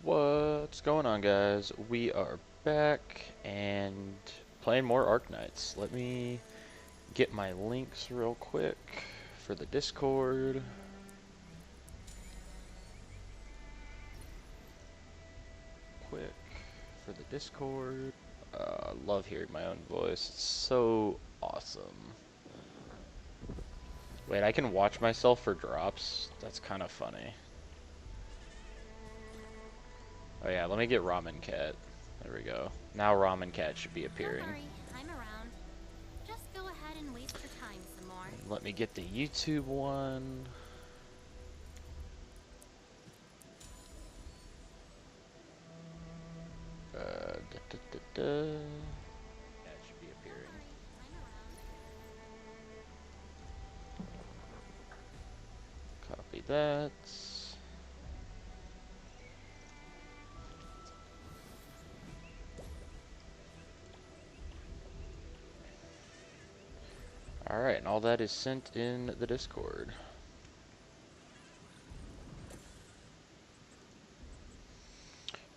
What's going on, guys? We are back and playing more Arknights. Let me get my links real quick for the Discord. Love hearing my own voice. It's so awesome. Wait, I can watch myself for drops? That's kind of funny. Oh yeah, let me get Ramen Cat. There we go. Now Ramen Cat should be appearing. Don't worry, I'm around. Just go ahead and waste your time some more. Let me get the YouTube one. That should be appearing. I'm around. Copy that. Alright, and all that is sent in the Discord.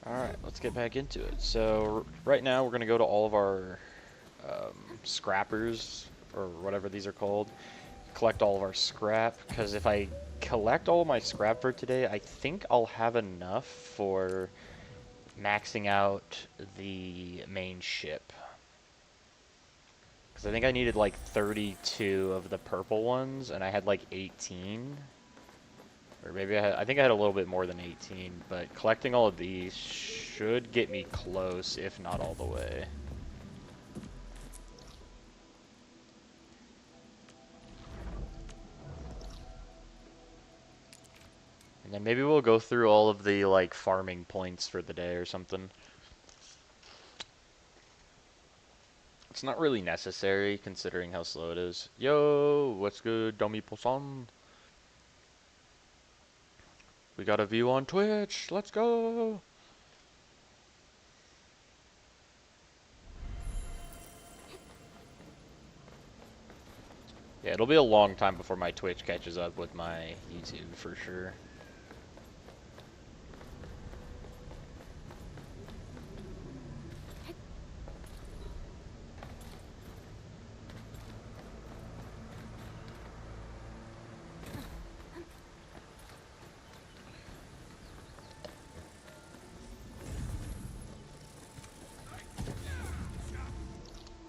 Alright, let's get back into it. So, right now we're going to go to all of our scrappers, or whatever these are called. Collect all of our scrap, because if I collect all of my scrap for today, I think I'll have enough for maxing out the main ship. Because I think I needed like 32 of the purple ones, and I had like 18. Or maybe I think I had a little bit more than 18, but collecting all of these should get me close, if not all the way. And then maybe we'll go through all of the like farming points for the day or something. It's not really necessary considering how slow it is. Yo, what's good, dummy poisson? We got a view on Twitch. Let's go. Yeah, it'll be a long time before my Twitch catches up with my YouTube for sure.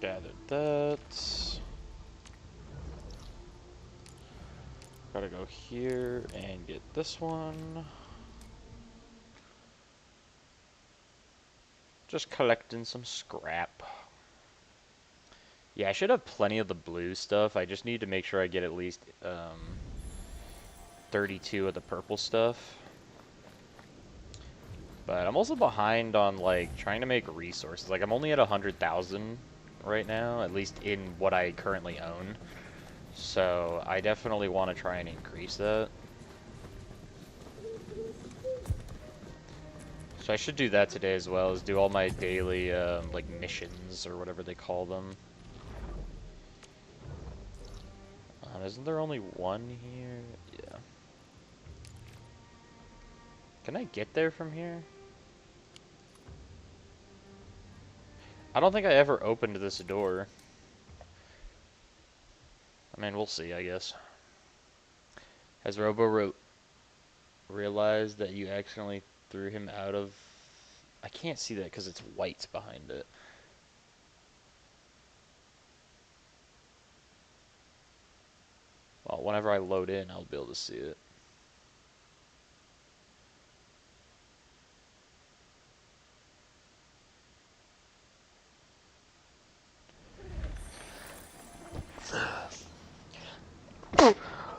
Gathered that. Gotta go here and get this one. Just collecting some scrap. Yeah, I should have plenty of the blue stuff. I just need to make sure I get at least 32 of the purple stuff. But I'm also behind on like trying to make resources. Like I'm only at 100,000 right now, at least in what I currently own. So I definitely want to try and increase that. So I should do that today as well, as do all my daily like missions or whatever they call them. Isn't there only one here? Yeah. Can I get there from here? I don't think I ever opened this door. I mean, we'll see, I guess. Has Robo realized that you accidentally threw him out of... I can't see that because it's white behind it. Well, whenever I load in, I'll be able to see it.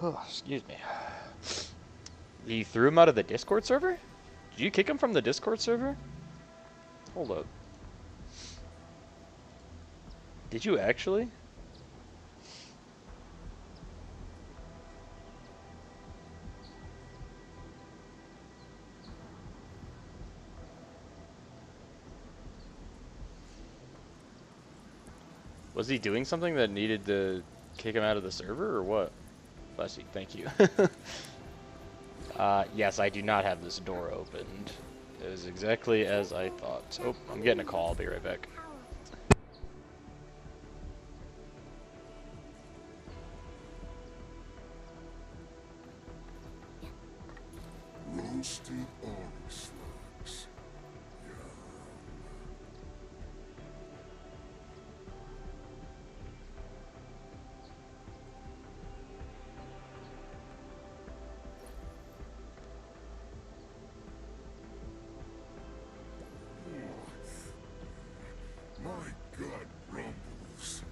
Oh, excuse me. You threw him out of the Discord server? Did you kick him from the Discord server? Hold up. Did you actually? Was he doing something that needed to kick him out of the server, or what? Bless you, thank you. Yes, I do not have this door opened. It was exactly as I thought. Oh, I'm getting a call. I'll be right back. Roasted orange slugs. My gut rumbles.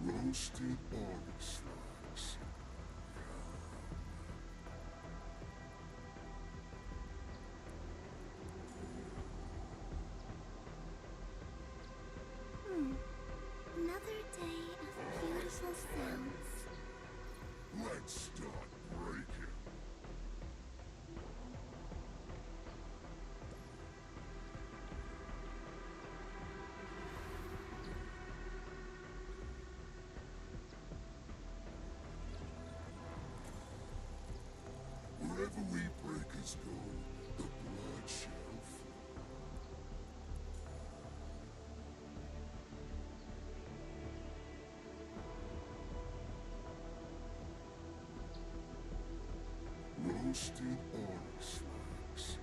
Roasted orange slugs. Another day of beautiful sounds. Let's start breaking. Wherever we breakers go, the blood shall flow. Roasted orange slugs.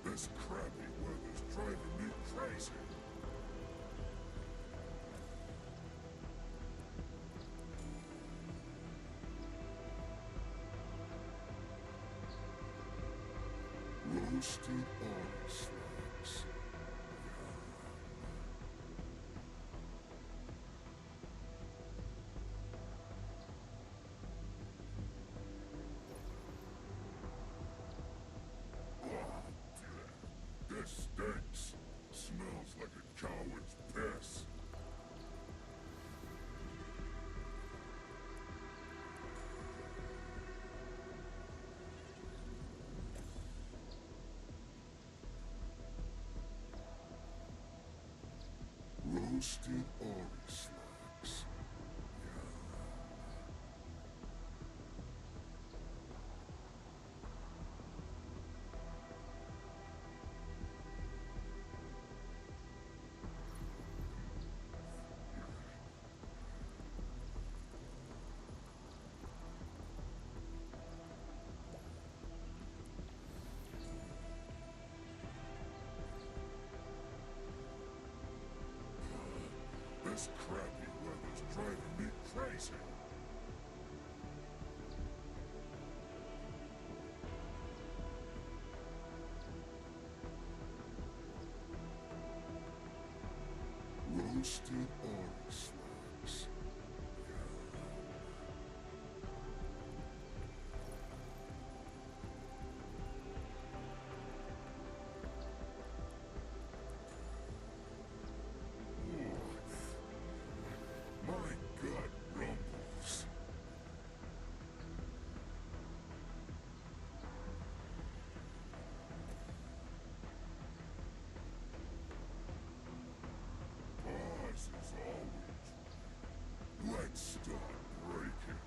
This crappy weather's driving me crazy. Roasted orange slugs. This stinks. Smells like a coward's piss. Roasted orange slugs. This crappy weather's driving me crazy. Roasted orange slugs. My gut rumbles. Pause as always. Let's start breaking.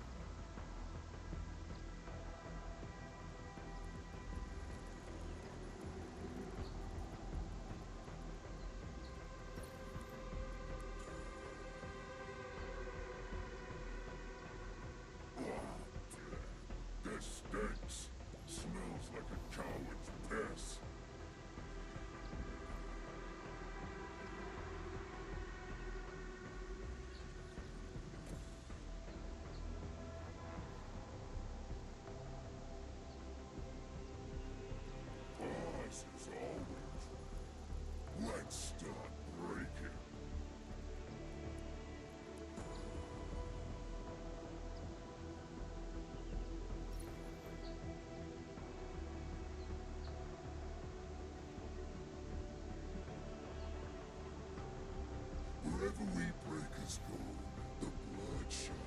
This stinks. Smells like a coward's piss. Pause as always. Let's start breaking. Wherever we breakers go, the blood itself.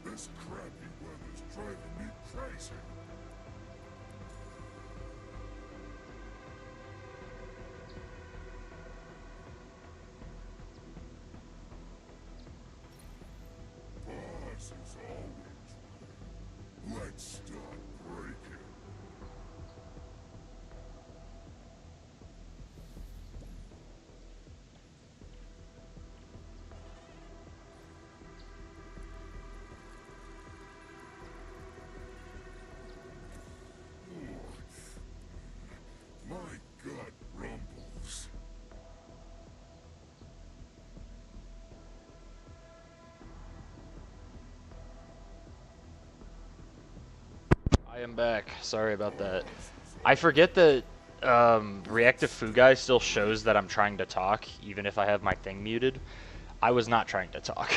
This crappy weather's driving me crazy. Boss is always right. Let's start breaking. My gut rumbles. I am back. Sorry about that. I forget that reactive Fugai still shows that I'm trying to talk, even if I have my thing muted. I was not trying to talk.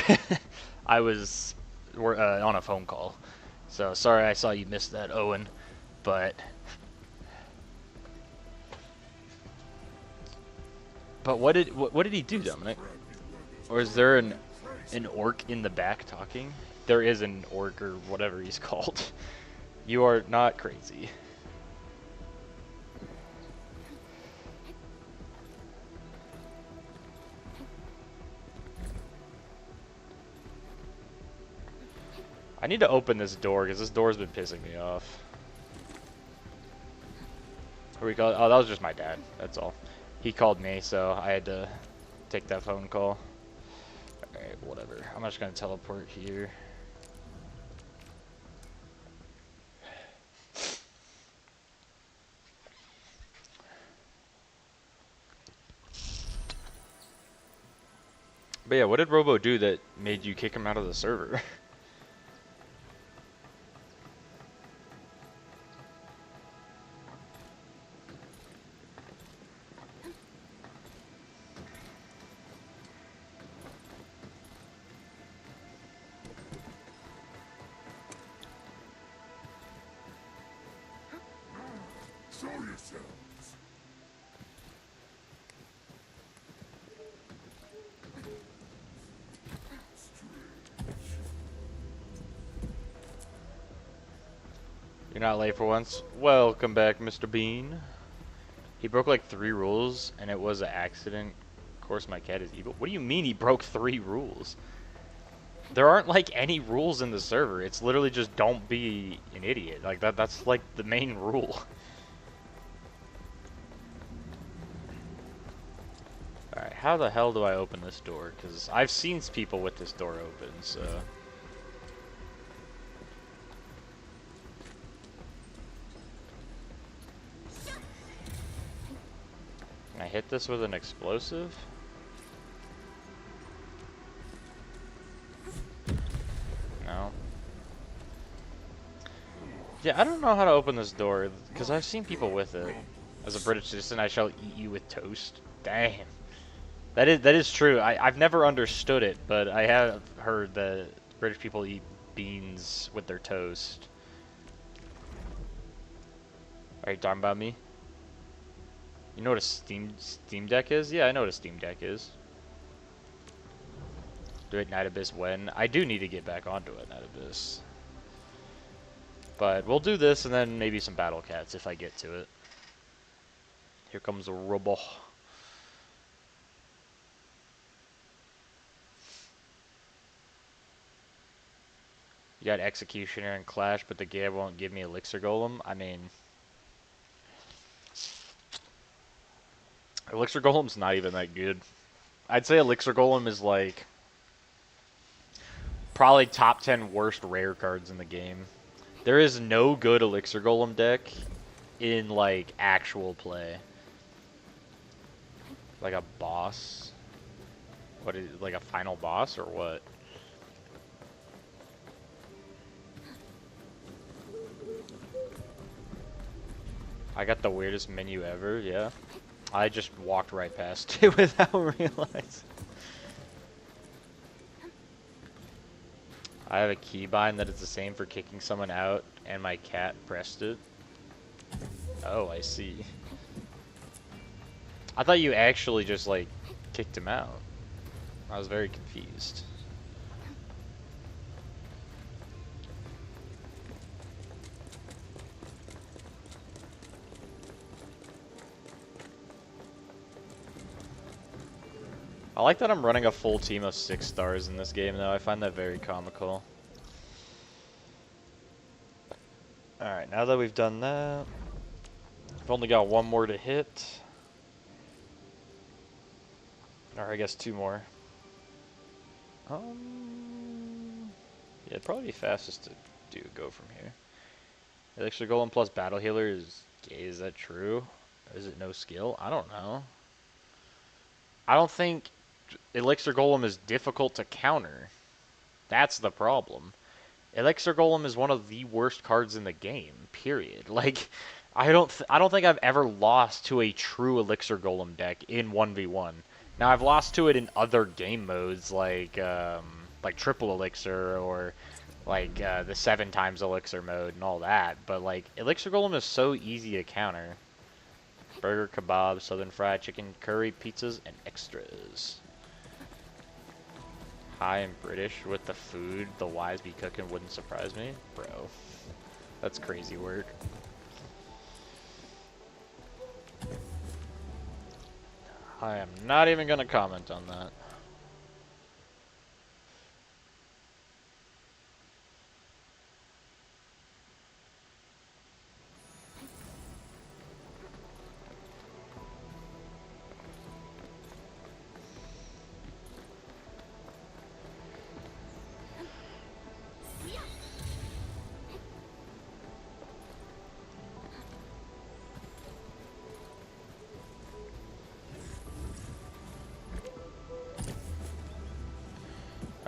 I was on a phone call. So sorry I saw you miss that, Owen. But what did he do, Dominic? Or is there an orc in the back talking? There is an orc or whatever he's called. You are not crazy. I need to open this door because this door's been pissing me off. What do we call it? Oh, that was just my dad. That's all. He called me, so I had to take that phone call. Alright, whatever. I'm just gonna teleport here. But yeah, what did Robo do that made you kick him out of the server? Show yourselves. You're not late for once. Welcome back, Mr. Bean. He broke like 3 rules, and it was an accident. Of course, my cat is evil. What do you mean he broke 3 rules? There aren't like any rules in the server. It's literally just don't be an idiot. Like that's like the main rule. Alright, how the hell do I open this door? Because I've seen people with this door open, so... Can I hit this with an explosive? No. Yeah, I don't know how to open this door, because I've seen people with it. As a British citizen, I shall eat you with toast. Damn. That is true. I've never understood it, but I have heard that British people eat beans with their toast. Are you talking about me? You know what a Steam Deck is? Yeah, I know what a Steam Deck is. Do it Night Abyss when? I do need to get back onto it, Night Abyss. But we'll do this and then maybe some Battle Cats if I get to it. Here comes a Robo. You got Executioner and Clash, but the game won't give me Elixir Golem. I mean... Elixir Golem's not even that good. I'd say Elixir Golem is like... probably top 10 worst rare cards in the game. There is no good Elixir Golem deck in, like, actual play. Like a boss? What is it, like a final boss or what? I got the weirdest menu ever, yeah. I just walked right past it without realizing. I have a keybind that is the same for kicking someone out, and my cat pressed it. Oh, I see. I thought you actually just, like, kicked him out. I was very confused. I like that I'm running a full team of 6 stars in this game, though. I find that very comical. Alright, now that we've done that, I've only got one more to hit. Or I guess 2 more. Yeah, it'd probably be fastest to go from here. Elixir Golem plus Battle Healer is gay. Is that true? Is it no skill? I don't know. I don't think Elixir Golem is difficult to counter. That's the problem. Elixir Golem is one of the worst cards in the game, period. Like, I don't think I've ever lost to a true Elixir Golem deck in 1v1. Now, I've lost to it in other game modes, like Triple Elixir, or like the 7 times Elixir mode and all that, but like, Elixir Golem is so easy to counter. Burger, kebab, southern fried chicken, curry, pizzas, and extras. Hi, I'm British with the food. The wise be cooking wouldn't surprise me. Bro, that's crazy work. I am not even going to comment on that.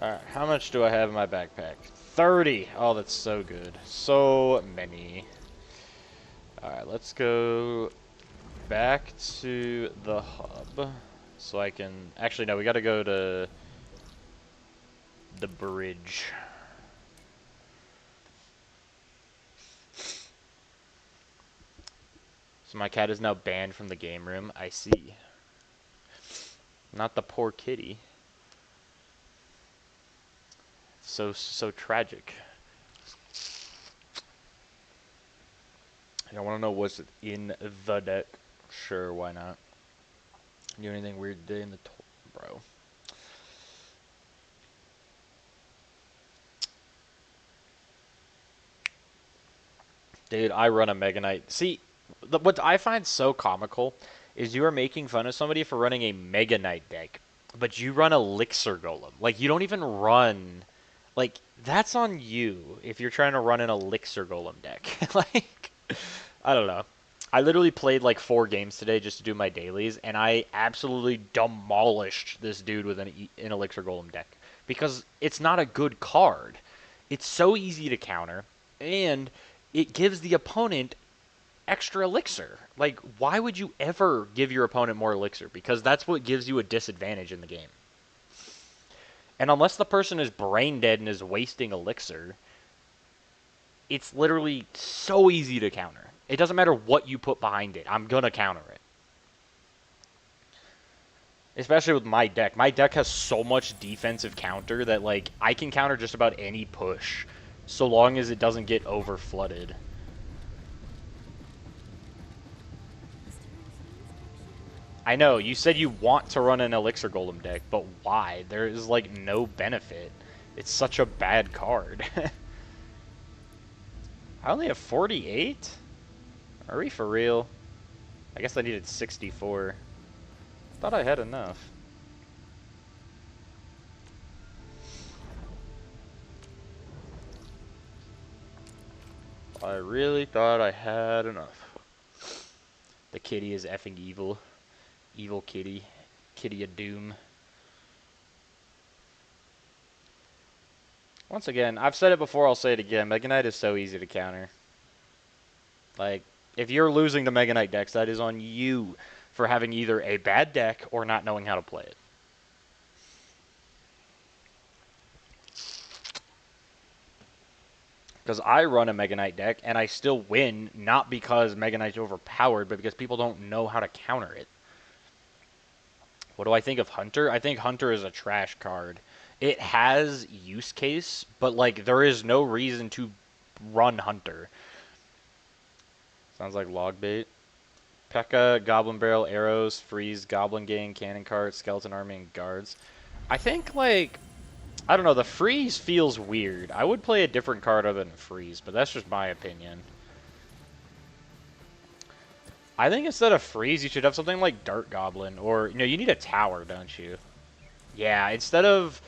Alright, how much do I have in my backpack? 30! Oh, that's so good. So many. Alright, let's go back to the hub. So I can... Actually, no, we gotta go to the bridge. So my cat is now banned from the game room. I see. Not the poor kitty. So tragic. I want to know what's in the deck. Sure, why not? Do anything weird today in the bro? Dude, I run a Mega Knight. See, what I find so comical is you are making fun of somebody for running a Mega Knight deck, but you run Elixir Golem. Like, you don't even run... Like, that's on you if you're trying to run an Elixir Golem deck. Like, I don't know. I literally played like 4 games today just to do my dailies, and I absolutely demolished this dude with an Elixir Golem deck. Because it's not a good card. It's so easy to counter, and it gives the opponent extra elixir. Like, why would you ever give your opponent more elixir? Because that's what gives you a disadvantage in the game. And unless the person is brain dead and is wasting elixir, it's literally so easy to counter. It doesn't matter what you put behind it. I'm going to counter it. Especially with my deck. My deck has so much defensive counter that, like, I can counter just about any push, so long as it doesn't get over flooded. I know, you said you want to run an Elixir Golem deck, but why? There is, like, no benefit. It's such a bad card. I only have 48? Are we for real? I guess I needed 64. Thought I had enough. I really thought I had enough. The kitty is effing evil. Evil kitty. Kitty of doom. Once again, I've said it before, I'll say it again. Mega Knight is so easy to counter. Like, if you're losing to Mega Knight decks, that is on you for having either a bad deck or not knowing how to play it. Because I run a Mega Knight deck, and I still win, not because Mega Knight's overpowered, but because people don't know how to counter it. What do I think of Hunter? I think Hunter is a trash card. It has use case, but, like, there is no reason to run Hunter. Sounds like log bait. P.E.K.K.A, Goblin Barrel, Arrows, Freeze, Goblin Gang, Cannon Cart, Skeleton Army, and Guards. I think, like, I don't know, the Freeze feels weird. I would play a different card other than Freeze, but that's just my opinion. I think instead of Freeze, you should have something like Dart Goblin, or, you know, you need a tower, don't you? Yeah, instead of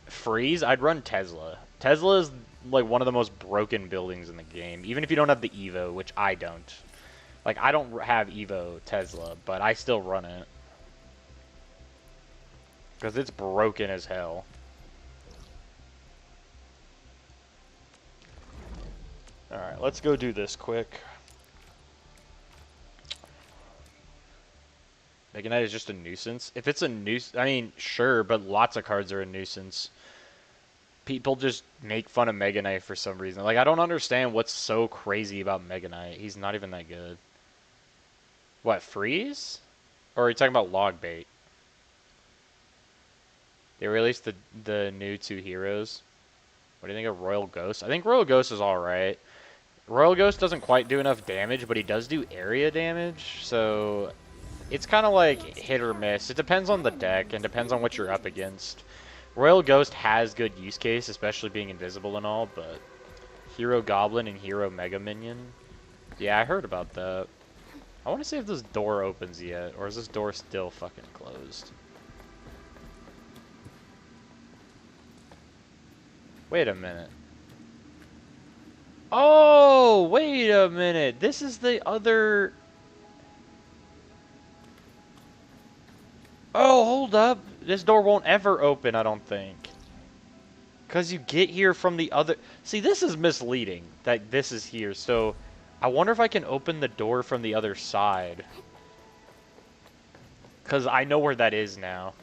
Freeze, I'd run Tesla. Tesla is, like, one of the most broken buildings in the game, even if you don't have the Evo, which I don't. Like, I don't have Evo Tesla, but I still run it. Because it's broken as hell. Alright, let's go do this quick. Mega Knight is just a nuisance. If it's a nuisance, I mean, sure, but lots of cards are a nuisance. People just make fun of Mega Knight for some reason. Like, I don't understand what's so crazy about Mega Knight. He's not even that good. What, Freeze? Or are you talking about Log Bait? They released the new 2 heroes. What do you think of Royal Ghost? I think Royal Ghost is alright. Royal Ghost doesn't quite do enough damage, but he does do area damage, so it's kind of like hit or miss. It depends on the deck and depends on what you're up against. Royal Ghost has good use case, especially being invisible and all, but Hero Goblin and Hero Mega Minion. Yeah, I heard about that. I want to see if this door opens yet, or is this door still fucking closed? Wait a minute. Oh, wait a minute. This is the other... Oh, hold up. This door won't ever open, I don't think. Because you get here from the other... See, this is misleading, that this is here. So, I wonder if I can open the door from the other side. Because I know where that is now.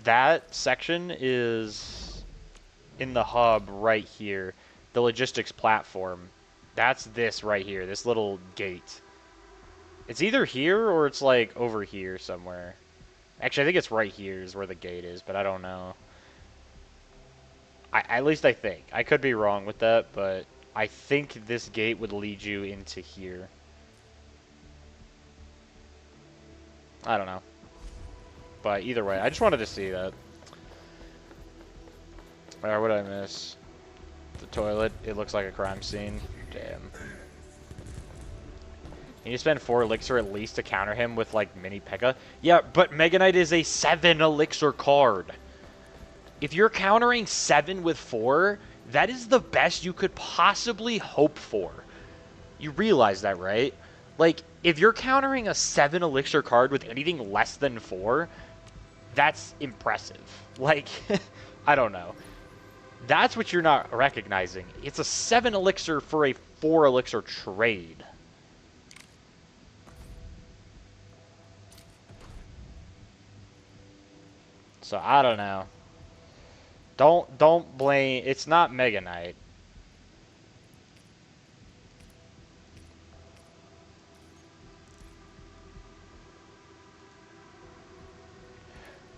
That section is in the hub right here. The logistics platform. That's this right here. This little gate. It's either here or it's like over here somewhere. Actually, I think it's right here is where the gate is, but I don't know. At least I think. I could be wrong with that, but I think this gate would lead you into here. I don't know. But either way, I just wanted to see that. Alright, what did I miss? The toilet. It looks like a crime scene. Damn. You need to spend 4 elixir at least to counter him with, like, mini P.E.K.K.A. Yeah, but Mega Knight is a 7 elixir card. If you're countering 7 with 4, that is the best you could possibly hope for. You realize that, right? Like, if you're countering a 7 elixir card with anything less than 4, that's impressive. Like, I don't know. That's what you're not recognizing. It's a 7 elixir for a 4 elixir trade. So, I don't know. Don't blame... It's not Mega Knight.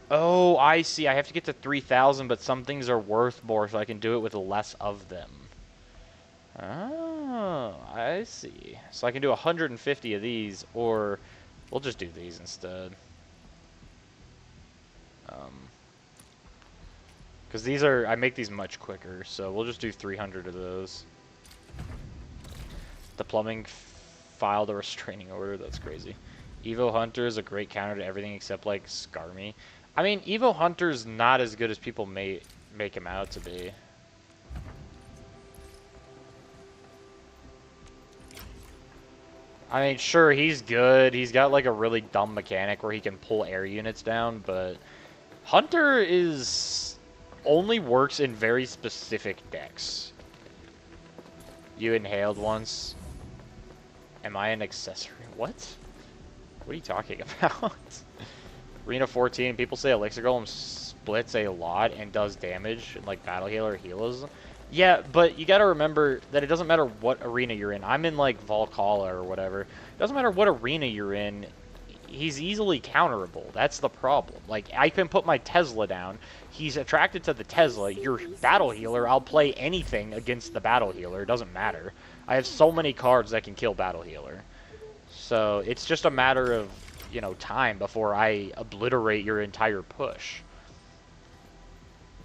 Oh, I see. I have to get to 3,000, but some things are worth more, so I can do it with less of them. Oh, I see. So I can do 150 of these, or we'll just do these instead. Because these are, I make these much quicker, so we'll just do 300 of those. The plumbing filed a restraining order. That's crazy. Evo Hunter is a great counter to everything except, like, Skarmy. I mean, Evo Hunter's not as good as people make him out to be. I mean, sure, he's good. He's got, like, a really dumb mechanic where he can pull air units down, but Hunter is... only works in very specific decks. You inhaled once. Am I an accessory? What? What are you talking about? Arena 14, people say Elixir Golem splits a lot and does damage, and like Battle Healer heals. Yeah, but you gotta remember that it doesn't matter what arena you're in. I'm in, like, Valhalla or whatever. It doesn't matter what arena you're in, he's easily counterable. That's the problem. Like, I can put my Tesla down. He's attracted to the Tesla. Your battle healer, I'll play anything against the battle healer. It doesn't matter. I have so many cards that can kill battle healer. So, it's just a matter of, you know, time before I obliterate your entire push.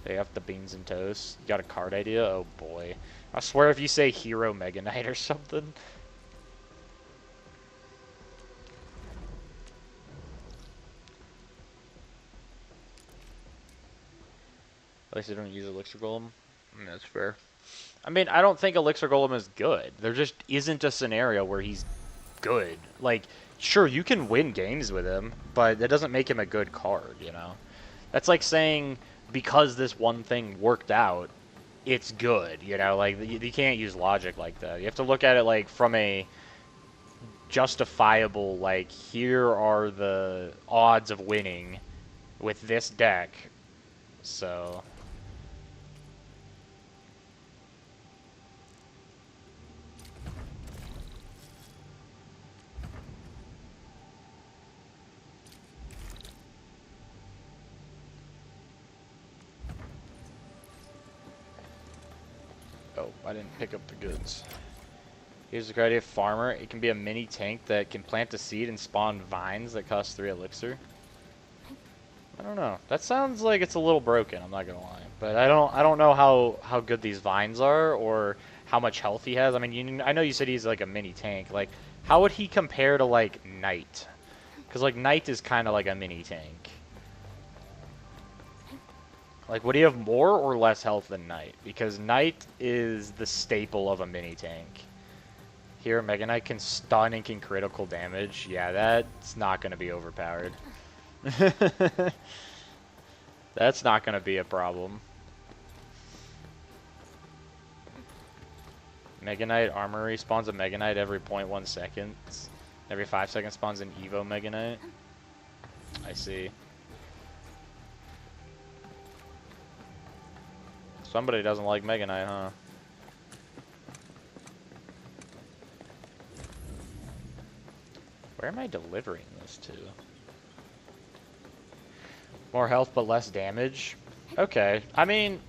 They have the beans and toast. You got a card idea? Oh boy. I swear if you say Hero Mega Knight or something. At least they don't use Elixir Golem. That's fair. I mean, I don't think Elixir Golem is good. There just isn't a scenario where he's good. Like, sure, you can win games with him, but that doesn't make him a good card, you know? That's like saying, because this one thing worked out, it's good, you know? Like, you can't use logic like that. You have to look at it, like, from a justifiable, like, here are the odds of winning with this deck. So... Oh, I didn't pick up the goods. Here's a great idea, Farmer. It can be a mini tank that can plant a seed and spawn vines that cost 3 elixir. I don't know. That sounds like it's a little broken, I'm not gonna lie. But I don't know how good these vines are or how much health he has. I mean, I know you said he's like a mini tank. Like, how would he compare to like Knight? Because like Knight is kind of like a mini tank. Like, would he have more or less health than Knight? Because Knight is the staple of a mini tank. Here, Mega Knight can stun and can critical damage. Yeah, that's not going to be overpowered. That's not going to be a problem. Mega Knight Armory spawns a Mega Knight every 0.1 seconds. Every 5 seconds spawns an Evo Mega Knight. I see. Somebody doesn't like Mega Knight, huh? Where am I delivering this to? More health but less damage? Okay. I mean,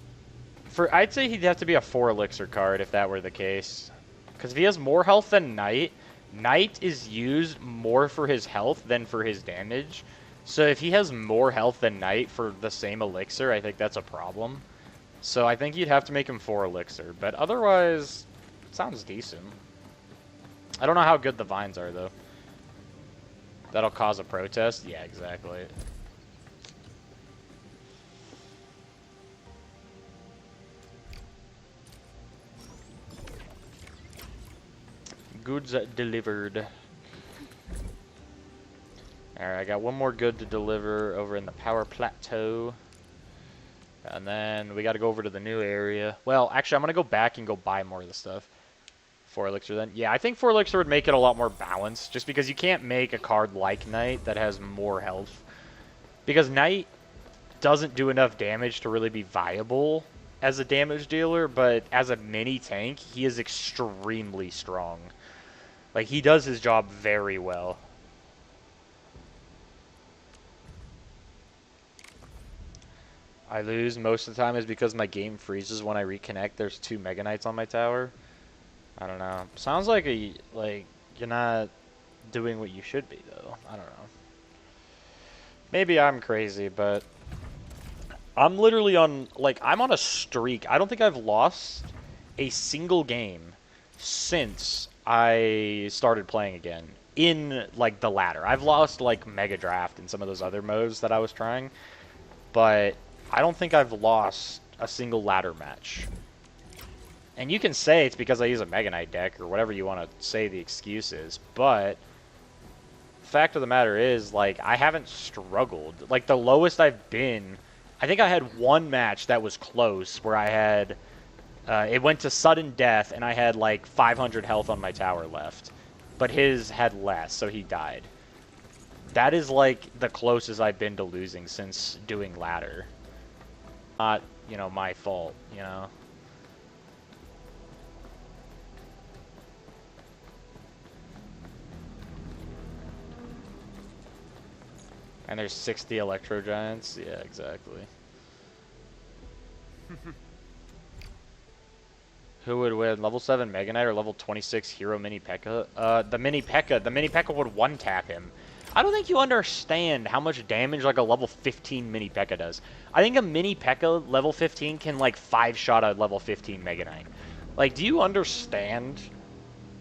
I'd say he'd have to be a 4 elixir card if that were the case. Because if he has more health than Knight, Knight is used more for his health than for his damage. So if he has more health than Knight for the same elixir, I think that's a problem. So I think you'd have to make him 4 elixir, but otherwise, it sounds decent. I don't know how good the vines are, though. That'll cause a protest? Yeah, exactly. Goods delivered. Alright, I got one more good to deliver over in the Power Plateau. And then we got to go over to the new area. Well, actually, I'm going to go back and go buy more of the stuff. 4 elixir then. Yeah, I think 4 elixir would make it a lot more balanced. Just because you can't make a card like Knight that has more health. Because Knight doesn't do enough damage to really be viable as a damage dealer. But as a mini tank, he is extremely strong. Like, he does his job very well. I lose most of the time is because my game freezes when I reconnect. There's 2 Mega Knights on my tower. I don't know. Sounds like you're not doing what you should be, though. I don't know. Maybe I'm crazy, but I'm literally on, like, I'm on a streak. I don't think I've lost a single game since I started playing again in, like, the ladder. I've lost, like, Mega Draft and some of those other modes that I was trying, but I don't think I've lost a single ladder match. And you can say it's because I use a Mega Knight deck or whatever you want to say the excuse is, but the fact of the matter is, like, I haven't struggled. Like, the lowest I've been, I think I had one match that was close where I had, it went to sudden death and I had like 500 health on my tower left. But his had less, so he died. That is like the closest I've been to losing since doing ladder. Not, you know, my fault, you know. And there's 60 Electro Giants. Yeah, exactly. Who would win, level 7 Mega Knight or level 26 Hero Mini P.E.K.K.A? The Mini P.E.K.K.A. The Mini P.E.K.K.A would one-tap him. I don't think you understand how much damage like a level 15 Mini P.E.K.K.A does. I think a Mini P.E.K.K.A level 15 can like 5-shot a level 15 Mega Knight. Like, do you understand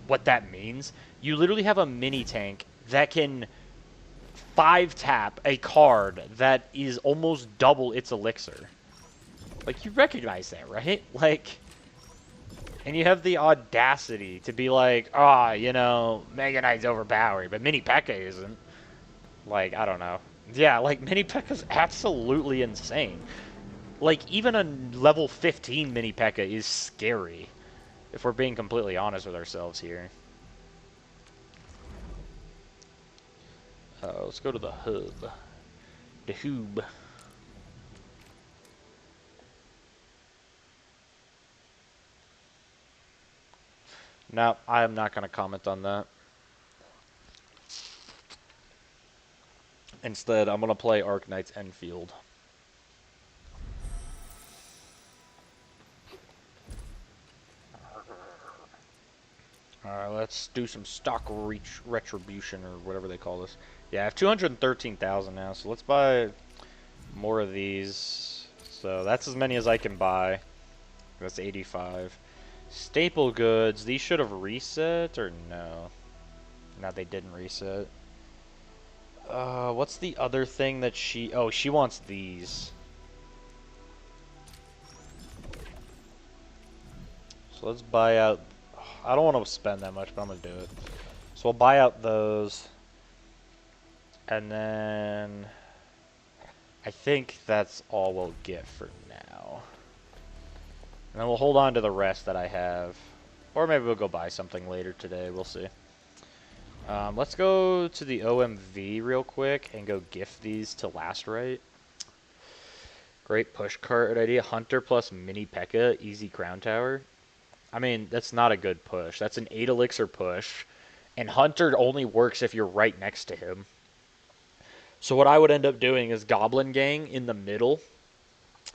what that means? You literally have a mini tank that can 5-tap a card that is almost double its elixir. Like, you recognize that, right? Like... And you have the audacity to be like, you know, Mega Knight's overpowered, but Mini P.E.K.K.A isn't. Like, I don't know. Yeah, like, Mini P.E.K.K.A's absolutely insane. Like, even a level 15 Mini P.E.K.K.A is scary, if we're being completely honest with ourselves here. Let's go to the hub. The hoob. No, I am not going to comment on that. Instead, I'm going to play Arknights Endfield. Alright, let's do some stock retribution or whatever they call this. Yeah, I have 213,000 now, so let's buy more of these. So that's as many as I can buy. That's 85. Staple goods, these should have reset or no? No, they didn't reset. What's the other thing that she... Oh, she wants these. So let's buy out... I don't want to spend that much, but I'm going to do it. So we'll buy out those. And then... I think that's all we'll get for now. And then we'll hold on to the rest that I have. Or maybe we'll go buy something later today. We'll see. Let's go to the OMV real quick and go gift these to Last Right. Great push card idea. Hunter plus Mini P.E.K.K.A. Easy Crown Tower. I mean, that's not a good push. That's an 8 elixir push. And Hunter only works if you're right next to him. So what I would end up doing is Goblin Gang in the middle.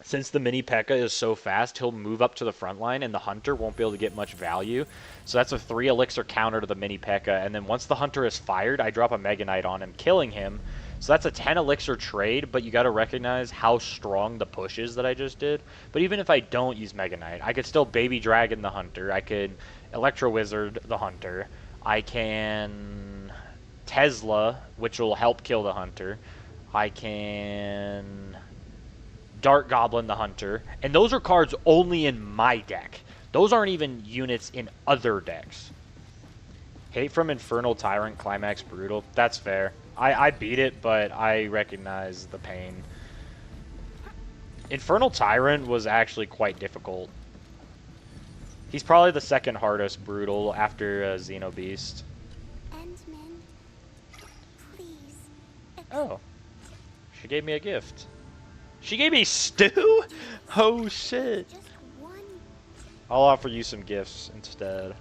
Since the Mini P.E.K.K.A is so fast, he'll move up to the front line, and the Hunter won't be able to get much value. So that's a 3 elixir counter to the Mini P.E.K.K.A, and then once the Hunter is fired, I drop a Mega Knight on him, killing him. So that's a 10 elixir trade, but you got to recognize how strong the push is that I just did. But even if I don't use Mega Knight, I could still Baby Dragon the Hunter. I could Electro Wizard the Hunter. I can Tesla, which will help kill the Hunter. I can... Dark Goblin the Hunter, and those are cards only in my deck. Those aren't even units in other decks. Hate from Infernal Tyrant, Climax Brutal. That's fair. I beat it, but I recognize the pain. Infernal Tyrant was actually quite difficult. He's probably the second hardest Brutal after Xenobeast. Endman, please. Oh. She gave me a gift. She gave me stew? Oh shit. Just one. I'll offer you some gifts instead.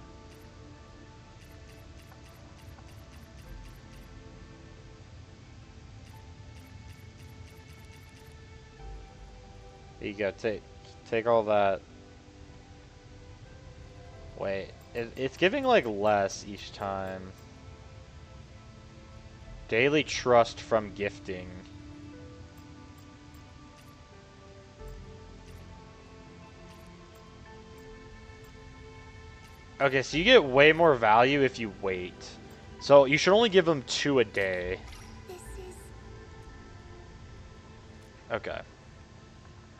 Here you go, take all that. Wait, it's giving like less each time. Daily trust from gifting. Okay, so you get way more value if you wait. So you should only give them 2 a day. This is... Okay.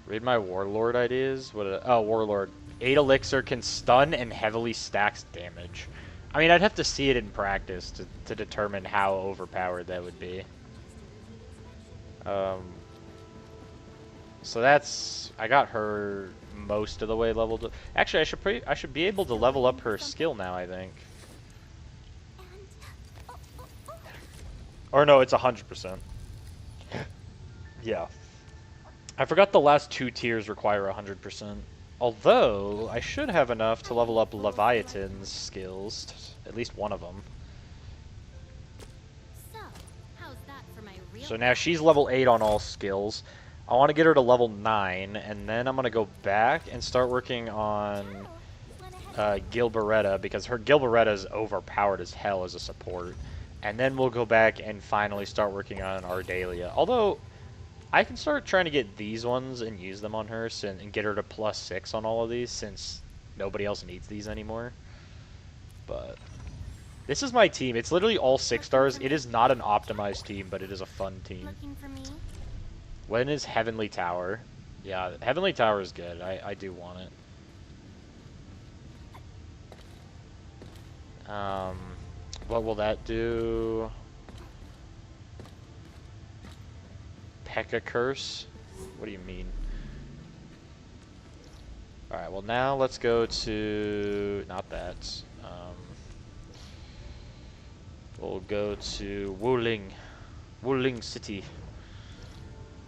Read my Warlord ideas. Oh, Warlord. 8 elixir can stun and heavily stacks damage. I mean, I'd have to see it in practice to determine how overpowered that would be. So that's... I got her most of the way leveled. Actually, I should be able to level up her skill now, I think. Or no, it's 100%. Yeah. I forgot the last 2 tiers require 100%. Although, I should have enough to level up Leviathan's skills. At least one of them. So, how's that for my real So now she's level 8 on all skills. I want to get her to level 9, and then I'm going to go back and start working on Gilberetta, because her Gilberetta is overpowered as hell as a support. And then we'll go back and finally start working on Ardelia. Although, I can start trying to get these ones and use them on her and get her to +6 on all of these, since nobody else needs these anymore. But this is my team. It's literally all 6 stars. It is not an optimized team, but it is a fun team. Looking for me? When is Heavenly Tower? Yeah, Heavenly Tower is good. I do want it. What will that do? P.E.K.K.A. Curse? What do you mean? Alright, well now let's go to... not that. We'll go to Wuling. Wuling City.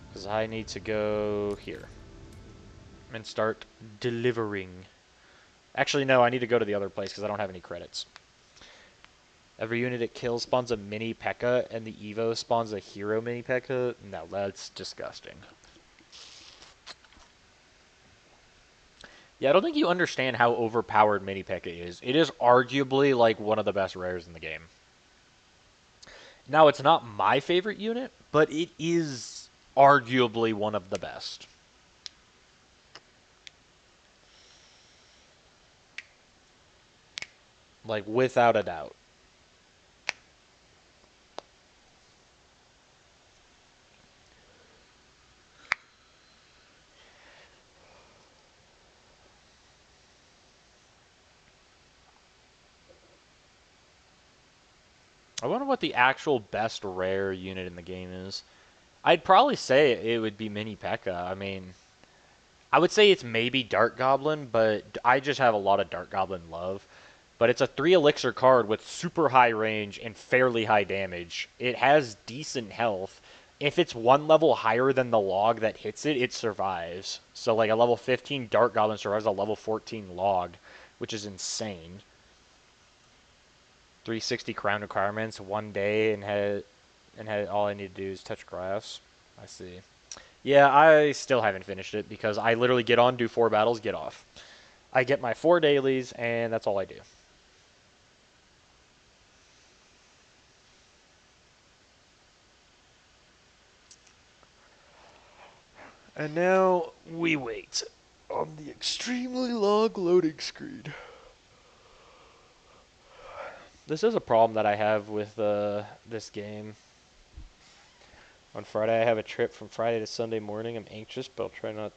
Because I need to go here. And start delivering. Actually, no, I need to go to the other place because I don't have any credits. Every unit it kills spawns a mini P.E.K.K.A. and the Evo spawns a hero mini P.E.K.K.A. No, that's disgusting. Yeah, I don't think you understand how overpowered mini P.E.K.K.A. is. It is arguably like one of the best rares in the game. Now, it's not my favorite unit, but it is arguably one of the best. Like, without a doubt. I wonder what the actual best rare unit in the game is. I'd probably say it would be Mini P.E.K.K.A. I mean, I would say it's maybe Dark Goblin, but I just have a lot of Dark Goblin love. But it's a 3 elixir card with super high range and fairly high damage. It has decent health. If it's 1 level higher than the log that hits it, it survives. So like a level 15 Dark Goblin survives a level 14 log, which is insane. 360 crown requirements, 1 day, and had all I need to do is touch grass. I see. Yeah, I still haven't finished it because I literally get on, do 4 battles, get off. I get my 4 dailies, and that's all I do. And now we wait on the extremely long loading screen. This is a problem that I have with this game. On Friday, I have a trip from Friday to Sunday morning. I'm anxious, but I'll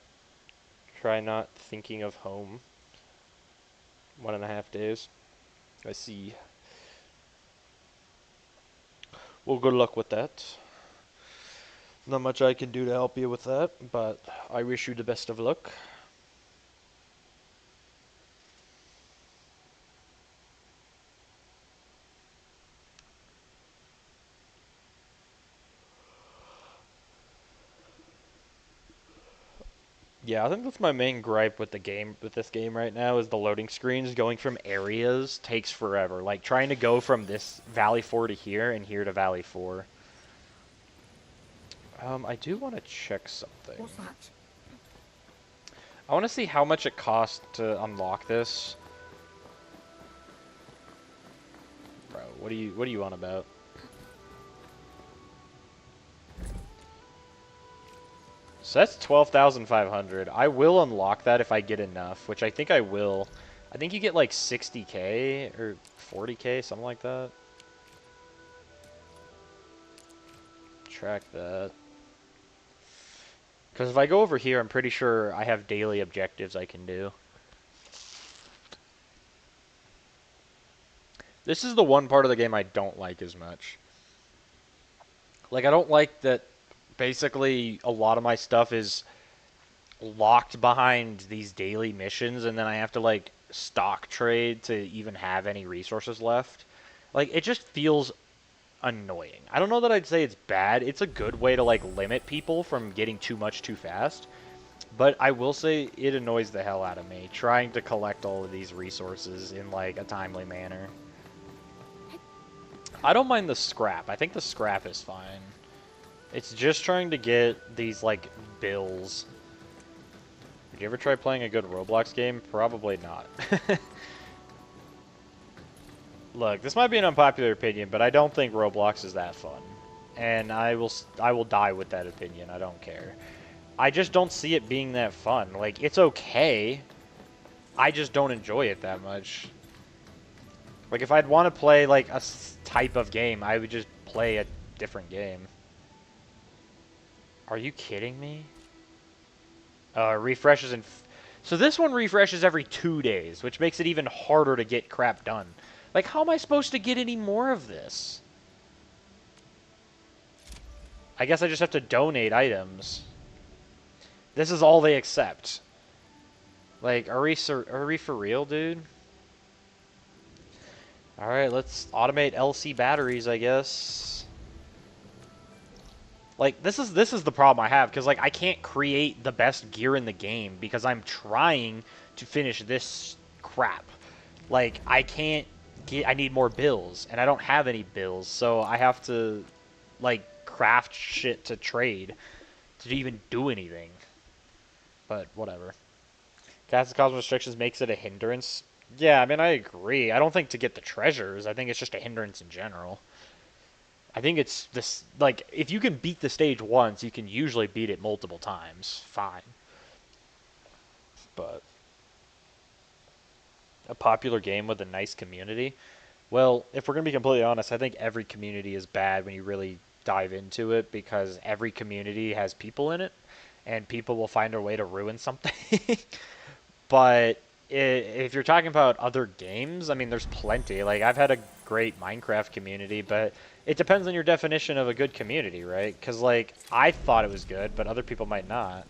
try not thinking of home. 1.5 days. I see. Well, good luck with that. Not much I can do to help you with that, but I wish you the best of luck. Yeah, I think that's my main gripe with this game right now is the loading screens. Going from areas takes forever. Like trying to go from this Valley 4 to here and here to Valley 4. I do want to check something. What's that? I want to see how much it costs to unlock this. Bro, what do you on about? So that's 12,500. I will unlock that if I get enough, which I think I will. I think you get like 60k or 40k, something like that. Track that. Because if I go over here, I'm pretty sure I have daily objectives I can do. This is the one part of the game I don't like as much. Like, I don't like that basically a lot of my stuff is locked behind these daily missions, and then I have to, like, stock trade to even have any resources left. Like, it just feels annoying. I don't know that I'd say it's bad. It's a good way to, like, limit people from getting too much too fast. But I will say it annoys the hell out of me, trying to collect all of these resources in, like, a timely manner. I don't mind the scrap. I think the scrap is fine. It's just trying to get these, like, bills. Did you ever try playing a good Roblox game? Probably not. Look, this might be an unpopular opinion, but I don't think Roblox is that fun. And I will die with that opinion. I don't care. I just don't see it being that fun. Like, it's okay. I just don't enjoy it that much. Like, if I'd want to play, like, a type of game, I would just play a different game. Are you kidding me? Refreshes in... So this one refreshes every 2 days, which makes it even harder to get crap done. Like, how am I supposed to get any more of this? I guess I just have to donate items. This is all they accept. Like, are we for real, dude? Alright, let's automate LC batteries, I guess. Like, this is the problem I have, because, like, I can't create the best gear in the game, because I'm trying to finish this crap. Like, I can't get... I need more bills, and I don't have any bills, so I have to, like, craft shit to trade to even do anything. But, whatever. Casting cosmic restrictions makes it a hindrance. Yeah, I mean, I agree. I don't think to get the treasures. I think it's just a hindrance in general. I think it's this, like, if you can beat the stage once, you can usually beat it multiple times. Fine. But a popular game with a nice community? Well, if we're going to be completely honest, I think every community is bad when you really dive into it, because every community has people in it, and people will find a way to ruin something. But if you're talking about other games, I mean, there's plenty. Like, I've had a great Minecraft community, but it depends on your definition of a good community, right? Because, like, I thought it was good, but other people might not.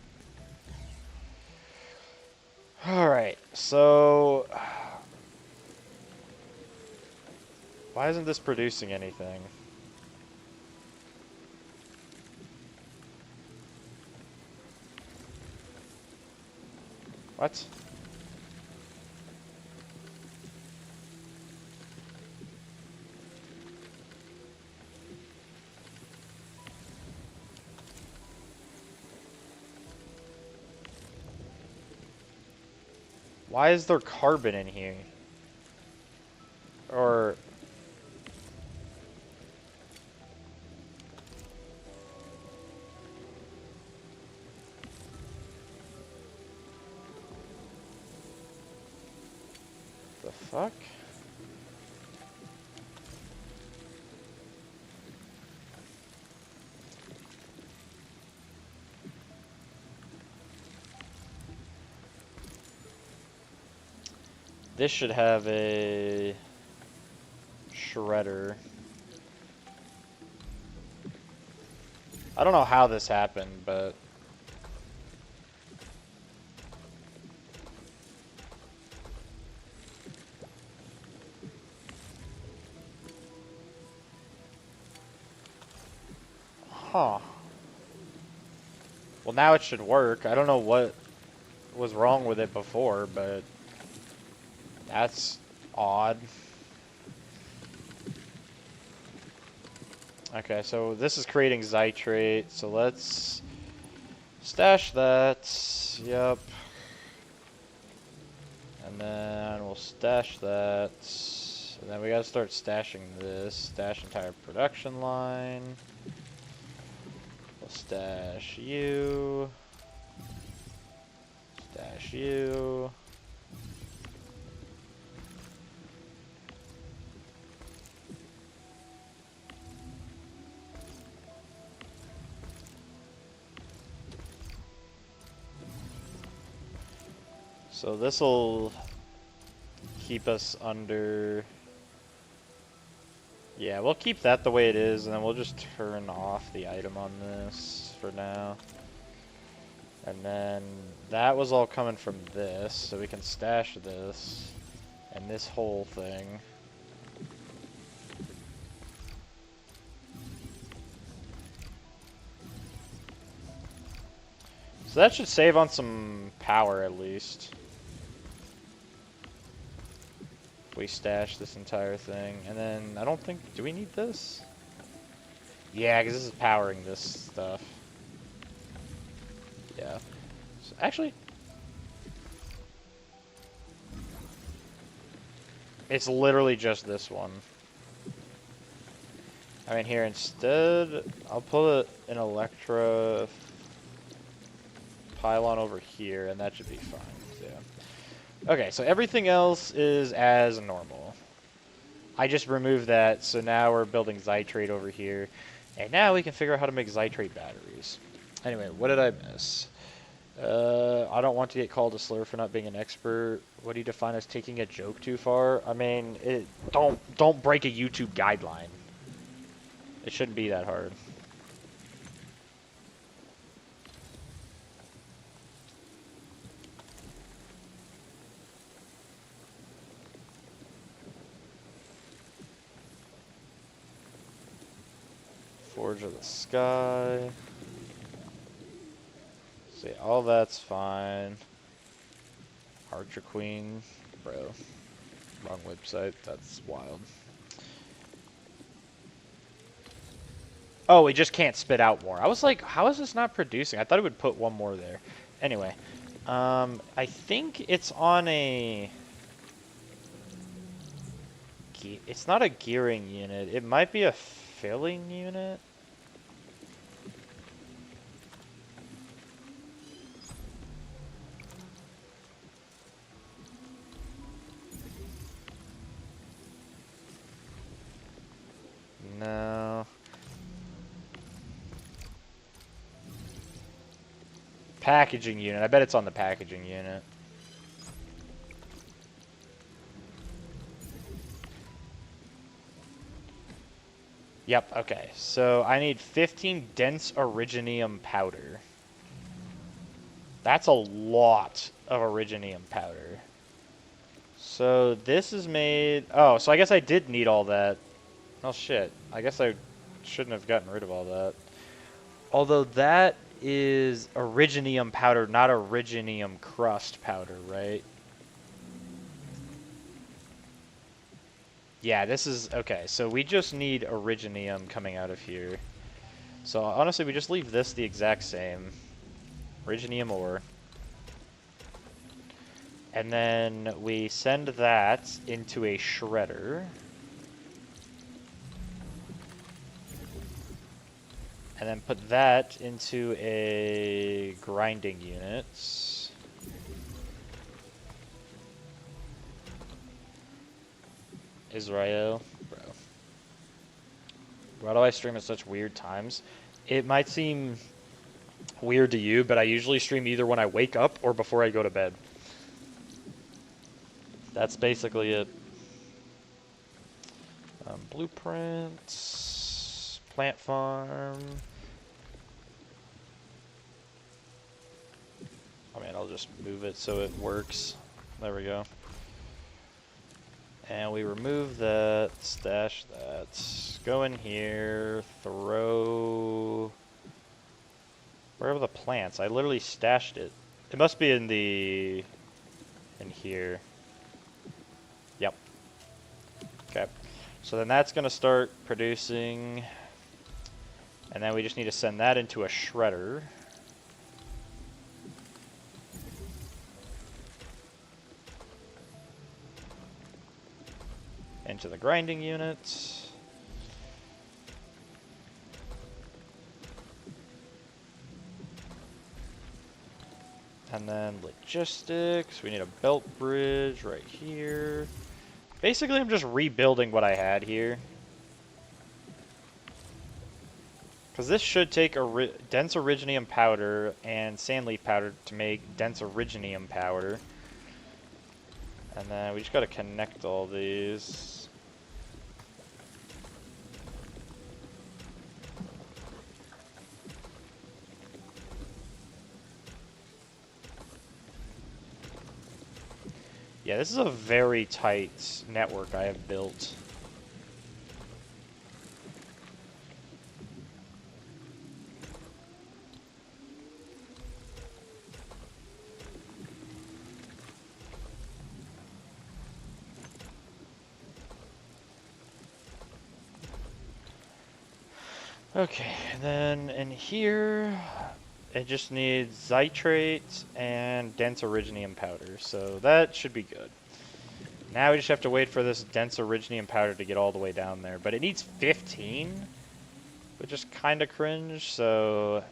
Alright, so... Why isn't this producing anything? What? Why is there carbon in here? Or... the fuck? This should have a shredder. I don't know how this happened, but... Huh. Well, now it should work. I don't know what was wrong with it before, but... that's odd. Okay, so this is creating zitrate, so let's stash that. Yep. And then we'll stash that. And then we gotta start stashing this. Stash entire production line. We'll stash you. Stash you. So this will keep us under... yeah, we'll keep that the way it is, and then we'll just turn off the item on this for now. And then that was all coming from this, so we can stash this and this whole thing. So that should save on some power at least. We stash this entire thing, and then I don't think... do we need this? Yeah, because this is powering this stuff. Yeah. So actually, it's literally just this one. I mean, here instead, I'll put an Electra pylon over here, and that should be fine. Yeah. Okay, so everything else is as normal. I just removed that, so now we're building Zytrate over here. And now we can figure out how to make Zytrate batteries. Anyway, what did I miss? I don't want to get called a slur for not being an expert. What do you define as taking a joke too far? I mean, don't break a YouTube guideline. It shouldn't be that hard. Forge of the Sky. See, all that's fine. Archer Queen. Bro. Wrong website. That's wild. Oh, it just can't spit out more. I was like, how is this not producing? I thought it would put one more there. Anyway. I think it's on a... It's not a gearing unit. It might be a filling unit. No. Packaging unit. I bet it's on the packaging unit. Yep, okay. So I need 15 dense originium powder. That's a lot of originium powder. So this is made... Oh, so I guess I did need all that. Oh, shit. I guess I shouldn't have gotten rid of all that. Although that is originium powder, not originium crust powder, right? Yeah, this is... Okay, so we just need originium coming out of here. So honestly, we just leave this the exact same. Originium ore. And then we send that into a shredder. And then put that into a grinding unit. Israel. Bro. Why do I stream at such weird times? It might seem weird to you, but I usually stream either when I wake up or before I go to bed. That's basically it. Blueprints. Plant farm. I mean, I'll just move it so it works. There we go. And we remove that, stash that. Go in here, throw... Where are the plants? I literally stashed it. It must be in the... in here. Yep. Okay. So then that's going to start producing. And then we just need to send that into a shredder. Into the grinding unit. And then logistics. We need a belt bridge right here. Basically, I'm just rebuilding what I had here. Because this should take dense originium powder and sandleaf powder to make dense originium powder. And then we just gotta connect all these. Yeah, this is a very tight network I have built. Okay, and then in here, it just needs Zitrate and dense originium powder, so that should be good. Now we just have to wait for this dense originium powder to get all the way down there, but it needs 15, which is kind of cringe, so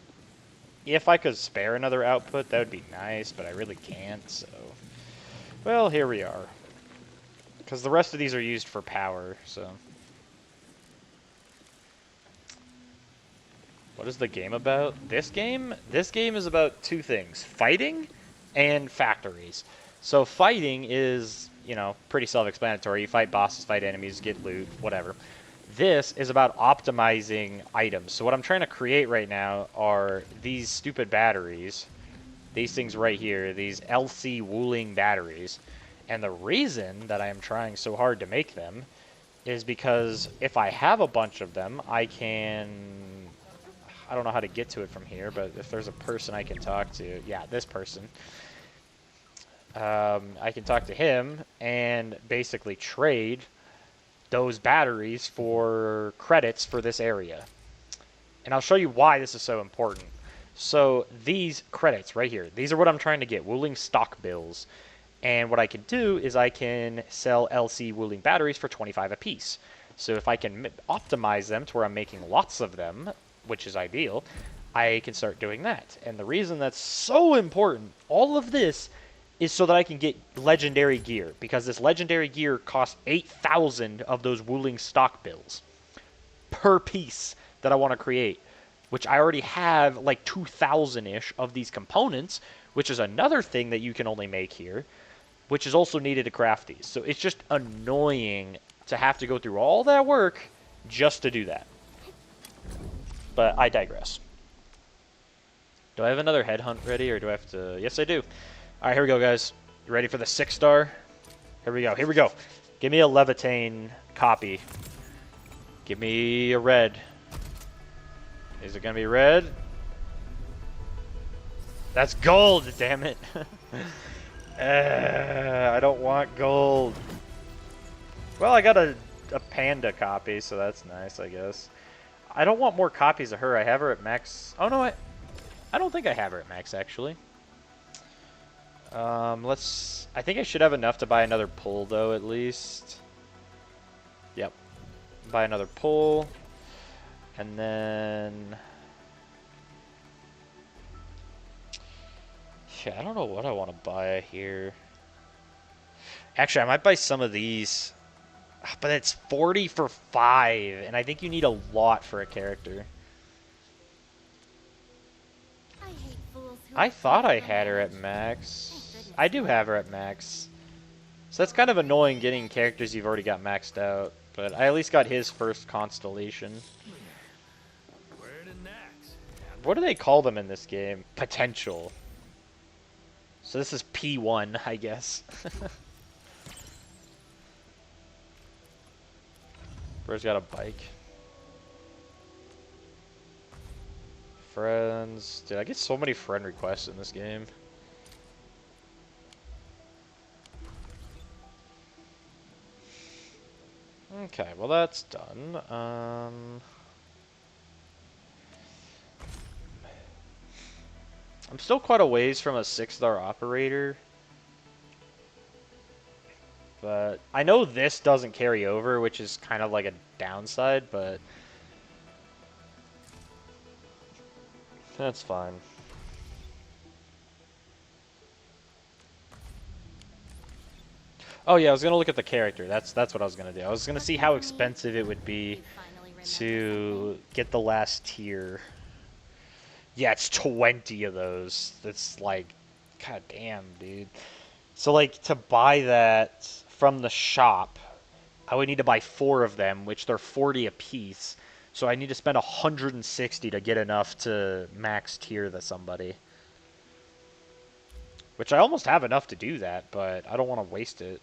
if I could spare another output, that would be nice, but I really can't, so... Well, here we are. Because the rest of these are used for power, so... What is the game about? This game? This game is about two things. Fighting and factories. So fighting is, you know, pretty self-explanatory. You fight bosses, fight enemies, get loot, whatever. This is about optimizing items. So what I'm trying to create right now are these stupid batteries. These things right here. These LC Wuling batteries. And the reason that I am trying so hard to make them is because if I have a bunch of them, I can... I don't know how to get to it from here, but if there's a person I can talk to... Yeah, this person. I can talk to him and basically trade those batteries for credits for this area. And I'll show you why this is so important. So these credits right here, these are what I'm trying to get, Wuling stock bills. And what I can do is I can sell LC Wuling batteries for 25 apiece. So if I can optimize them to where I'm making lots of them, which is ideal, I can start doing that. And the reason that's so important, all of this, is so that I can get legendary gear, because this legendary gear costs 8,000 of those Wuling stock bills per piece that I want to create, which I already have like 2,000-ish of these components, which is another thing that you can only make here, which is also needed to craft these. So it's just annoying to have to go through all that work just to do that. But I digress. Do I have another headhunt ready, or do I have to... Yes, I do. All right, here we go, guys. You ready for the 6-star? Here we go. Here we go. Give me a Levitane copy. Give me a red. Is it going to be red? That's gold, damn it. I don't want gold. Well, I got a panda copy, so that's nice, I guess. I don't want more copies of her. I have her at max. Oh, no, I don't think I have her at max, actually. I think I should have enough to buy another pull, though, at least. Yep. Buy another pull. And then... Yeah, I don't know what I want to buy here. Actually, I might buy some of these. But it's 40 for 5, and I think you need a lot for a character. I thought I had her at max. I do have her at max. So that's kind of annoying getting characters you've already got maxed out. But I at least got his first constellation. What do they call them in this game? Potential. So this is P1, I guess. Bro's got a bike. Friends. Dude, I get so many friend requests in this game. Okay, well that's done. I'm still quite a ways from a 6-star operator. But I know this doesn't carry over, which is kind of like a downside, but that's fine. Oh yeah, I was gonna look at the character. That's what I was gonna do. I was gonna see how expensive it would be to get the last tier. Yeah, it's 20 of those. That's like, god damn, dude. So like to buy that from the shop, I would need to buy 4 of them, which they're 40 a piece. So I need to spend 160 to get enough to max tier somebody. Which I almost have enough to do that, but I don't want to waste it.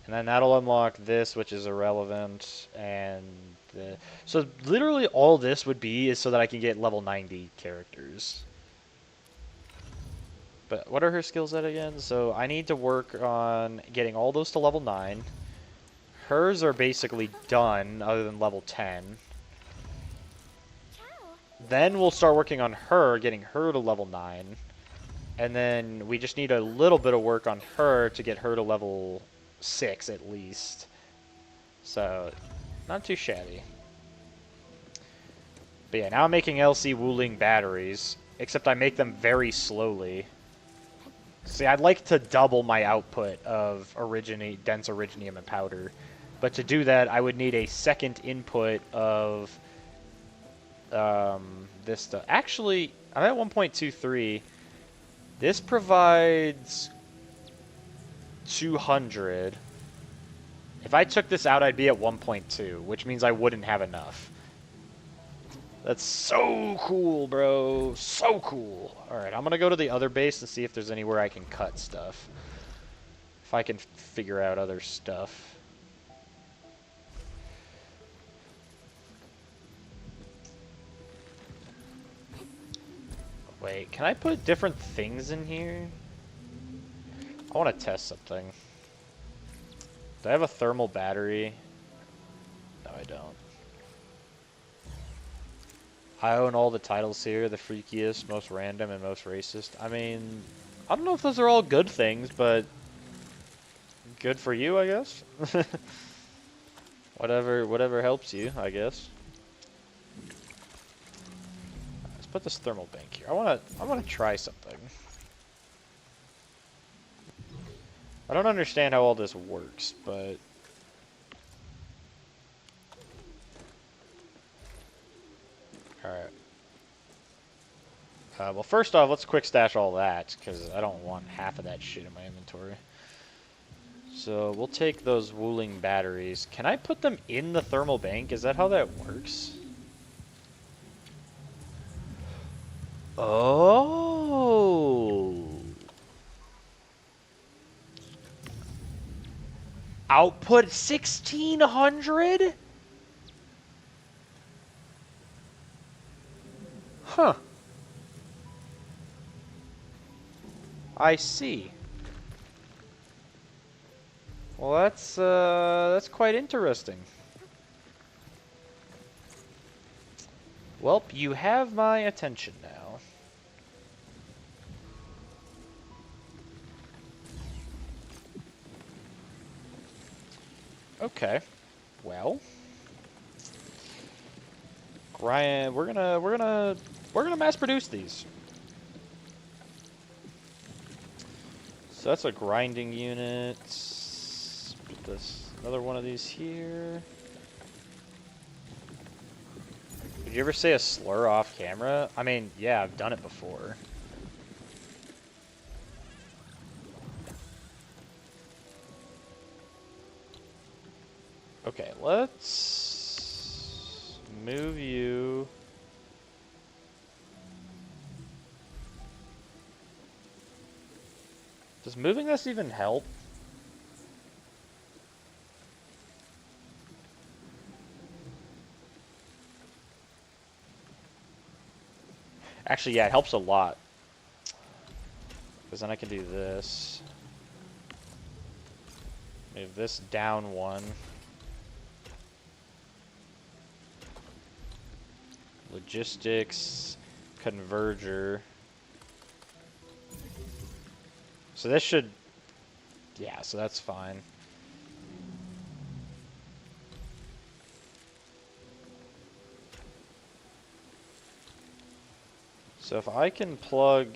And then that'll unlock this, which is irrelevant. And so literally all this would be is so that I can get level 90 characters. But what are her skills at again? So I need to work on getting all those to level 9. hers are basically done, other than level 10. Ciao. Then we'll start working on her, getting her to level 9. And then we just need a little bit of work on her to get her to level 6 at least. So, not too shabby. But yeah, now I'm making LC Wuling batteries, except I make them very slowly. See, I'd like to double my output of dense originium and powder. But to do that, I would need a second input of this stuff. Actually, I'm at 1.23. This provides 200. If I took this out, I'd be at 1.2, which means I wouldn't have enough. That's so cool, bro. So cool. Alright, I'm going to go to the other base and see if there's anywhere I can cut stuff. If I can figure out other stuff. Wait, can I put different things in here? I want to test something. Do I have a thermal battery? No, I don't. I own all the titles here, the freakiest, most random, and most racist. I mean, I don't know if those are all good things, but good for you, I guess. Whatever helps you, I guess. Let's put this thermal bank here. I wanna try something. I don't understand how all this works, but alright. Well, first off, let's quick stash all that, because I don't want half of that shit in my inventory. So, we'll take those Wuling batteries. Can I put them in the thermal bank? Is that how that works? Oh! Output 1600? Huh. I see. Well, that's quite interesting. Welp, you have my attention now. Okay. Well, Ryan, we're gonna mass produce these. So that's a grinding unit. Put this another one of these here. Did you ever say a slur off camera? I mean, yeah, I've done it before. Okay, let's move you. Does moving this even help? Actually, yeah, it helps a lot. Because then I can do this. Move this down one. Logistics, converger. So this should, yeah, so that's fine. So if I can plug,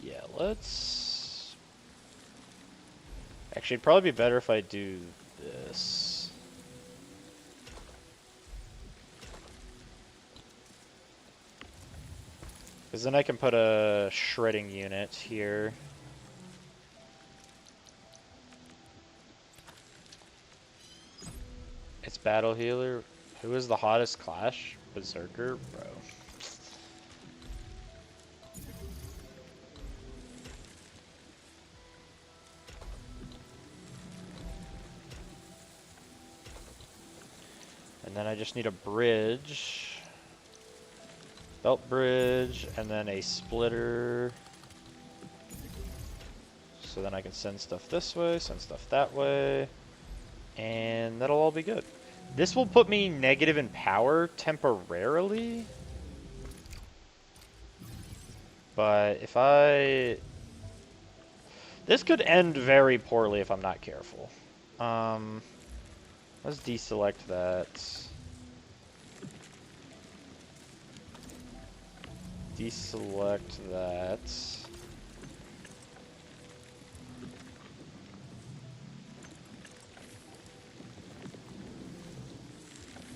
yeah, let's, actually it'd probably be better if I do this. Because then I can put a shredding unit here. It's Battle Healer. Who is the hottest Clash? Berserker? Bro. And then I just need a bridge. Belt bridge, and then a splitter. So then I can send stuff this way, send stuff that way, and that'll all be good. This will put me negative in power temporarily. But if I... This could end very poorly if I'm not careful. Let's deselect that. Deselect that.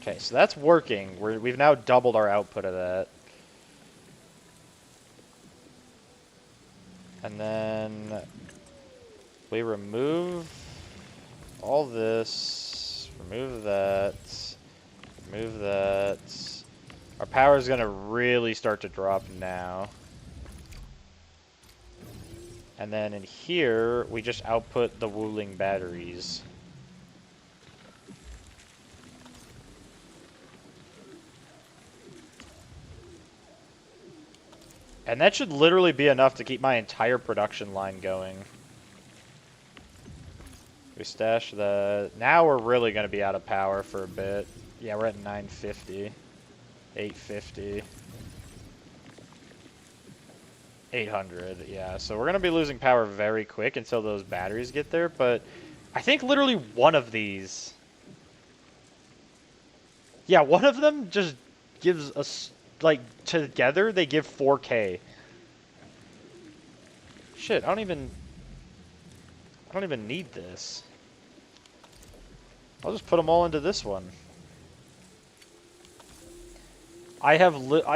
Okay, so that's working. We've now doubled our output of that. And then we remove all this, remove that, remove that. Our power is going to really start to drop now. And then in here, we just output the Wuling batteries. And that should literally be enough to keep my entire production line going. We stash that. Now we're really going to be out of power for a bit. Yeah, we're at 950. 850. 800, yeah. So we're going to be losing power very quick until those batteries get there. But I think literally one of these... Yeah, one of them just gives us... Like, together, they give 4K. Shit, I don't even need this. I'll just put them all into this one. I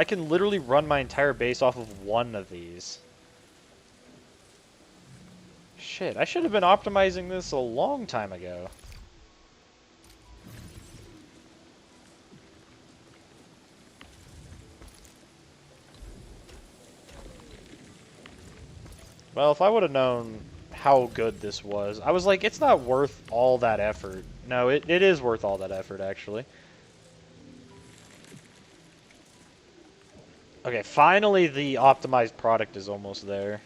can literally run my entire base off of one of these. Shit, I should have been optimizing this a long time ago. Well, if I would have known how good this was, I was like, it's not worth all that effort. No, it is worth all that effort, actually. Okay, finally the optimized product is almost there.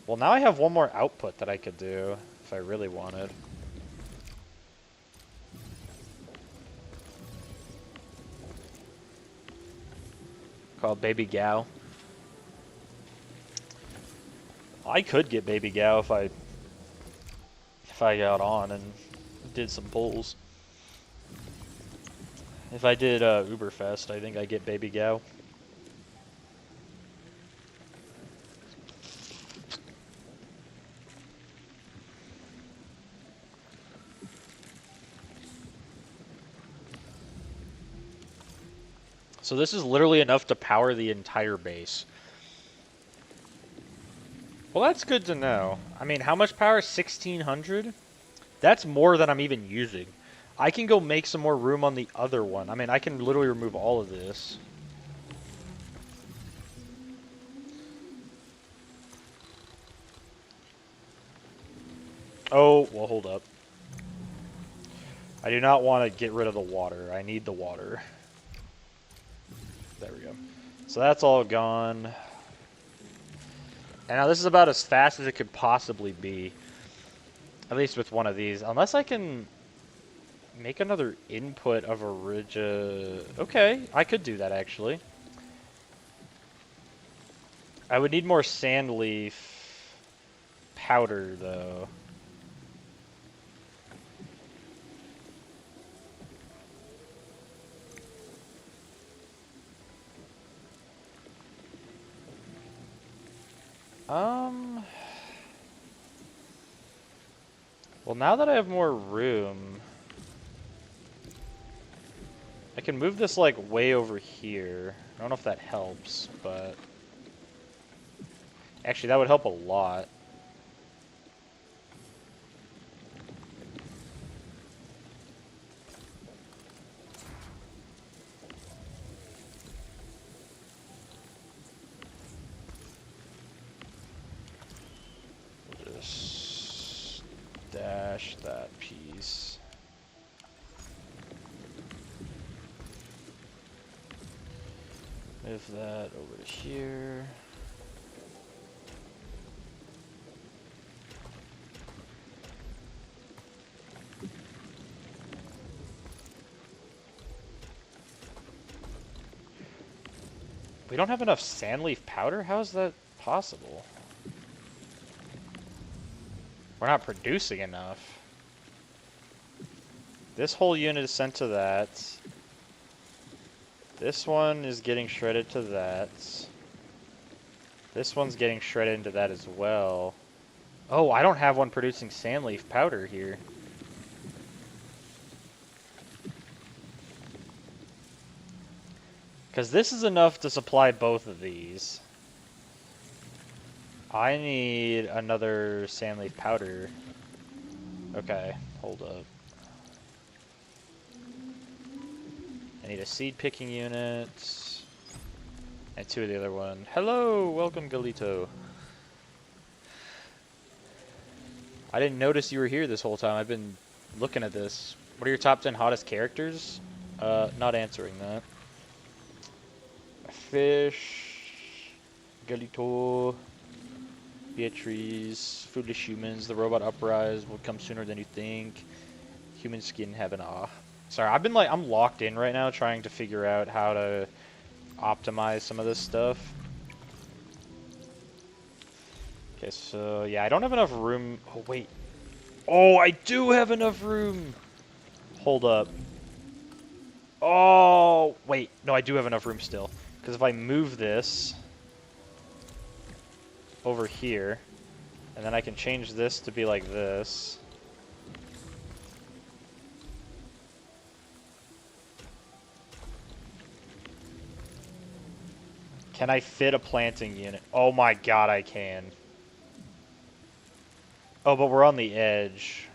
Well, now I have one more output that I could do, if I really wanted. Called Baby Gao. I could get Baby Gao if I got on and did some pulls. If I did Uberfest, I think I get Baby Gao. So this is literally enough to power the entire base. Well, that's good to know. I mean, how much power? 1,600? That's more than I'm even using. I can go make some more room on the other one. I mean, I can literally remove all of this. Oh, well, hold up. I do not want to get rid of the water. I need the water. There we go. So that's all gone. And now this is about as fast as it could possibly be. At least with one of these. Unless I can make another input of a Okay, I could do that actually. I would need more sand leaf powder though. Well, now that I have more room, I can move this like way over here. I don't know if that helps, but actually that would help a lot. Just dash that piece. Move that over to here. We don't have enough sandleaf powder? How is that possible? We're not producing enough. This whole unit is sent to that. This one is getting shredded to that. This one's getting shredded into that as well. Oh, I don't have one producing sandleaf powder here. Because this is enough to supply both of these. I need another sandleaf powder. Okay, hold up. I need a seed picking unit. And 2 of the other one. Hello, welcome Galito. I didn't notice you were here this whole time. I've been looking at this. What are your top 10 hottest characters? Not answering that. Fish, Galito, Beatrice, Foolish Humans, the Robot Uprise will come sooner than you think. Human Skin Heaven, Sorry, I'm locked in right now trying to figure out how to optimize some of this stuff. Okay, so yeah, I don't have enough room. Oh, wait. Oh, I do have enough room. Hold up. Oh, wait. No, I do have enough room still. Because if I move this over here, and then I can change this to be like this. Can I fit a planting unit? Oh my god, I can. Oh, but we're on the edge.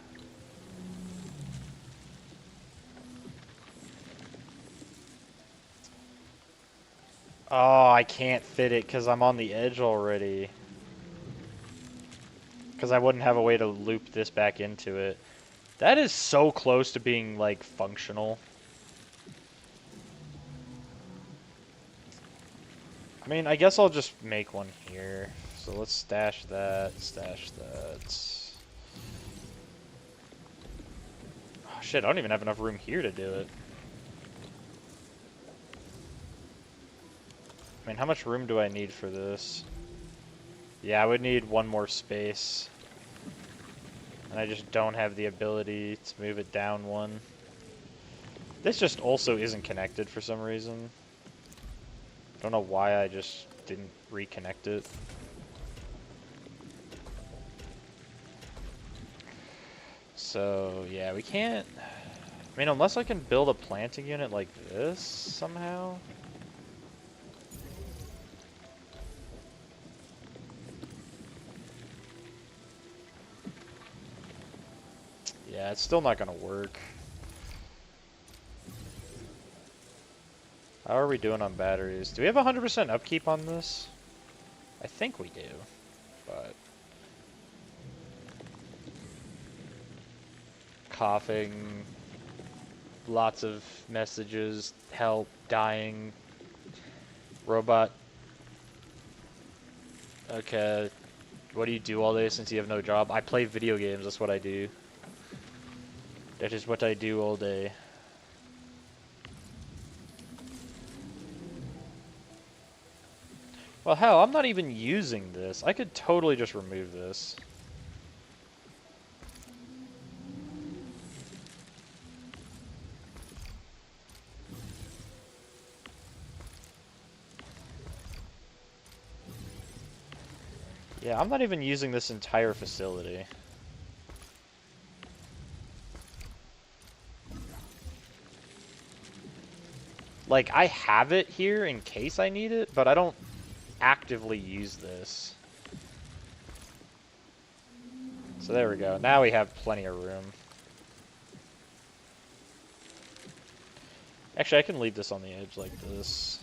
Oh, I can't fit it because I'm on the edge already. Because I wouldn't have a way to loop this back into it. That is so close to being, like, functional. I mean, I guess I'll just make one here. So let's stash that, stash that. Oh, shit, I don't even have enough room here to do it. I mean, how much room do I need for this? Yeah, I would need one more space. And I just don't have the ability to move it down one. This just also isn't connected for some reason. I don't know why I just didn't reconnect it. So, yeah, we can't... I mean, unless I can build a planting unit like this somehow. Yeah, it's still not gonna work. How are we doing on batteries? Do we have 100% upkeep on this? I think we do, but... Coughing, lots of messages, help, dying, robot. Okay, what do you do all day since you have no job? I play video games, that's what I do. That is what I do all day. Well, hell, I'm not even using this. I could totally just remove this. Yeah, I'm not even using this entire facility. Like, I have it here in case I need it, but I don't actively use this. So there we go. Now we have plenty of room. Actually, I can leave this on the edge like this.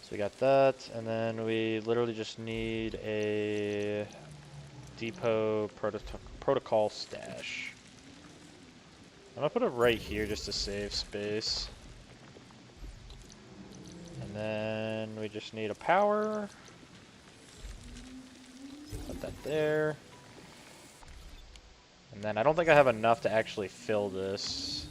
So we got that, and then we literally just need a depot protocol stash. I'm gonna put it right here just to save space. just need a power. Put that there. And then I don't think I have enough to actually fill this.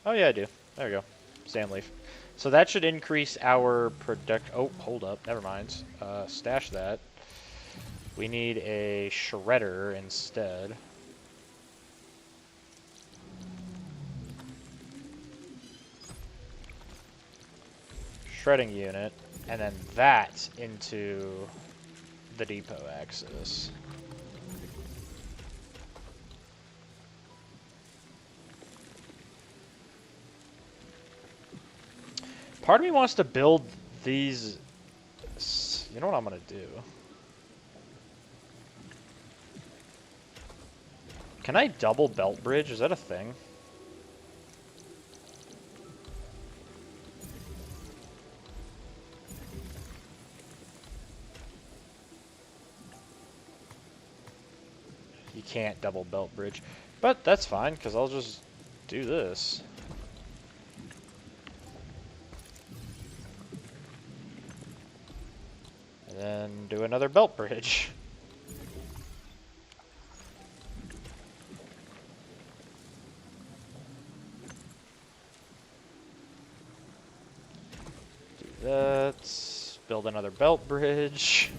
Oh yeah, I do. There we go. Sand leaf. So that should increase our product. Oh, hold up. Never mind. Stash that. We need a shredder instead. Shredding unit. And then that into the depot axis. Part of me wants to build these. You know what I'm gonna do? Can I double belt bridge? Is that a thing? You can't double belt bridge. But that's fine, because I'll just do this. And then do another belt bridge. Do that. Build another belt bridge.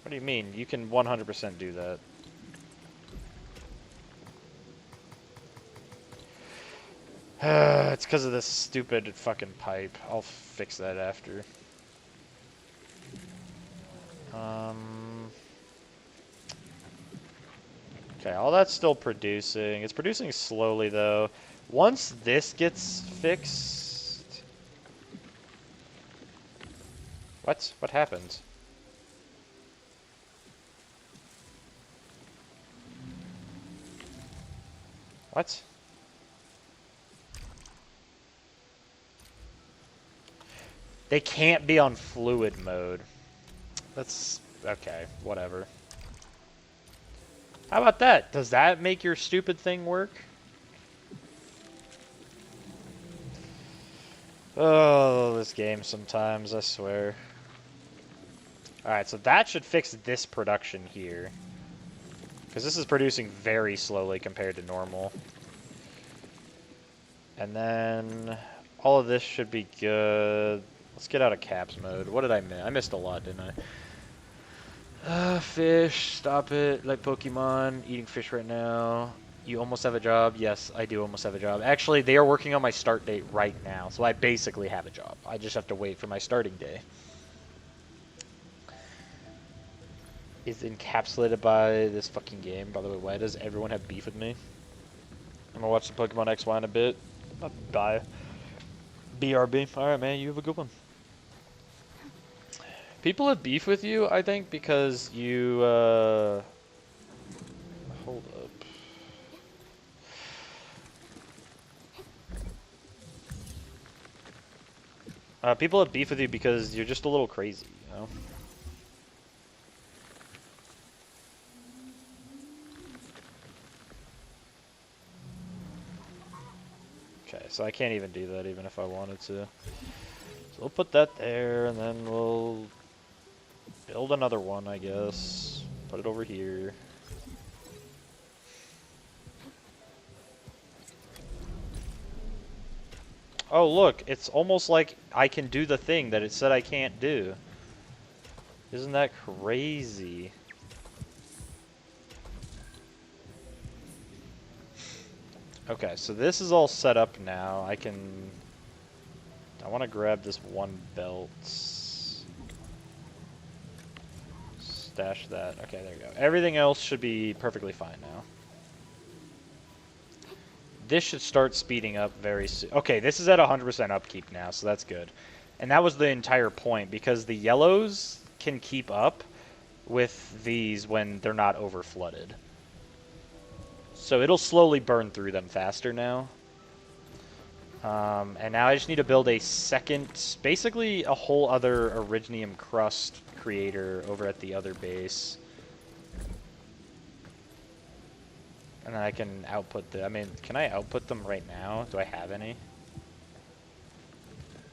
What do you mean? You can 100% do that. It's because of this stupid fucking pipe. I'll fix that after. Okay, all that's still producing. It's producing slowly, though. Once this gets fixed... What? What happened? What? They can't be on fluid mode. That's... okay, whatever. How about that? Does that make your stupid thing work? Oh, this game sometimes, I swear. Alright, so that should fix this production here. Because this is producing very slowly compared to normal. And then all of this should be good. Let's get out of caps mode. What did I miss? I missed a lot, didn't I? Fish, stop it. Like Pokemon, eating fish right now. You almost have a job? Yes, I do almost have a job. Actually, they are working on my start date right now, so I basically have a job. I just have to wait for my starting day. Is encapsulated by this fucking game. By the way, why does everyone have beef with me? I'm gonna watch the Pokemon XY in a bit. Bye. BRB. Alright, man, you have a good one. People have beef with you, I think, because you, hold up. People have beef with you because you're just a little crazy, you know? Okay, so I can't even do that even if I wanted to. So we'll put that there, and then we'll build another one, I guess. Put it over here. Oh, look, it's almost like I can do the thing that it said I can't do. Isn't that crazy? Okay, so this is all set up now. I want to grab this one belt. Stash that. Okay, there you go. Everything else should be perfectly fine now. This should start speeding up very soon. Okay, this is at 100% upkeep now, so that's good. And that was the entire point, because the yellows can keep up with these when they're not over flooded. So it'll slowly burn through them faster now. And now I just need to build a second, basically a whole other Originium crust creator over at the other base. And then I can output the... I mean, can I output them right now? Do I have any?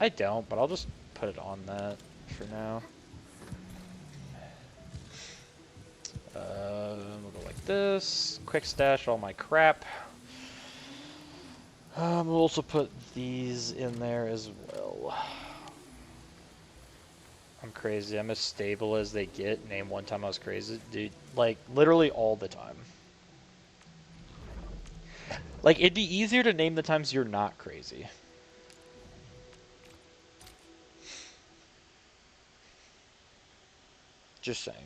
I don't, but I'll just put it on that for now. We'll go like this. Quick stash all my crap. We'll also put these in there as well. I'm crazy. I'm as stable as they get. Name one time I was crazy. Dude, like, literally all the time. Like, it'd be easier to name the times you're not crazy. Just saying.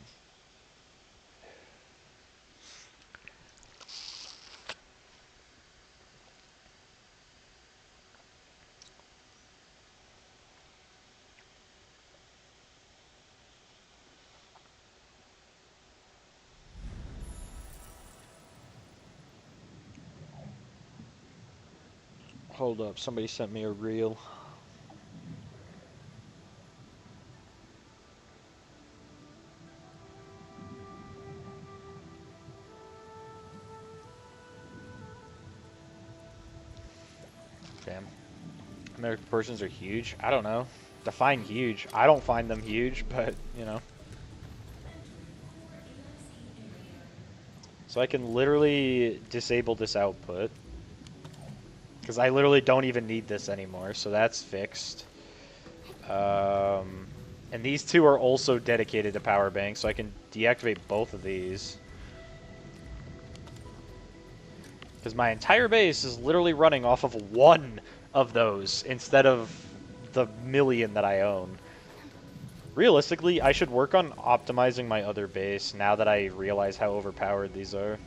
Hold up, somebody sent me a reel. Damn. American proportions are huge? I don't know. Define huge. I don't find them huge, but, you know. So I can literally disable this output. Because I literally don't even need this anymore, so that's fixed. And these two are also dedicated to power banks, so I can deactivate both of these. Because my entire base is literally running off of one of those instead of the million that I own. Realistically, I should work on optimizing my other base now that I realize how overpowered these are.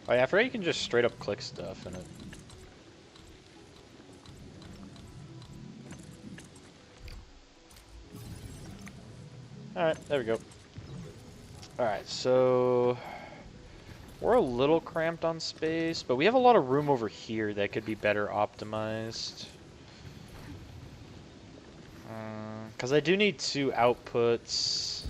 Oh yeah, I forgot you can just straight up click stuff in it. Alright, there we go. Alright, so... we're a little cramped on space, but we have a lot of room over here that could be better optimized. Because I do need two outputs.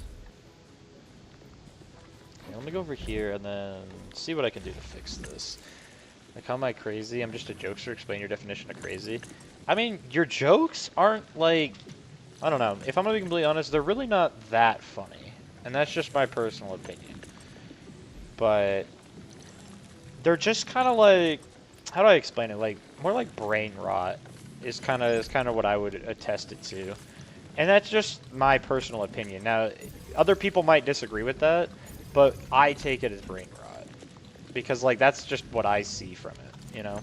Okay, let me go over here and then see what I can do to fix this. Like, how am I crazy? I'm just a jokester. Explain your definition of crazy. I mean, your jokes aren't like... I don't know. If I'm going to be completely honest, they're really not that funny. And that's just my personal opinion. But... they're just kind of like... how do I explain it? Like, more like brain rot is kind of what I would attest it to. And that's just my personal opinion. Now, other people might disagree with that, but I take it as brain rot. Because, like, that's just what I see from it, you know?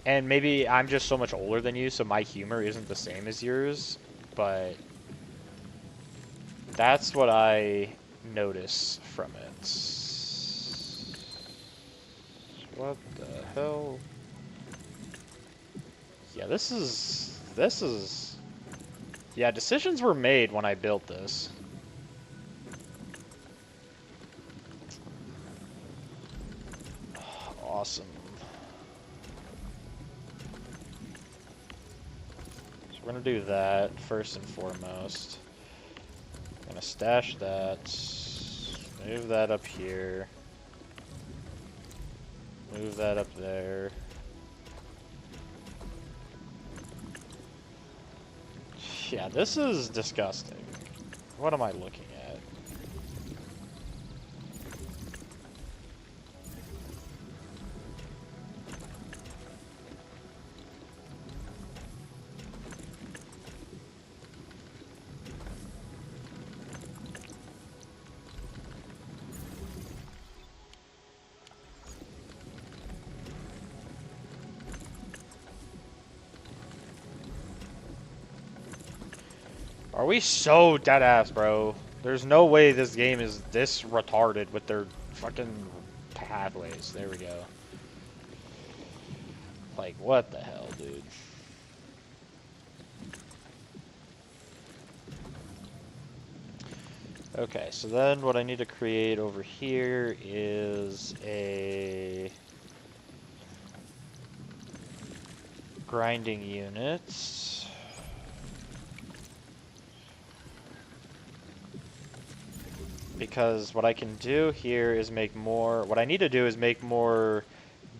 And maybe I'm just so much older than you, so my humor isn't the same as yours, but that's what I notice from it. What the hell? Yeah, this is... yeah, decisions were made when I built this. Awesome. So we're gonna do that first and foremost. I'm gonna stash that. Move that up here. Move that up there. Yeah, this is disgusting. What am I looking at? Are we so deadass, bro? There's no way this game is this retarded with their fucking pathways. There we go. Like, what the hell, dude? Okay, so then what I need to create over here is a grinding unit. Because what I can do here is make more, what I need to do is make more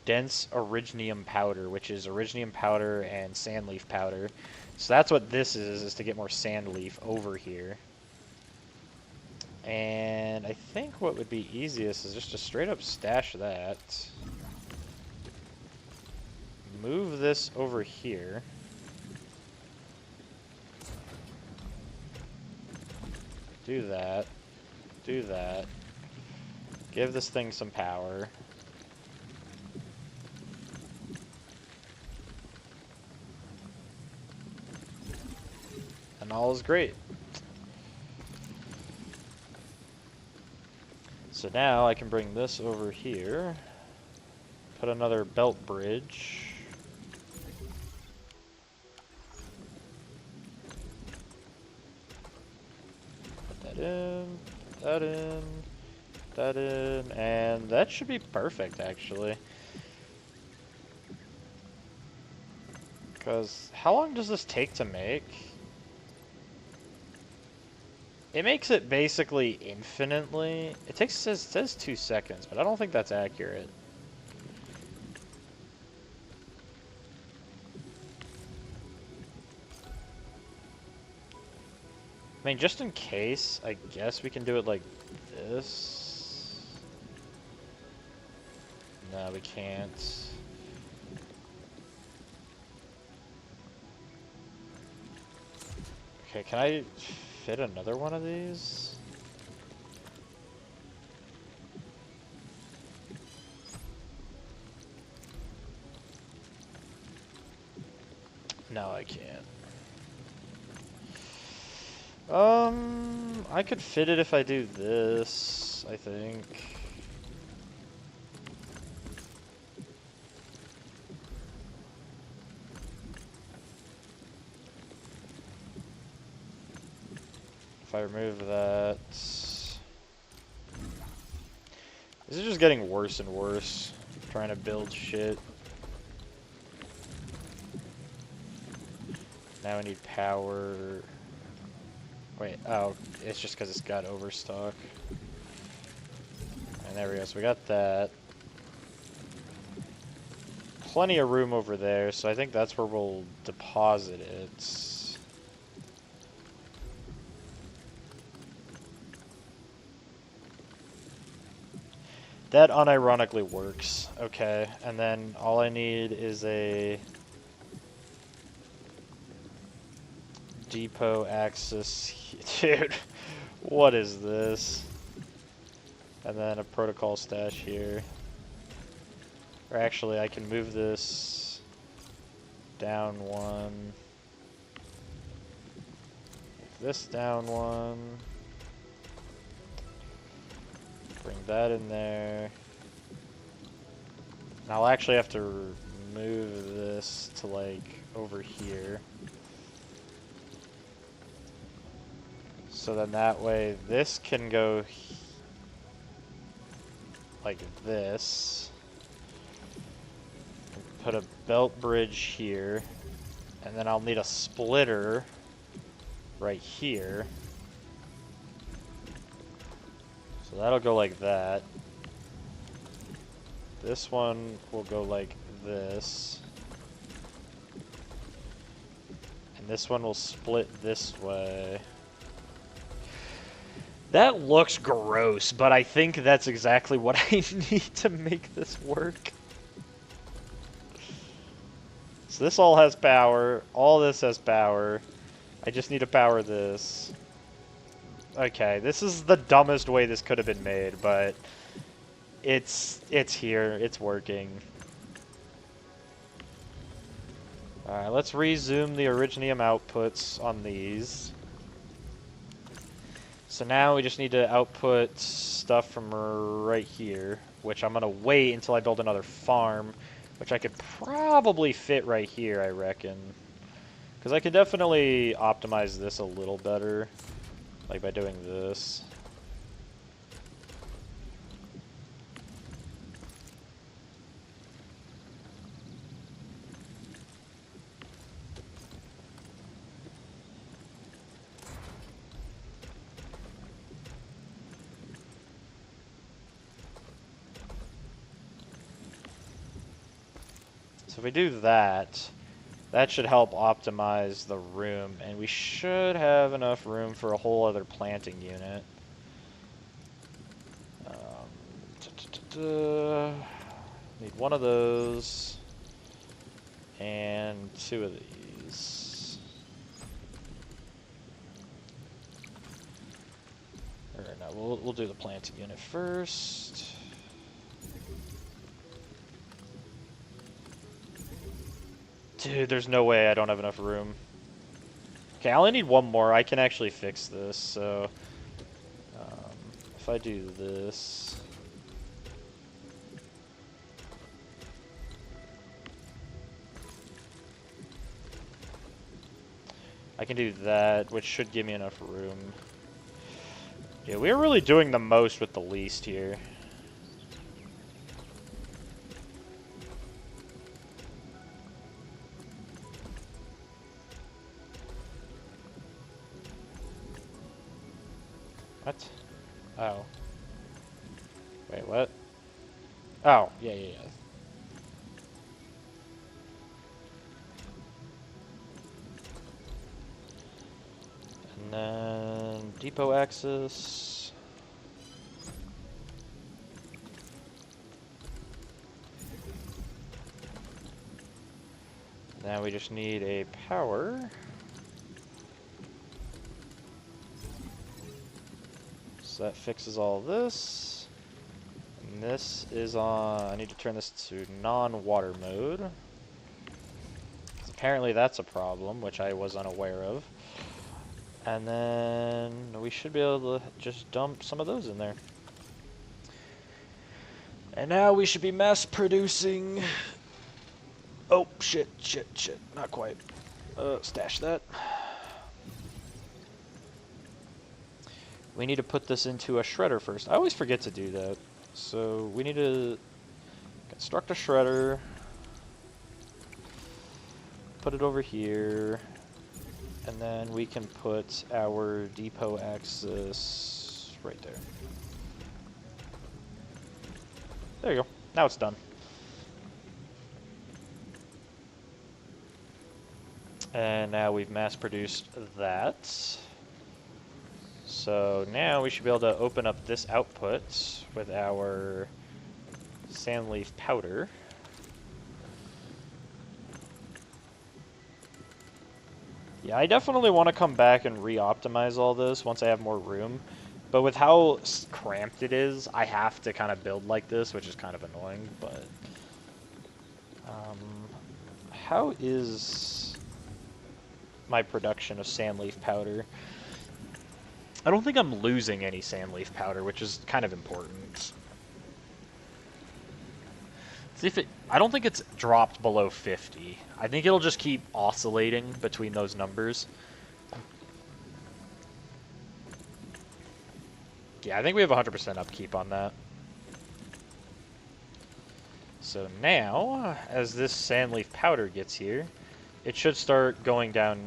dense orignium powder, which is orignium powder and sand leaf powder. So that's what this is to get more sand leaf over here. And I think what would be easiest is just to straight up stash that. Move this over here. Do that. Do that. Give this thing some power. And all is great. So now I can bring this over here. Put another belt bridge. Put that in, that in, that in, and that should be perfect actually. Because how long does this take to make? It makes it basically infinitely. It says 2 seconds, but I don't think that's accurate. I mean, just in case, I guess we can do it like this. No, we can't. Okay, can I fit another one of these? No, I can't. I could fit it if I do this, I think. If I remove that... This is just getting worse and worse, trying to build shit. Now I need power... Wait, oh, it's just because it's got overstock. And there we go, so we got that. Plenty of room over there, so I think that's where we'll deposit it. That unironically works. Okay, and then all I need is a depot access. Dude, what is this? And then a protocol stash here. Or actually, I can move this down one. Move this down one. Bring that in there. And I'll actually have to move this to like over here. So then that way this can go like this. Put a belt bridge here. And then I'll need a splitter right here. So that'll go like that. This one will go like this. And this one will split this way. That looks gross, but I think that's exactly what I need to make this work. So this all has power. All this has power. I just need to power this. Okay, this is the dumbest way this could have been made, but it's here. It's working. Alright, let's resume the Orignium outputs on these. So now we just need to output stuff from right here. which I'm going to wait until I build another farm, which I could probably fit right here, I reckon. Because I could definitely optimize this a little better, like by doing this. So if we do that, that should help optimize the room, and we should have enough room for a whole other planting unit. Need one of those, and two of these. Or no, we'll do the planting unit first. Dude, there's no way I don't have enough room. Okay, I only need one more. I can actually fix this, so if I do this, I can do that, which should give me enough room. Yeah, we're really doing the most with the least here. What? Oh. Wait, what? Oh, yeah. And then depot access. Now we just need a power. So that fixes all this. And this is on... I need to turn this to non-water mode. 'Cause apparently that's a problem, which I was unaware of. And then we should be able to just dump some of those in there. And now we should be mass producing... Oh, shit. Not quite. Stash that. We need to put this into a shredder first. I always forget to do that. So we need to construct a shredder. Put it over here. And then we can put our depot access right there. There you go. Now it's done. And now we've mass produced that. So now we should be able to open up this output with our sandleaf powder. Yeah, I definitely want to come back and re-optimize all this once I have more room. But with how cramped it is, I have to kind of build like this, which is kind of annoying, but... how is my production of sandleaf powder? I don't think I'm losing any sandleaf powder, which is kind of important. See if it... I don't think it's dropped below 50. I think it'll just keep oscillating between those numbers. Yeah, I think we have 100% upkeep on that. So now, as this sandleaf powder gets here, it should start going down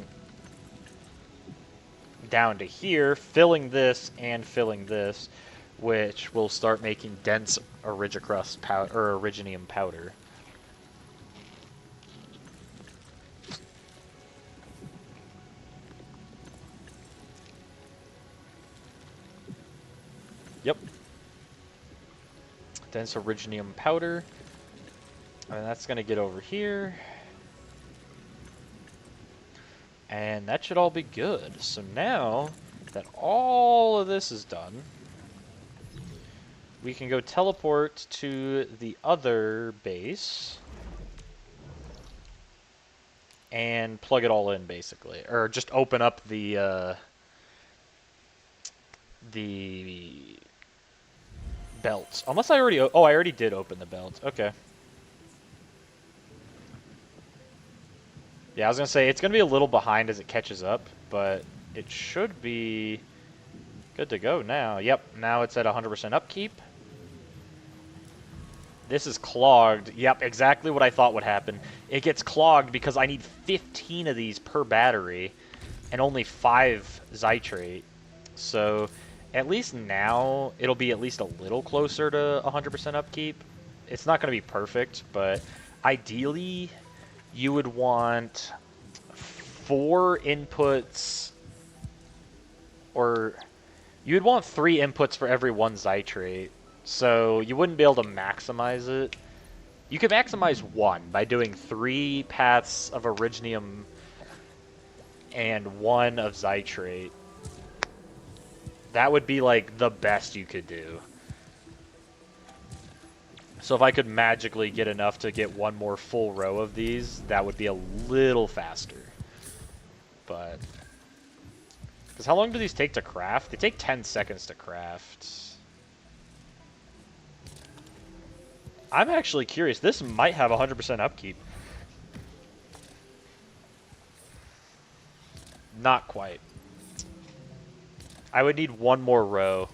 to here, filling this and filling this, which will start making dense origicrust powder or originium powder. Yep. Dense originium powder. And that's going to get over here. And that should all be good. So now that all of this is done, we can go teleport to the other base and plug it all in, basically. Or just open up the Belts. Unless I already... Oh, I already did open the belt. Okay. Yeah, I was going to say, it's going to be a little behind as it catches up, but it should be good to go now. Yep, now it's at 100% upkeep. This is clogged. Yep, exactly what I thought would happen. It gets clogged because I need 15 of these per battery and only 5 Zytrate. So at least now it'll be at least a little closer to 100% upkeep. It's not going to be perfect, but ideally you would want 4 inputs, or you would want 3 inputs for every 1 Zytrate. So you wouldn't be able to maximize it. You could maximize 1 by doing 3 paths of Originium and 1 of Zytrate. That would be like the best you could do. So if I could magically get enough to get 1 more full row of these, that would be a little faster. But... because how long do these take to craft? They take 10 seconds to craft. I'm actually curious. This might have 100% upkeep. Not quite. I would need 1 more row.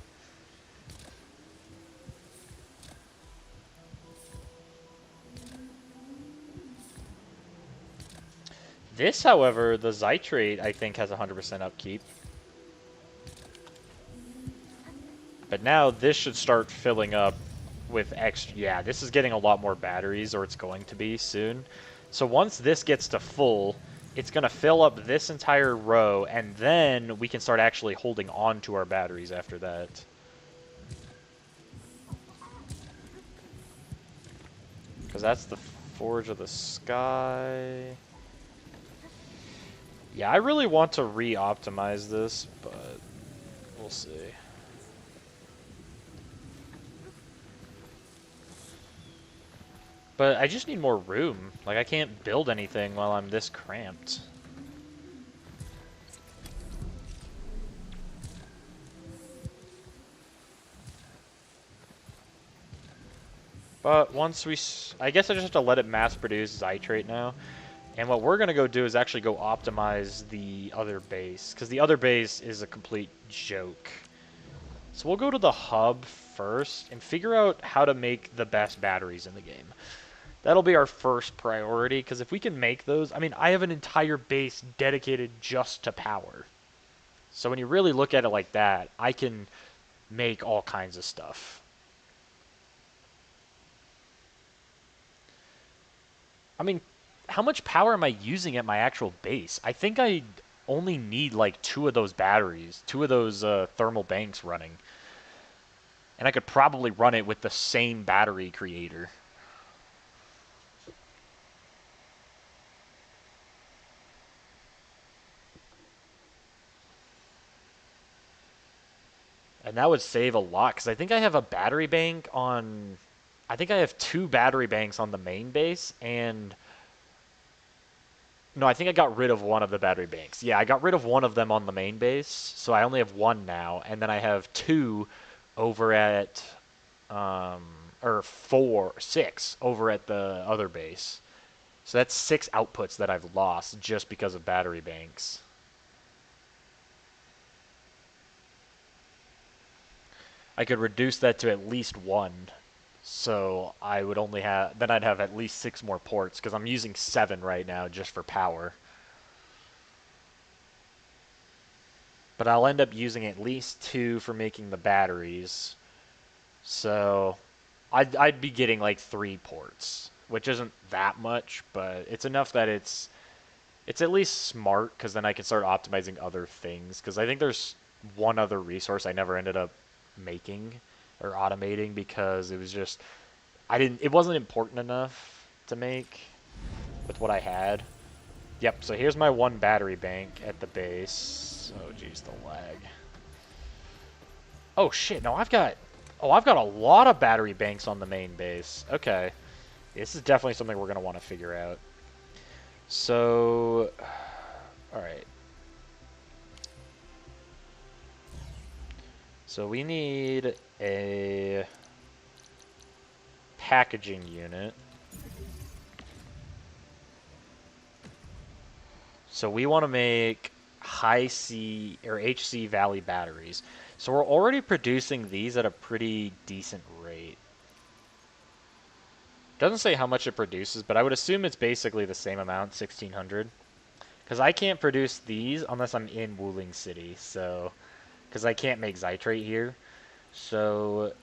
This, however, the Zytrate, I think, has 100% upkeep. But now this should start filling up with extra... yeah, this is getting a lot more batteries, or it's going to be soon. So once this gets to full, it's going to fill up this entire row, and then we can start actually holding on to our batteries after that. Because that's the Forge of the Sky. Yeah, I really want to re-optimize this, but we'll see. But I just need more room. Like, I can't build anything while I'm this cramped. But once we... I guess I just have to let it mass produce Zytrate now. And what we're going to go do is actually go optimize the other base. Because the other base is a complete joke. So we'll go to the hub first and figure out how to make the best batteries in the game. That'll be our first priority, because if we can make those... I mean, I have an entire base dedicated just to power. So when you really look at it like that, I can make all kinds of stuff. I mean, how much power am I using at my actual base? I think I only need like 2 of those batteries, 2 of those thermal banks running. And I could probably run it with the same battery creator. And that would save a lot, because I think I have a battery bank on... I think I have 2 battery banks on the main base, and... no, I think I got rid of 1 of the battery banks. Yeah, I got rid of 1 of them on the main base, so I only have 1 now, and then I have 2 over at... or 6 over at the other base. So that's 6 outputs that I've lost just because of battery banks. I could reduce that to at least 1. So I would only have... then I'd have at least 6 more ports, because I'm using 7 right now just for power. But I'll end up using at least 2 for making the batteries. So I'd be getting like 3 ports, which isn't that much, but it's enough that it's at least smart, because then I can start optimizing other things. Because I think there's one other resource I never ended up making or automating, because it was just... it wasn't important enough to make with what I had. Yep, so here's my 1 battery bank at the base. Oh geez, the lag. Oh shit, no, I've got a lot of battery banks on the main base. Okay. This is definitely something we're going to want to figure out. So, alright. So we need a packaging unit. So we want to make high C or HC Valley batteries. So we're already producing these at a pretty decent rate. Doesn't say how much it produces, but I would assume it's basically the same amount, 1600. Because I can't produce these unless I'm in Wuling City, so... Because I can't make Zytrate here. So...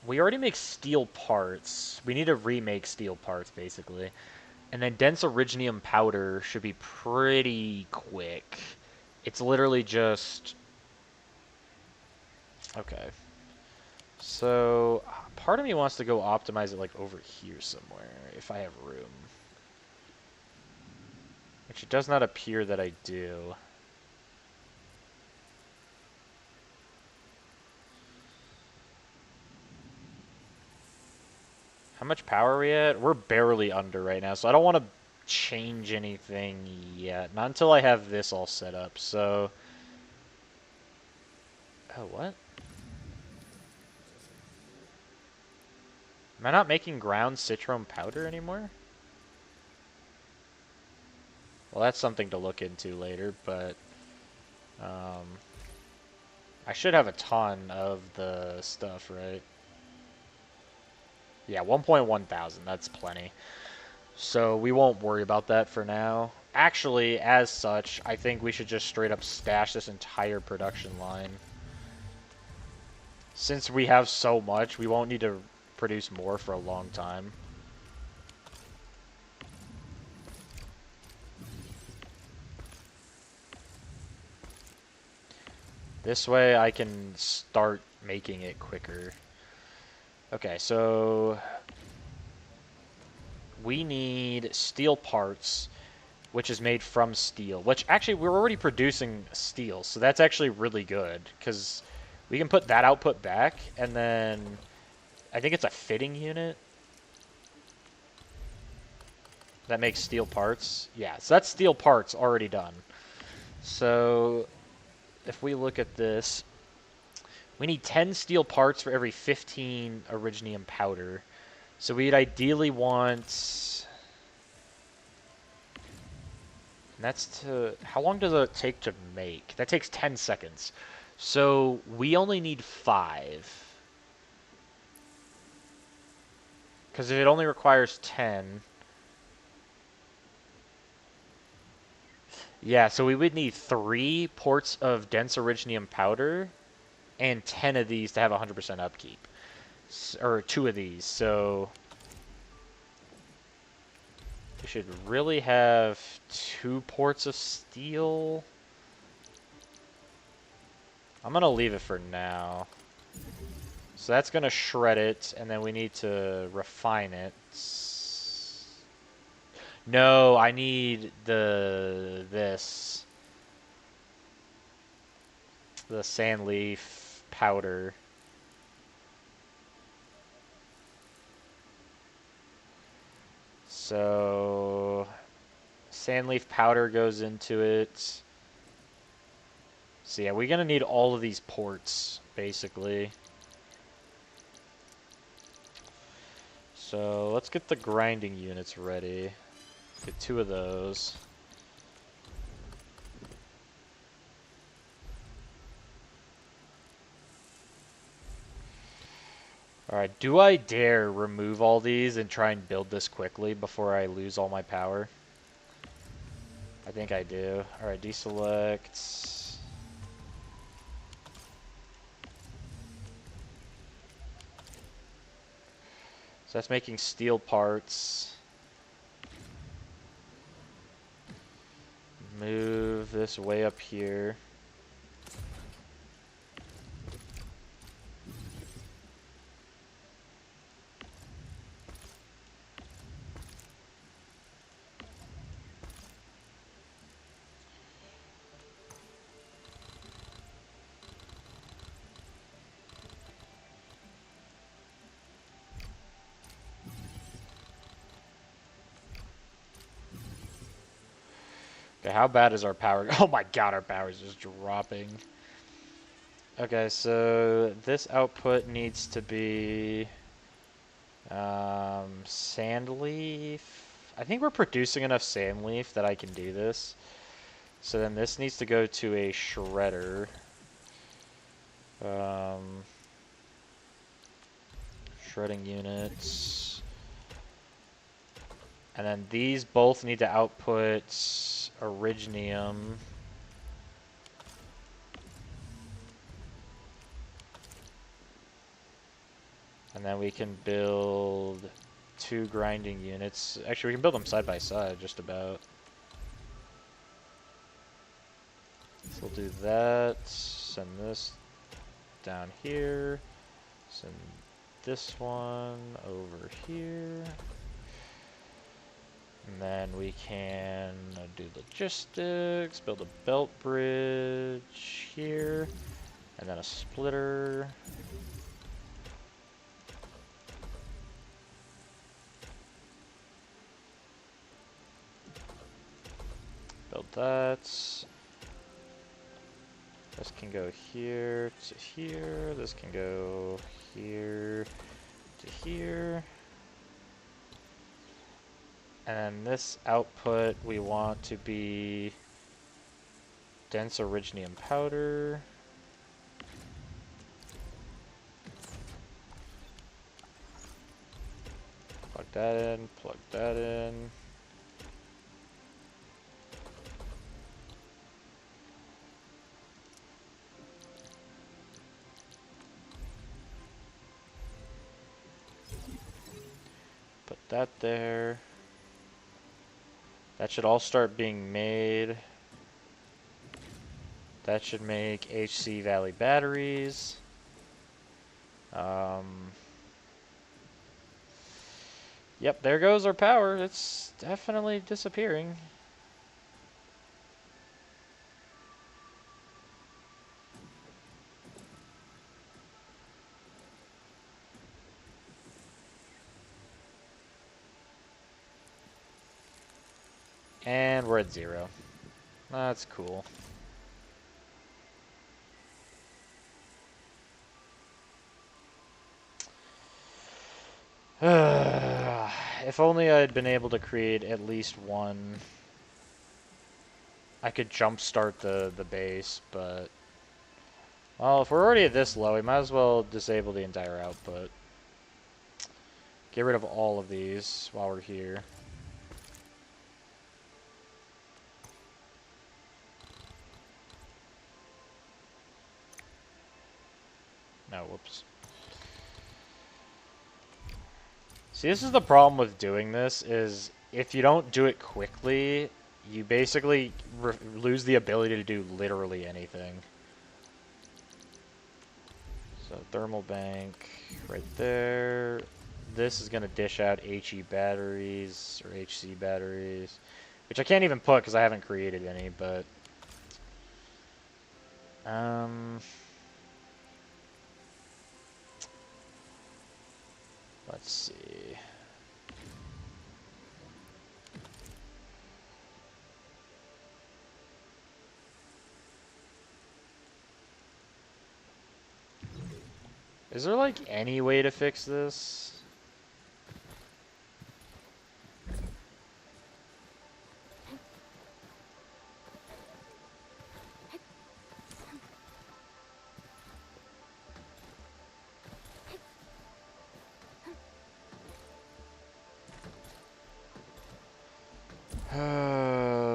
We already make steel parts. We need to remake steel parts, basically. And then dense originium powder should be pretty quick. It's literally just... Okay. So, part of me wants to go optimize it like over here somewhere, if I have room. Which it does not appear that I do. How much power are we at? We're barely under right now, so I don't want to change anything yet. Not until I have this all set up, so... Oh, what? Am I not making ground citrome powder anymore? Well, that's something to look into later, but... I should have a ton of the stuff, right? Yeah, 1.1 thousand, that's plenty. So we won't worry about that for now. Actually, as such, I think we should just straight up stash this entire production line. Since we have so much, we won't need to produce more for a long time. This way I can start making it quicker. Okay, so we need steel parts, which is made from steel, which actually we're already producing steel, so that's actually really good, because we can put that output back, and then I think it's a fitting unit that makes steel parts. Yeah, so that's steel parts already done. So if we look at this, we need 10 steel parts for every 15 originium powder. So we'd ideally want... And that's to... How long does it take to make? That takes 10 seconds. So we only need 5. Because if it only requires 10... Yeah, so we would need 3 ports of dense originium powder and 10 of these to have 100% upkeep. Or 2 of these, so... We should really have 2 ports of steel. I'm going to leave it for now. So that's going to shred it, and then we need to refine it. No, I need this. The sand leaf powder. So, sandleaf powder goes into it. So yeah, we're going to need all of these ports, basically. So, let's get the grinding units ready. Get 2 of those. Alright, do I dare remove all these and try and build this quickly before I lose all my power? I think I do. Alright, deselect. So that's making steel parts. Move this way up here. Okay, how bad is our power? Oh my god, our power is just dropping. Okay, so this output needs to be Sand leaf. I think we're producing enough sand leaf that I can do this. So then this needs to go to a shredder. Shredding units. And then these both need to output originium. And then we can build 2 grinding units. Actually, we can build them side by side, just about. So we'll do that. Send this down here. Send this one over here. And then we can do logistics, build a belt bridge here, and then a splitter. Build that. This can go here to here. This can go here to here. And this output we want to be dense originium powder. Plug that in, plug that in. Put that there. That should all start being made. That should make HC Valley batteries. Yep, there goes our power. It's definitely disappearing. And we're at 0. That's cool. If only I had been able to create at least one. I could jumpstart the base, but... Well, if we're already at this low, we might as well disable the entire output. Get rid of all of these while we're here. No, whoops. See, this is the problem with doing this, is if you don't do it quickly, you basically lose the ability to do literally anything. So, thermal bank right there. This is going to dish out HE batteries, or HC batteries, which I can't even put because I haven't created any, but... Let's see. Is there like any way to fix this?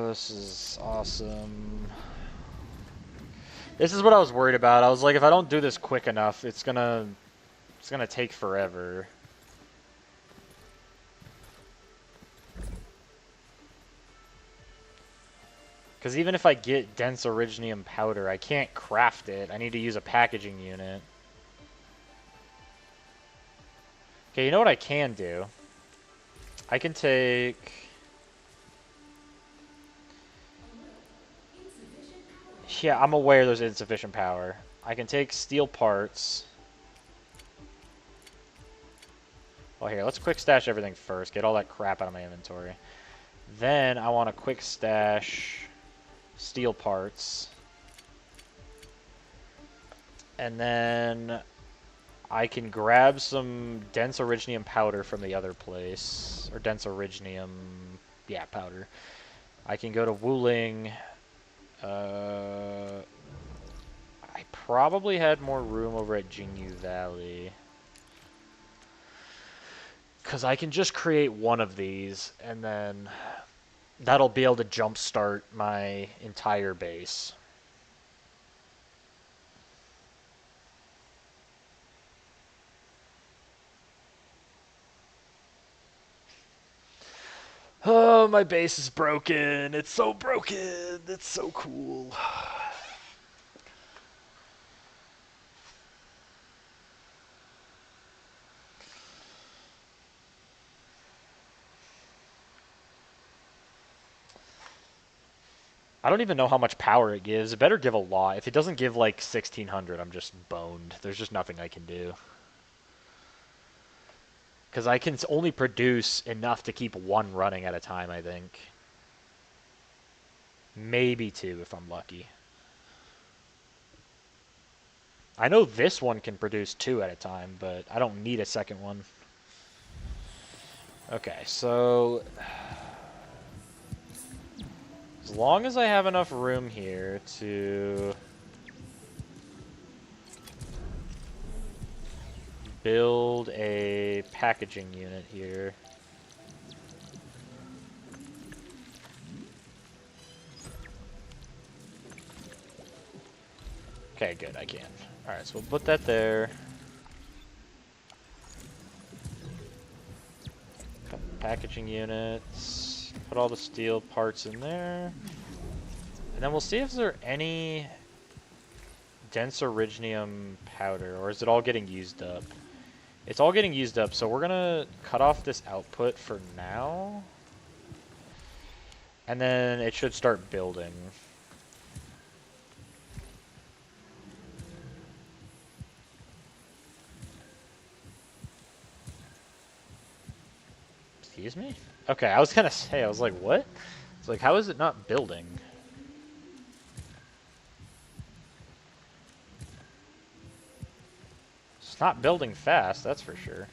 This is awesome. This is what I was worried about. I was like, if I don't do this quick enough, it's gonna take forever. Because even if I get dense originium powder, I can't craft it. I need to use a packaging unit. Okay, you know what I can do? I can take... Yeah, I'm aware there's insufficient power. I can take steel parts. Well, here, let's quick stash everything first. Get all that crap out of my inventory. Then I want to quick stash steel parts. And then I can grab some dense originium powder from the other place. Or dense originium... Yeah, powder. I can go to Wuling. I probably had more room over at Jingyu Valley. Because I can just create one of these, and then that'll be able to jumpstart my entire base. Oh, my base is broken. It's so broken. It's so cool. I don't even know how much power it gives. It better give a lot. If it doesn't give like 1600, I'm just boned. There's just nothing I can do. Because I can only produce enough to keep one running at a time, I think. Maybe two if I'm lucky. I know this one can produce two at a time, but I don't need a second one. Okay, so... As long as I have enough room here to... build a packaging unit here. Okay, good, I can. Alright, so we'll put that there. Couple packaging units. Put all the steel parts in there. And then we'll see if there are any dense originium powder, or is it all getting used up? It's all getting used up, so we're gonna cut off this output for now. And then it should start building. Excuse me? Okay, I was gonna say, I was like, what? It's like, how is it not building? It's not building fast, that's for sure.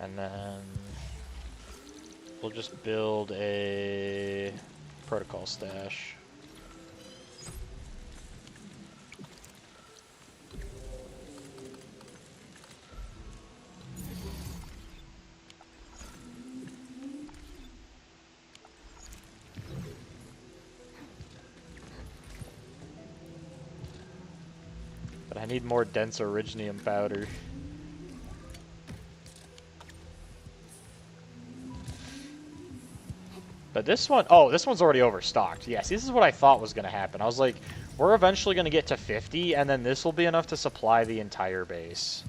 And then we'll just build a protocol stash. But I need more dense originium powder. But this one, oh, this one's already overstocked. Yes, this is what I thought was going to happen. I was like, we're eventually going to get to 50, and then this will be enough to supply the entire base.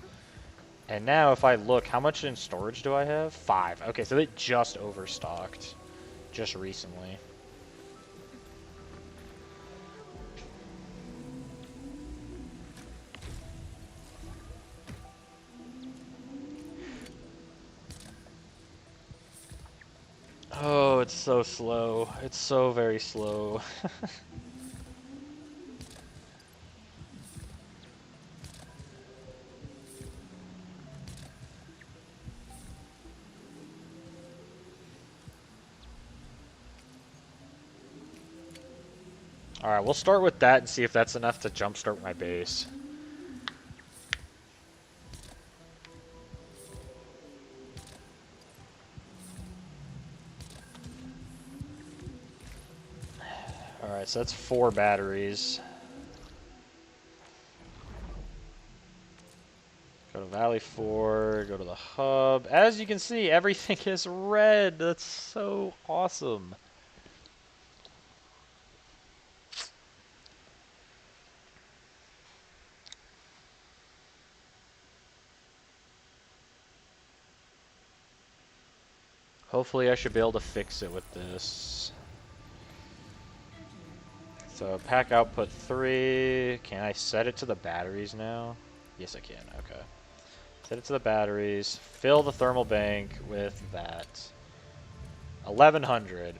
And now if I look, how much in storage do I have? 5. Okay, so it just overstocked. Just recently. Oh, it's so slow. It's so very slow. Alright, we'll start with that and see if that's enough to jumpstart my base. Alright, so that's 4 batteries. Go to Valley 4, go to the hub. As you can see, everything is red. That's so awesome. Hopefully I should be able to fix it with this. So pack output 3. Can I set it to the batteries now? Yes, I can. Okay. Set it to the batteries. Fill the thermal bank with that. 1100.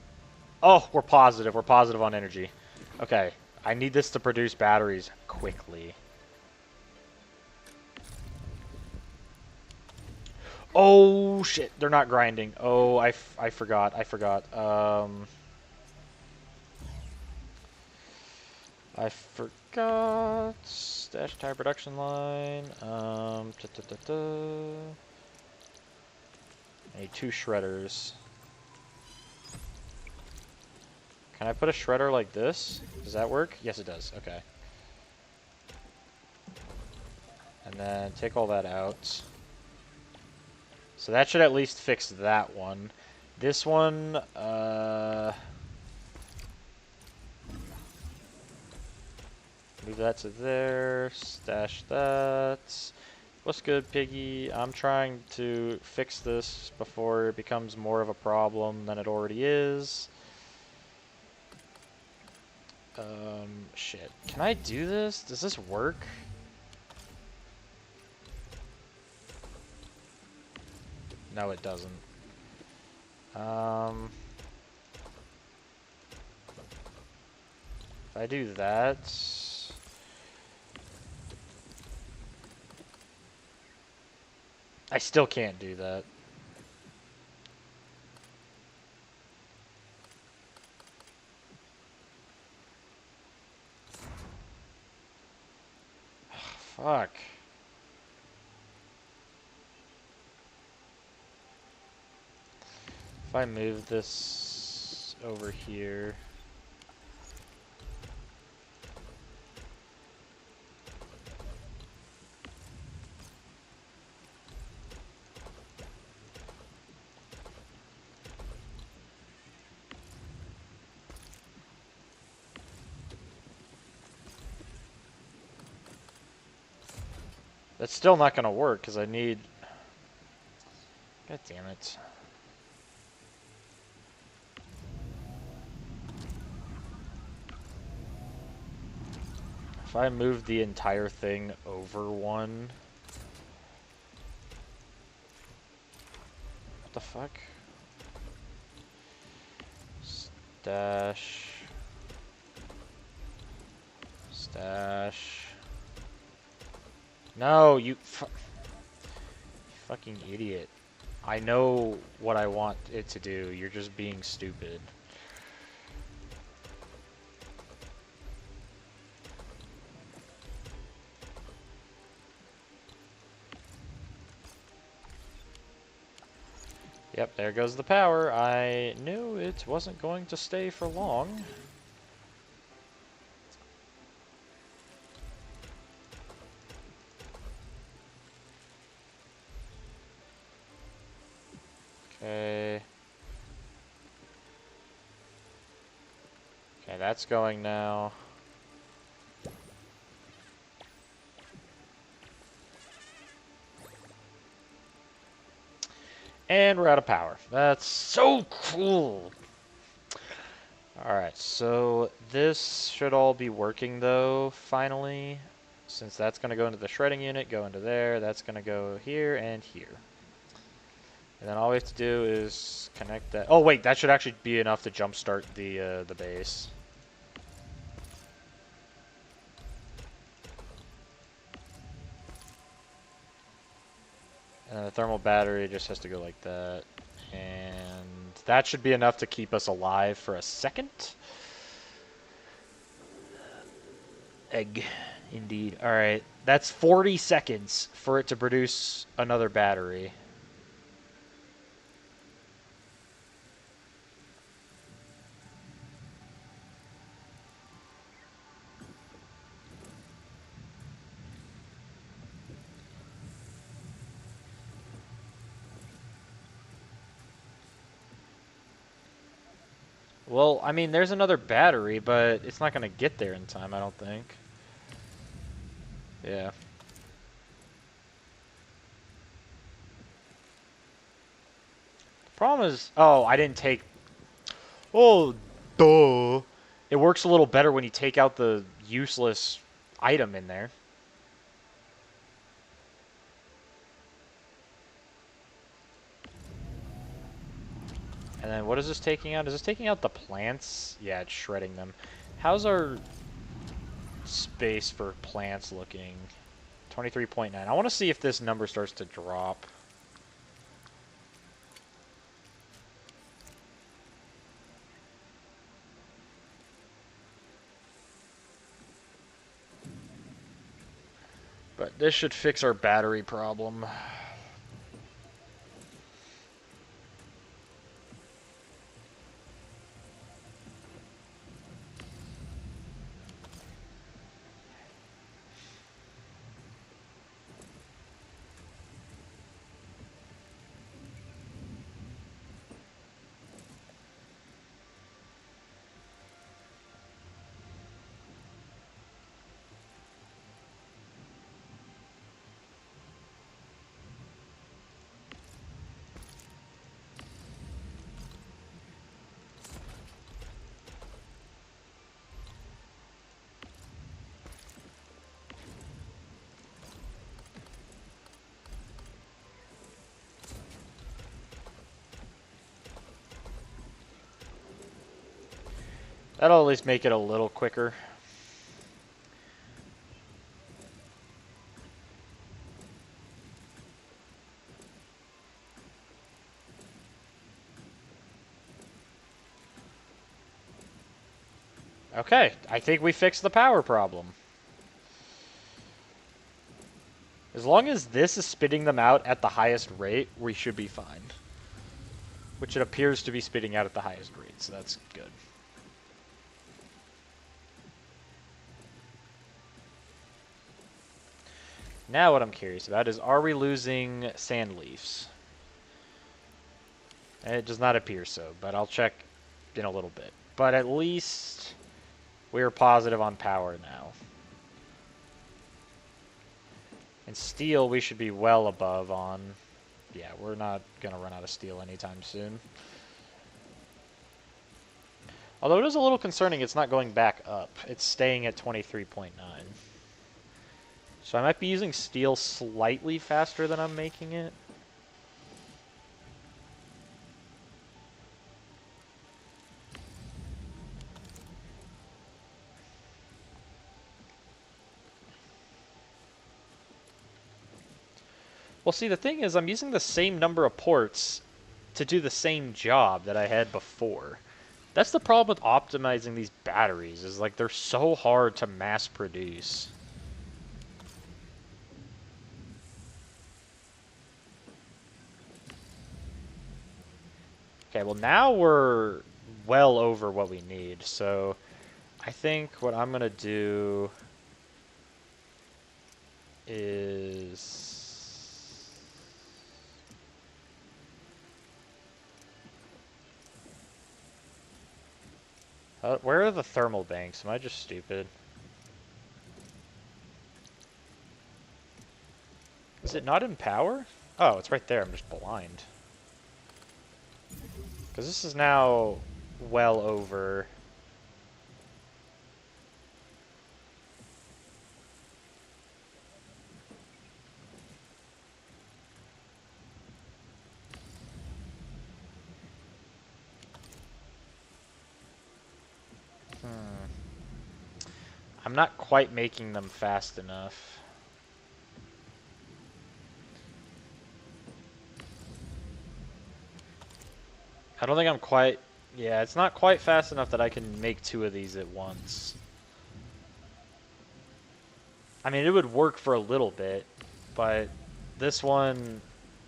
Oh, we're positive. We're positive on energy. Okay. I need this to produce batteries quickly. Oh, shit. They're not grinding. Oh, I forgot. I forgot. I forgot. Stash tire production line. I need 2 shredders. Can I put a shredder like this? Does that work? Yes, it does. Okay. And then take all that out. So that should at least fix that one. This one, move that to there. Stash that. What's good, Piggy? I'm trying to fix this before it becomes more of a problem than it already is. Shit. Can I do this? Does this work? No, it doesn't. If I do that... I still can't do that. Fuck. If I move this over here... That's still not going to work because I need... God damn it. If I move the entire thing over one... What the fuck? Stash... Stash... No, you fucking idiot. I know what I want it to do. You're just being stupid. Yep, there goes the power. I knew it wasn't going to stay for long. Okay. Okay, that's going now. And we're out of power. That's so cool. Alright, so this should all be working though, finally. Since that's going to go into the shredding unit, go into there, that's going to go here and here. And then all we have to do is connect that. Oh wait, that should actually be enough to jumpstart the base. And the thermal battery just has to go like that. And that should be enough to keep us alive for a second. Egg, indeed. Alright, that's 40 seconds for it to produce another battery. Well, I mean, there's another battery, but it's not going to get there in time, I don't think. Yeah. The problem is... Oh, I didn't take... Oh, duh. It works a little better when you take out the useless item in there. And then what is this taking out? Is this taking out the plants? Yeah, it's shredding them. How's our space for plants looking? 23.9. I want to see if this number starts to drop. But this should fix our battery problem. That'll at least make it a little quicker. Okay, I think we fixed the power problem. As long as this is spitting them out at the highest rate, we should be fine. Which it appears to be spitting out at the highest rate, so that's good. Now what I'm curious about is, are we losing sand leaves? It does not appear so, but I'll check in a little bit. But at least we are positive on power now. And steel we should be well above on. Yeah, we're not going to run out of steel anytime soon. Although it is a little concerning it's not going back up. It's staying at 23.9. So I might be using steel slightly faster than I'm making it. Well, see, the thing is, I'm using the same number of ports to do the same job that I had before. That's the problem with optimizing these batteries, is like they're so hard to mass produce. Okay, well now we're well over what we need, so I think what I'm going to do is... where are the thermal banks? Am I just stupid? Is it not in power? Oh, it's right there. I'm just blind. Because this is now well over... I'm not quite making them fast enough. I don't think I'm quite... Yeah, it's not quite fast enough that I can make 2 of these at once. I mean, it would work for a little bit, but this one,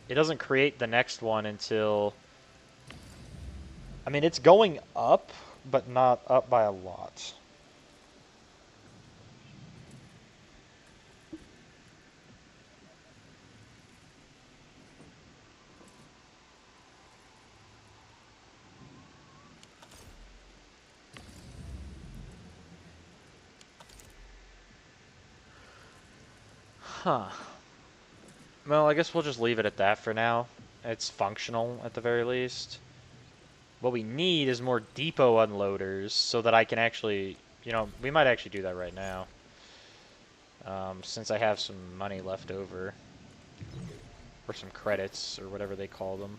it doesn't create the next one until... I mean, it's going up, but not up by a lot. Huh. Well, I guess we'll just leave it at that for now. It's functional, at the very least. What we need is more depot unloaders so that I can actually... You know, we might actually do that right now. Since I have some money left over. Or some credits, or whatever they call them.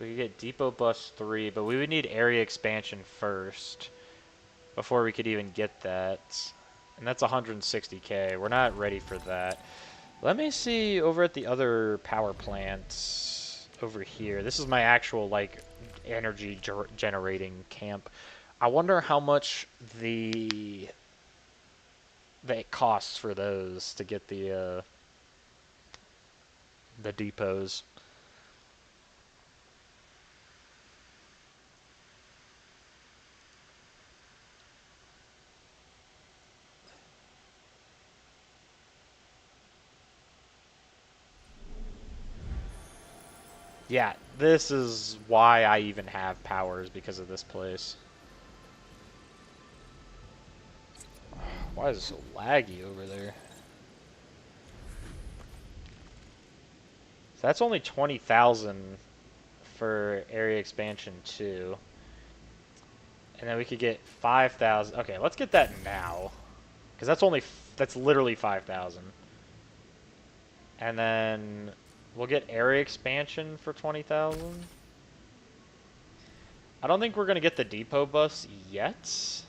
So we could get Depot Bus 3, but we would need area expansion first before we could even get that. And that's 160k. We're not ready for that. Let me see over at the other power plants over here. This is my actual, like, energy generating camp. I wonder how much that costs for those to get the depots. Yeah, this is why I even have powers, because of this place. Why is it so laggy over there? So that's only 20,000 for area expansion 2. And then we could get 5,000. Okay, let's get that now. Because that's literally 5,000. And then we'll get area expansion for 20,000. I don't think we're going to get the depot bus yet.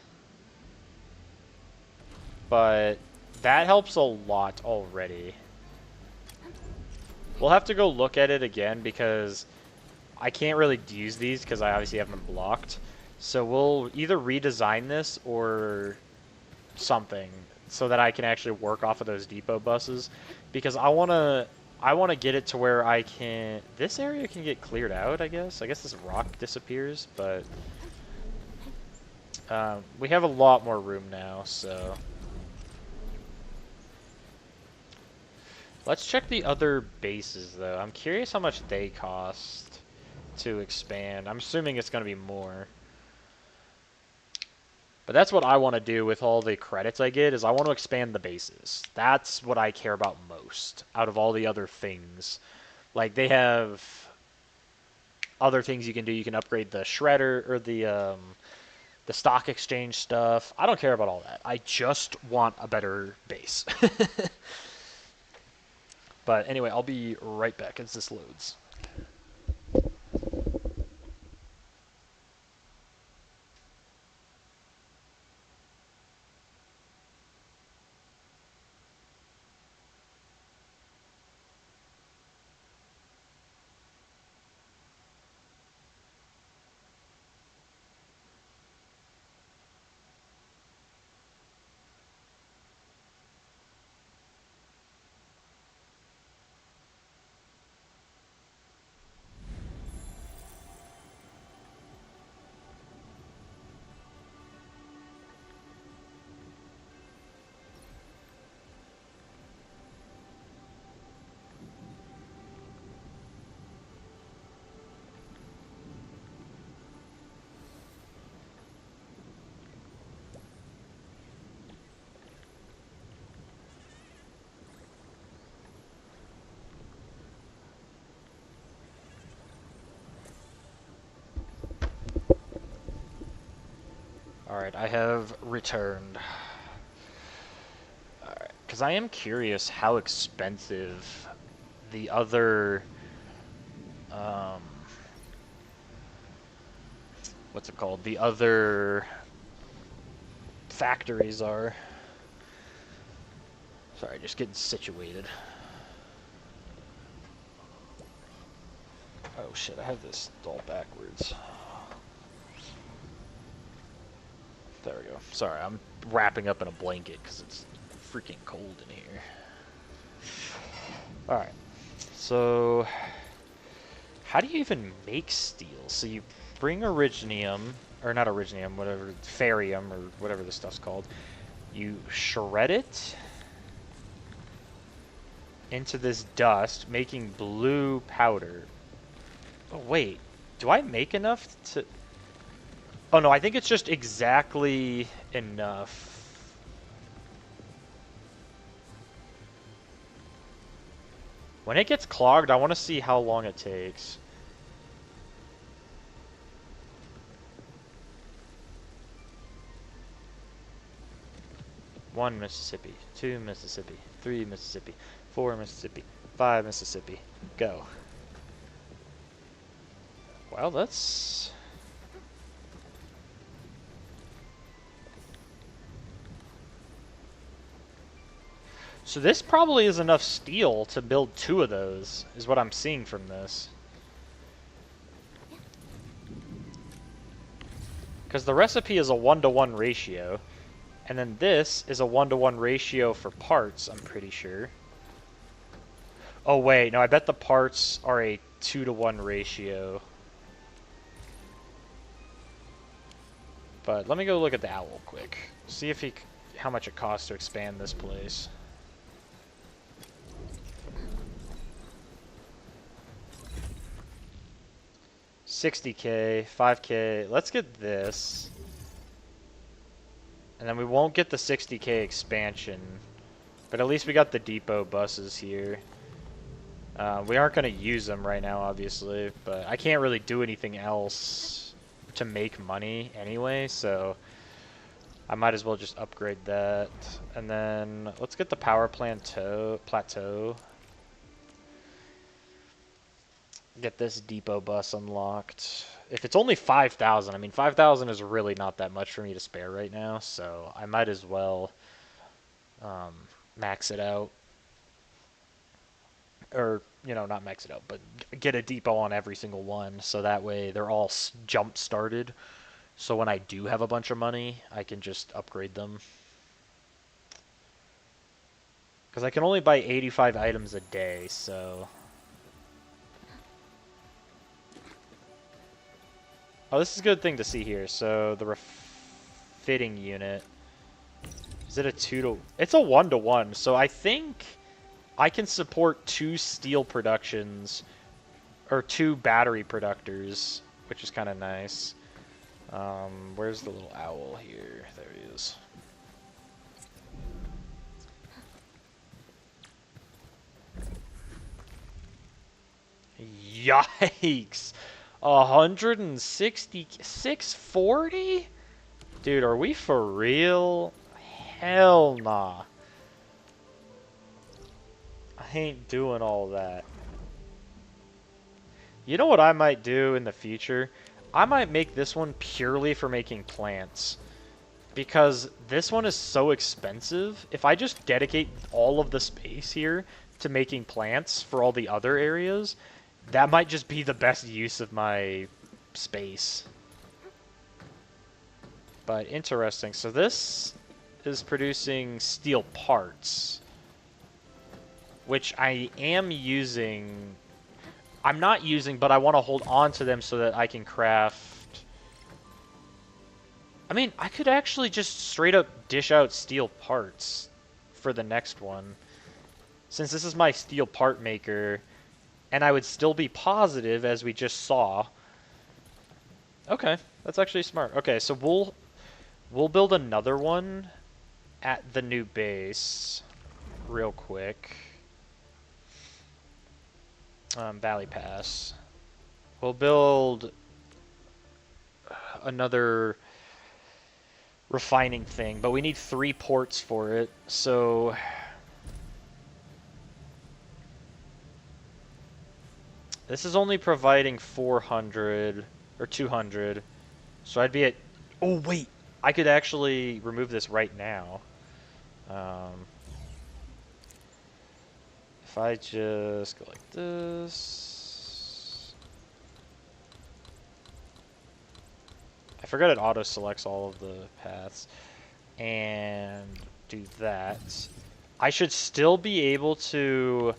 But that helps a lot already. We'll have to go look at it again because I can't really use these because I obviously have them blocked. So we'll either redesign this or something so that I can actually work off of those depot buses, because I wanna get it to where I can. This area can get cleared out, I guess. I guess this rock disappears, but we have a lot more room now, so. Let's check the other bases, though. I'm curious how much they cost to expand. I'm assuming it's going to be more. But that's what I want to do with all the credits I get, is I want to expand the bases. That's what I care about most out of all the other things. Like, they have other things you can do. You can upgrade the shredder or the stock exchange stuff. I don't care about all that. I just want a better base. But anyway, I'll be right back as this loads. Alright, I have returned. Alright, because I am curious how expensive the other, what's it called? The other factories are. Sorry, just getting situated. Oh shit, I have this all backwards. There we go. Sorry, I'm wrapping up in a blanket because it's freaking cold in here. Alright, so how do you even make steel? So you bring originium, or not originium, whatever, ferium, or whatever this stuff's called. You shred it into this dust, making blue powder. Oh, wait. Do I make enough to... Oh, no, I think it's just exactly enough. When it gets clogged, I want to see how long it takes. One Mississippi, 2 Mississippi, 3 Mississippi, 4 Mississippi, 5 Mississippi. Go. Well, that's... So this probably is enough steel to build 2 of those, is what I'm seeing from this. Because the recipe is a 1-to-1 ratio. And then this is a 1-to-1 ratio for parts, I'm pretty sure. Oh wait, no, I bet the parts are a 2-to-1 ratio. But let me go look at the owl quick. See if how much it costs to expand this place. $60K, $5K. Let's get this. And then we won't get the 60K expansion. But at least we got the depot buses here. We aren't going to use them right now, obviously. But I can't really do anything else to make money anyway, so I might as well just upgrade that. And then let's get the power plateau. Get this depot bus unlocked. If it's only 5,000, I mean 5,000 is really not that much for me to spare right now, so I might as well max it out. Or, you know, not max it out, but get a depot on every single one, so that way they're all jump started. So when I do have a bunch of money, I can just upgrade them. Because I can only buy 85 items a day, so... Oh, this is a good thing to see here. So the refitting unit, is it a 2-to... It's a 1-to-1, so I think I can support 2 steel productions, or 2 battery productors, which is kind of nice. Where's the little owl here? There he is. Yikes! 160... 640? Dude, are we for real? Hell nah. I ain't doing all that. You know what I might do in the future? I might make this one purely for making plants. Because this one is so expensive. If I just dedicate all of the space here to making plants for all the other areas, that might just be the best use of my space. But interesting. So this is producing steel parts, which I am using. I'm not using, but I want to hold on to them so that I can craft. I mean, I could actually just straight up dish out steel parts for the next one. Since this is my steel part maker, and I would still be positive, as we just saw. Okay, that's actually smart. Okay, so we'll build another one at the new base real quick. Valley Pass. We'll build another refining thing, but we need 3 ports for it, so... This is only providing 400, or 200, so I'd be at... Oh, wait! I could actually remove this right now. If I just go like this... I forgot it auto-selects all of the paths. And do that. I should still be able to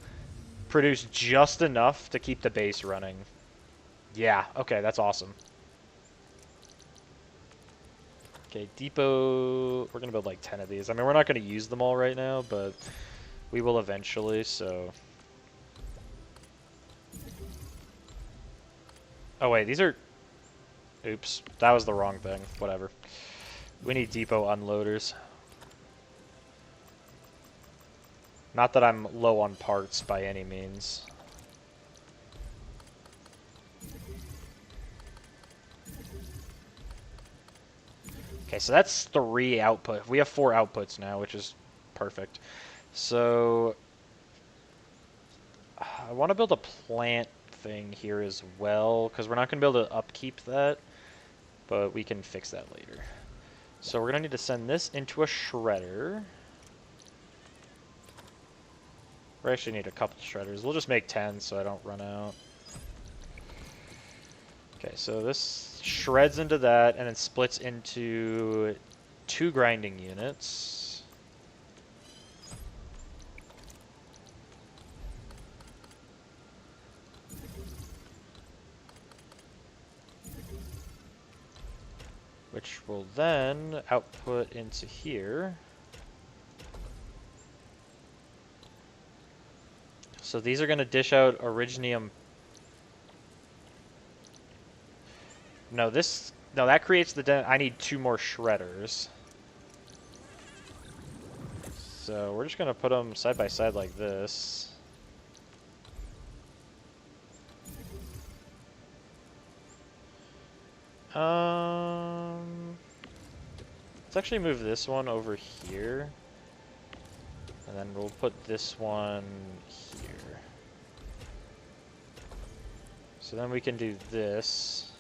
produce just enough to keep the base running. Yeah, okay, that's awesome. Okay, depot... We're going to build like 10 of these. I mean, we're not going to use them all right now, but we will eventually, so... Oh, wait, these are... Oops, that was the wrong thing. Whatever. We need depot unloaders. Not that I'm low on parts by any means. Okay, so that's 3 output. We have 4 outputs now, which is perfect. So I want to build a plant thing here as well, because we're not going to be able to upkeep that, but we can fix that later. So we're going to need to send this into a shredder. We actually need a couple shredders. We'll just make 10 so I don't run out. Okay, so this shreds into that and then splits into 2 grinding units. Which will then output into here. So these are going to dish out originium. No, that creates the I need 2 more shredders. So we're just going to put them side by side like this. Let's actually move this one over here. And then we'll put this one here. So then we can do this.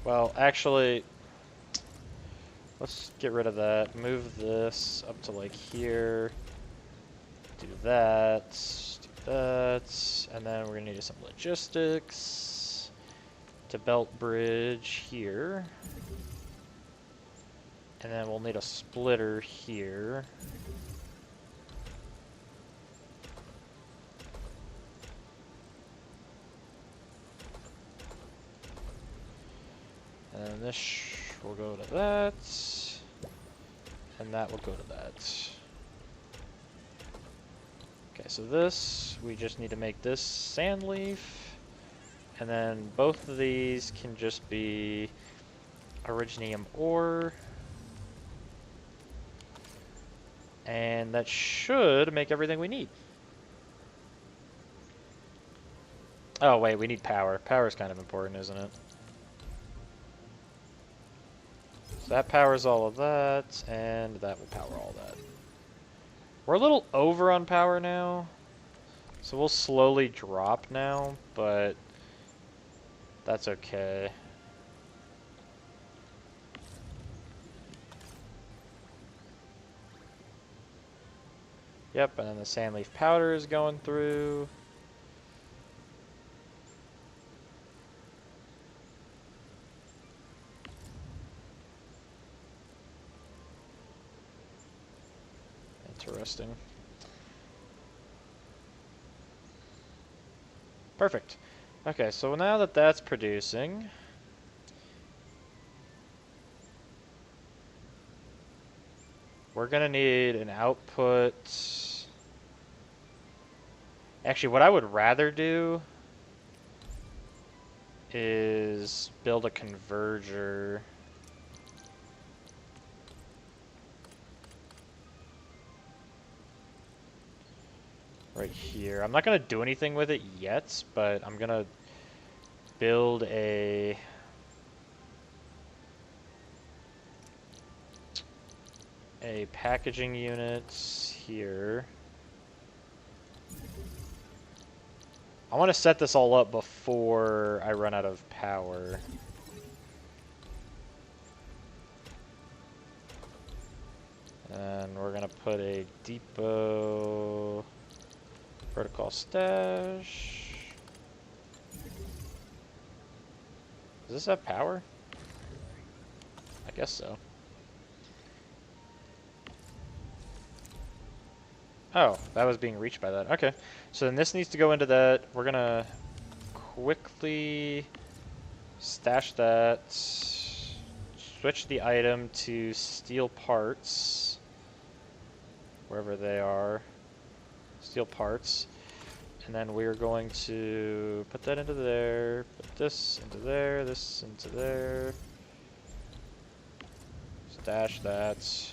Well, actually, let's get rid of that. Move this up to like here. Do that. Do that. And then we're going to need some logistics to belt bridge here. And then we'll need a splitter here. And then this will go to that. And that will go to that. Okay, so this, we just need to make this sand leaf. And then both of these can just be originium ore. And that should make everything we need. Oh, wait, we need power. Power is kind of important, isn't it? So that powers all of that, and that will power all that. We're a little over on power now, so we'll slowly drop now, but that's okay. Yep, and then the sandleaf powder is going through. Interesting. Perfect. Okay, so now that that's producing, we're gonna need an output. Actually, what I would rather do is build a converger. Right here. I'm not going to do anything with it yet, but I'm going to build a packaging unit here. I want to set this all up before I run out of power. And we're going to put a depot protocol stash. Does this have power? I guess so. Oh, that was being reached by that. Okay. So then this needs to go into that. We're going to quickly stash that. Switch the item to steel parts. Wherever they are. Steel parts. And then we're going to put that into there. Put this into there. This into there. Stash that.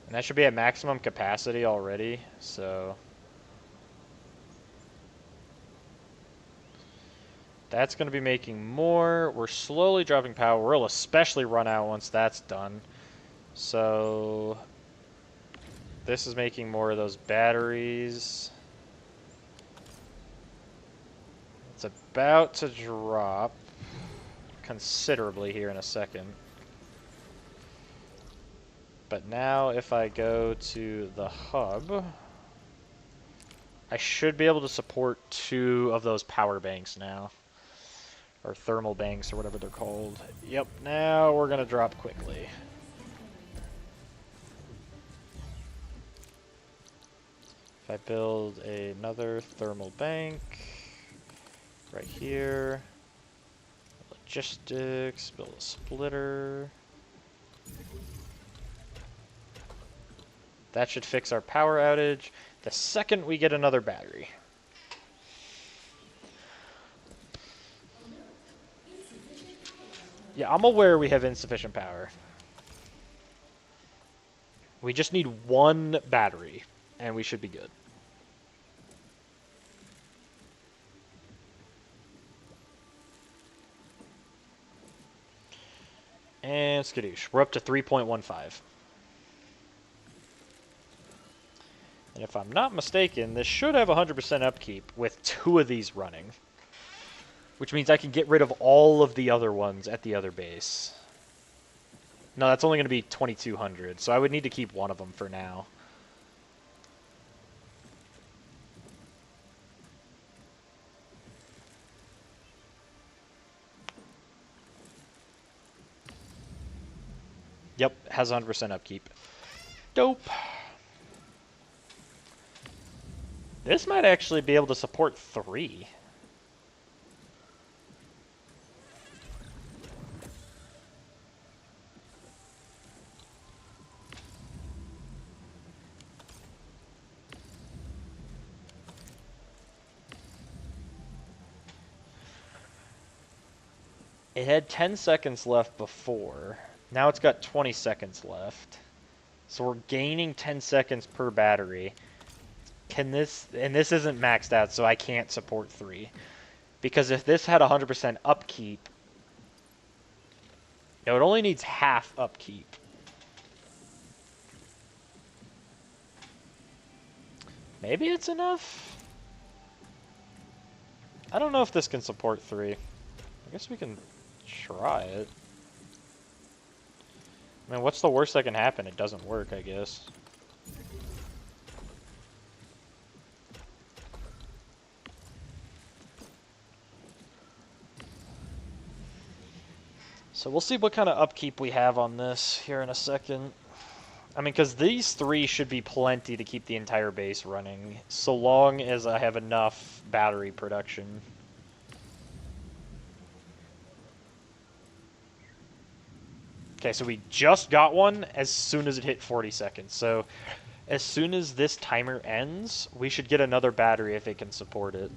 And that should be at maximum capacity already, so. That's going to be making more. We're slowly dropping power. We'll especially run out once that's done. So this is making more of those batteries. It's about to drop considerably here in a second. But now if I go to the hub, I should be able to support 2 of those power banks now. Or thermal banks, or whatever they're called. Yep, now we're going to drop quickly. If I build another thermal bank, right here, logistics, build a splitter. That should fix our power outage the second we get another battery. Yeah, I'm aware we have insufficient power. We just need 1 battery, and we should be good. And skadoosh. We're up to 3.15. And if I'm not mistaken, this should have 100% upkeep with 2 of these running. Which means I can get rid of all of the other ones at the other base. No, that's only going to be 2,200, so I would need to keep 1 of them for now. Yep, has 100% upkeep. Dope. This might actually be able to support 3. It had 10 seconds left before. Now it's got 20 seconds left. So we're gaining 10 seconds per battery. Can this... And this isn't maxed out, so I can't support 3. Because if this had 100% upkeep... No, it only needs half upkeep. Maybe it's enough? I don't know if this can support 3. I guess we can try it. I mean, what's the worst that can happen? It doesn't work, I guess. So we'll see what kind of upkeep we have on this here in a second. I mean, because these 3 should be plenty to keep the entire base running, so long as I have enough battery production. Okay, so we just got one as soon as it hit 40 seconds. So as soon as this timer ends, we should get another battery if it can support it.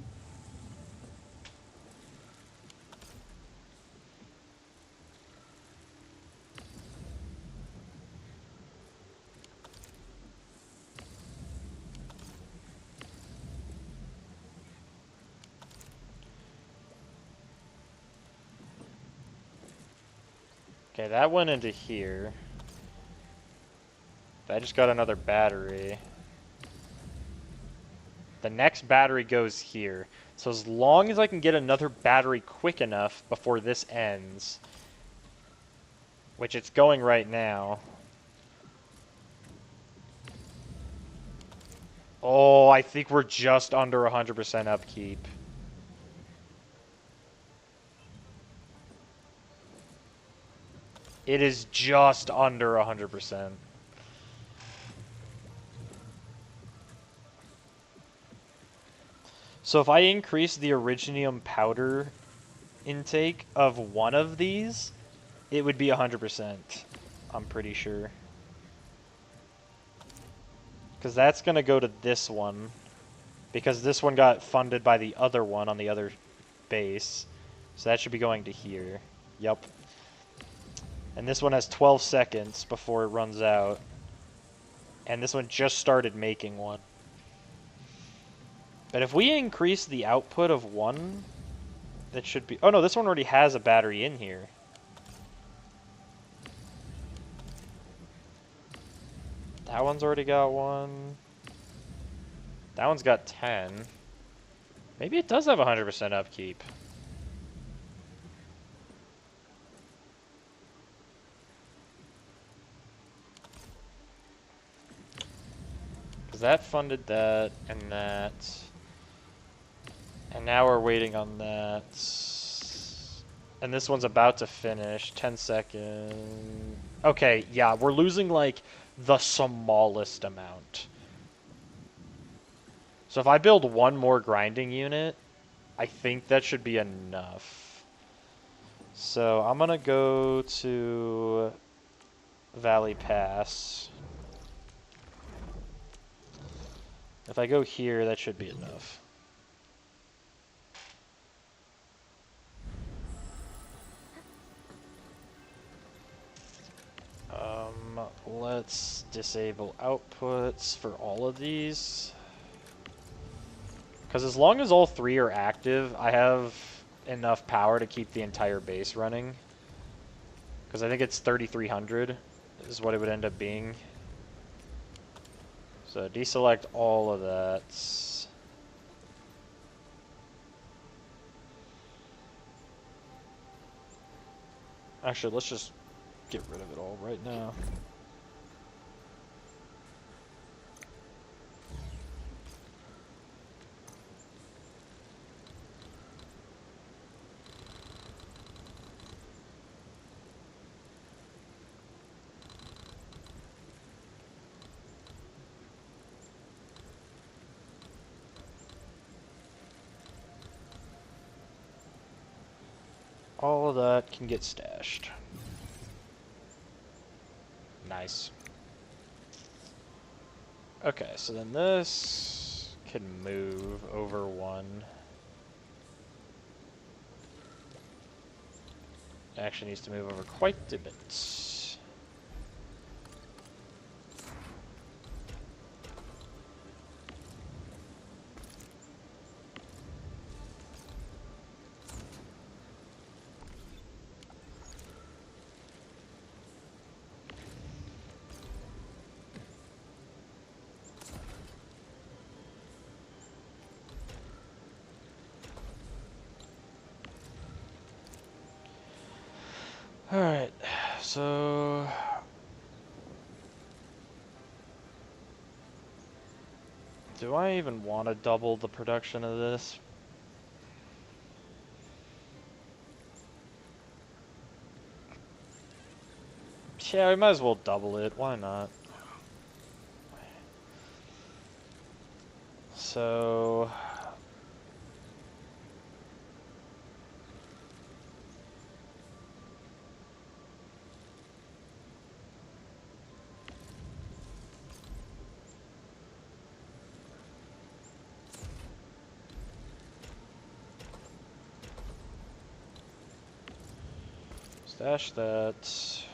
Okay, that went into here. I just got another battery. The next battery goes here. So as long as I can get another battery quick enough before this ends, which it's going right now. Oh, I think we're just under 100% upkeep. It is just under 100%. So if I increase the originium powder intake of one of these, it would be 100%, I'm pretty sure. Because that's going to go to this one. Because this one got funded by the other one on the other base. So that should be going to here. Yep. And this one has 12 seconds before it runs out. And this one just started making one. But if we increase the output of one, It should be... Oh no, this one already has a battery in here. That one's already got one. That one's got 10. Maybe it does have 100% upkeep. Because that funded that, and that. And now we're waiting on that. And this one's about to finish. 10 seconds. Okay, yeah, we're losing, like, the smallest amount. So if I build one more grinding unit, I think that should be enough. So I'm gonna go to Valley Pass. If I go here, that should be enough. Let's disable outputs for all of these. Because as long as all three are active, I have enough power to keep the entire base running. Because I think it's 3,300 is what it would end up being. So deselect all of that. Actually, let's just get rid of it all right now. All of that can get stashed. Nice. Okay, so then this can move over one. It actually needs to move over quite a bit. Alright, so... Do I even want to double the production of this? Yeah, we might as well double it. Why not? So... Stash that.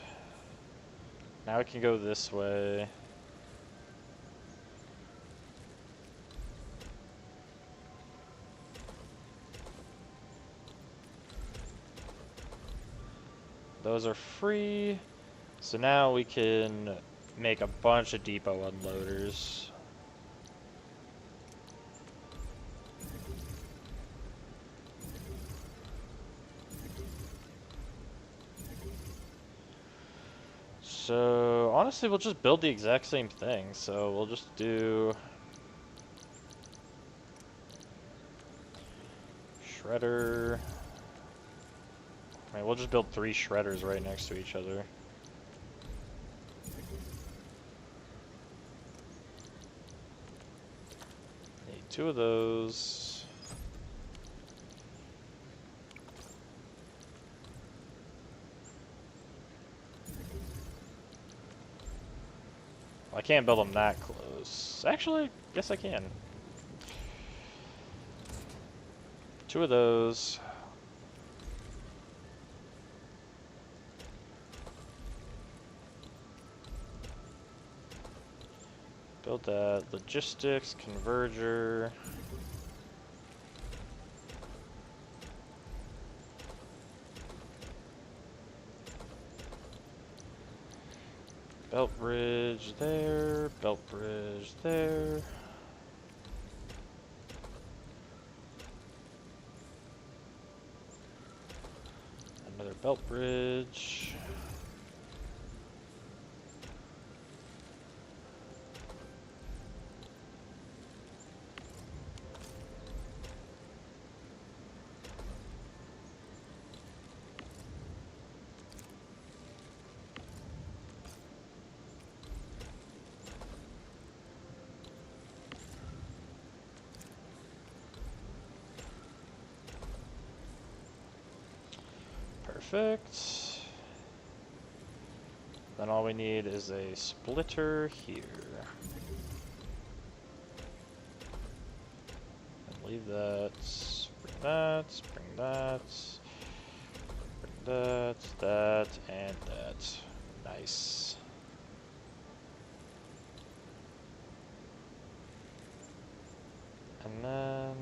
Now it can go this way. Those are free. So now we can make a bunch of depot unloaders. So honestly, we'll just build the exact same thing. So we'll just do shredder. I mean, we'll just build 3 shredders right next to each other. Need 2 of those. I can't build them that close. Actually, guess I can. 2 of those. Build that. Logistics, converger. Belt bridge there, belt bridge there. Another belt bridge. Perfect. Then all we need is a splitter here. And leave that. Bring that. Bring that. Bring that. That and that. Nice. And then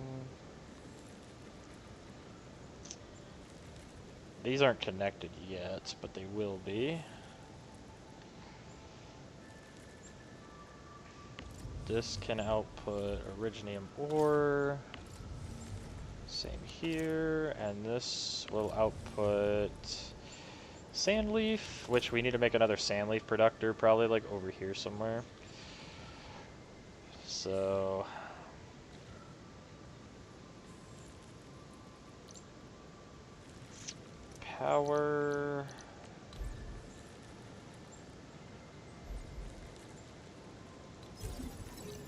these aren't connected yet, but they will be. This can output originium ore. Same here. And this will output sandleaf, which we need to make another sandleaf producer, probably like over here somewhere. So power.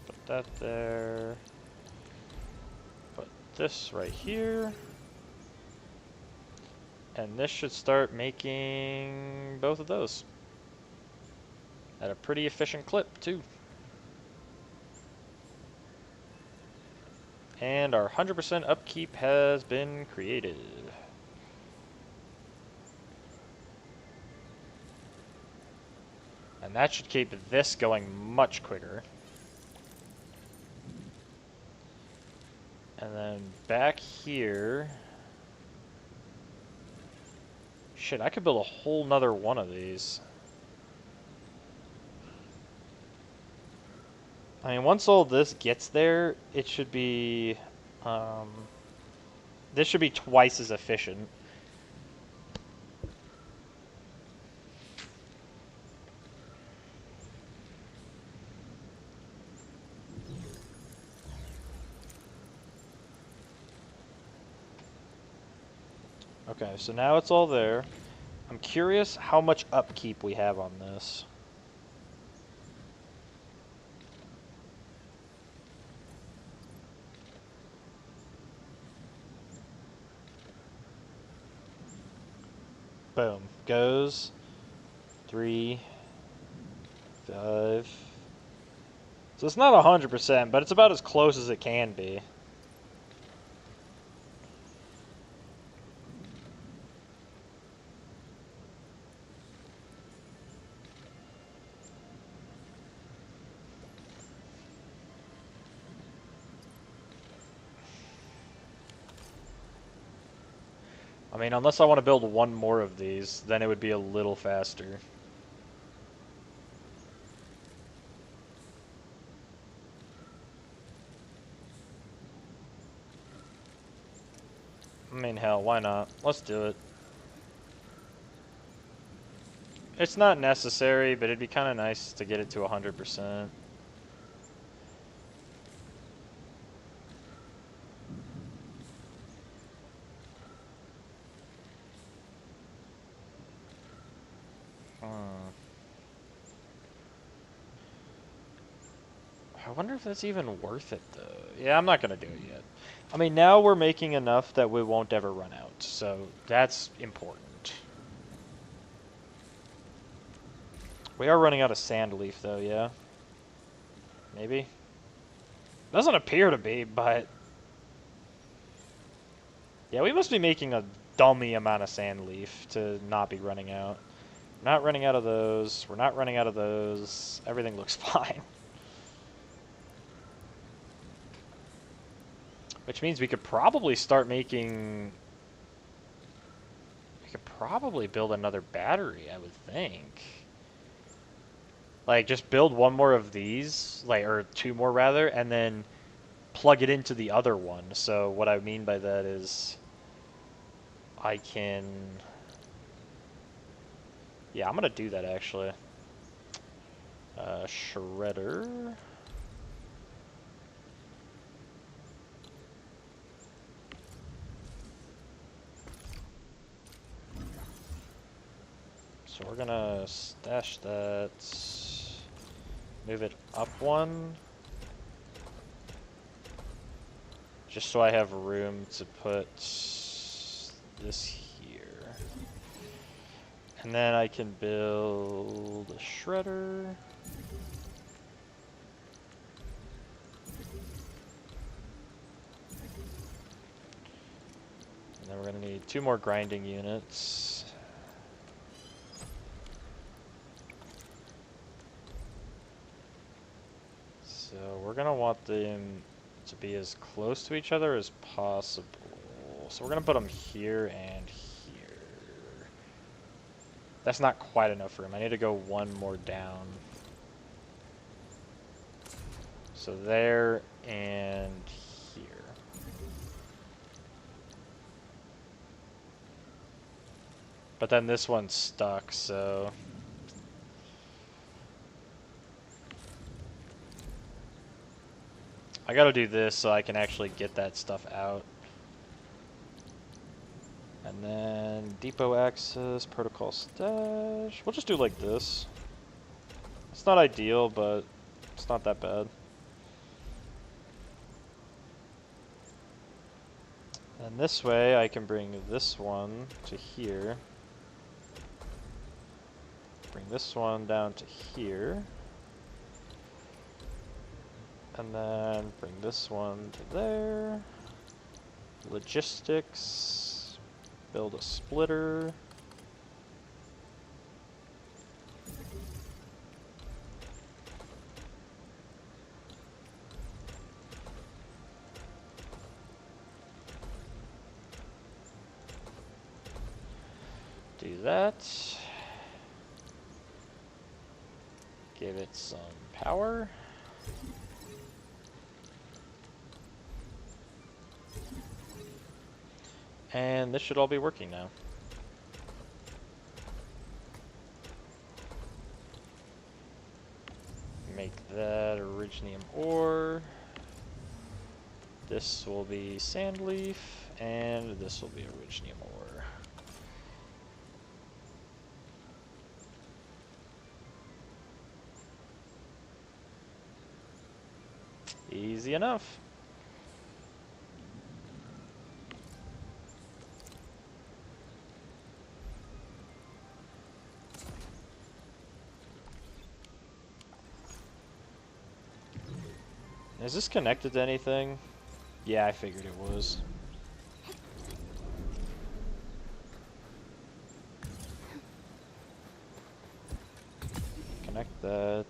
Put that there. Put this right here. And this should start making both of those. At a pretty efficient clip, too. And our 100% upkeep has been created. And that should keep this going much quicker. And then back here... Shit, I could build a whole nother one of these. I mean, once all this gets there, it should be... this should be twice as efficient. Okay, so now it's all there. I'm curious how much upkeep we have on this. Boom. Goes. 3, 5. So it's not 100%, but it's about as close as it can be. I mean, unless I want to build one more of these, then it would be a little faster. I mean, hell, why not? Let's do it. It's not necessary, but it'd be kind of nice to get it to 100%. I wonder if that's even worth it, though. Yeah, I'm not going to do it yet. I mean, now we're making enough that we won't ever run out, so that's important. We are running out of sand leaf, though, yeah? Maybe? Doesn't appear to be, but... Yeah, we must be making a dummy amount of sand leaf to not be running out. We're not running out of those. We're not running out of those. Everything looks fine. Which means we could probably start making... We could probably build another battery, I would think. Like, just build one more of these, like, or two more rather, and then plug it into the other one. So what I mean by that is I can... Yeah, I'm gonna do that actually. Shredder. So we're gonna stash that, move it up one, just so I have room to put this here. And then I can build a shredder. And then we're gonna need 2 more grinding units. So we're gonna want them to be as close to each other as possible. So we're gonna put them here and here. That's not quite enough room. I need to go one more down. So there and here. But then this one's stuck, so... I gotta do this so I can actually get that stuff out. And then depot access, protocol stash. We'll just do like this. It's not ideal, but it's not that bad. And this way I can bring this one to here. Bring this one down to here. And then bring this one to there. Logistics. Build a splitter. Do that. Give it some power. And this should all be working now. Make that originium ore. This will be sand leaf, and this will be originium ore. Easy enough. Is this connected to anything? Yeah, I figured it was. Connect that.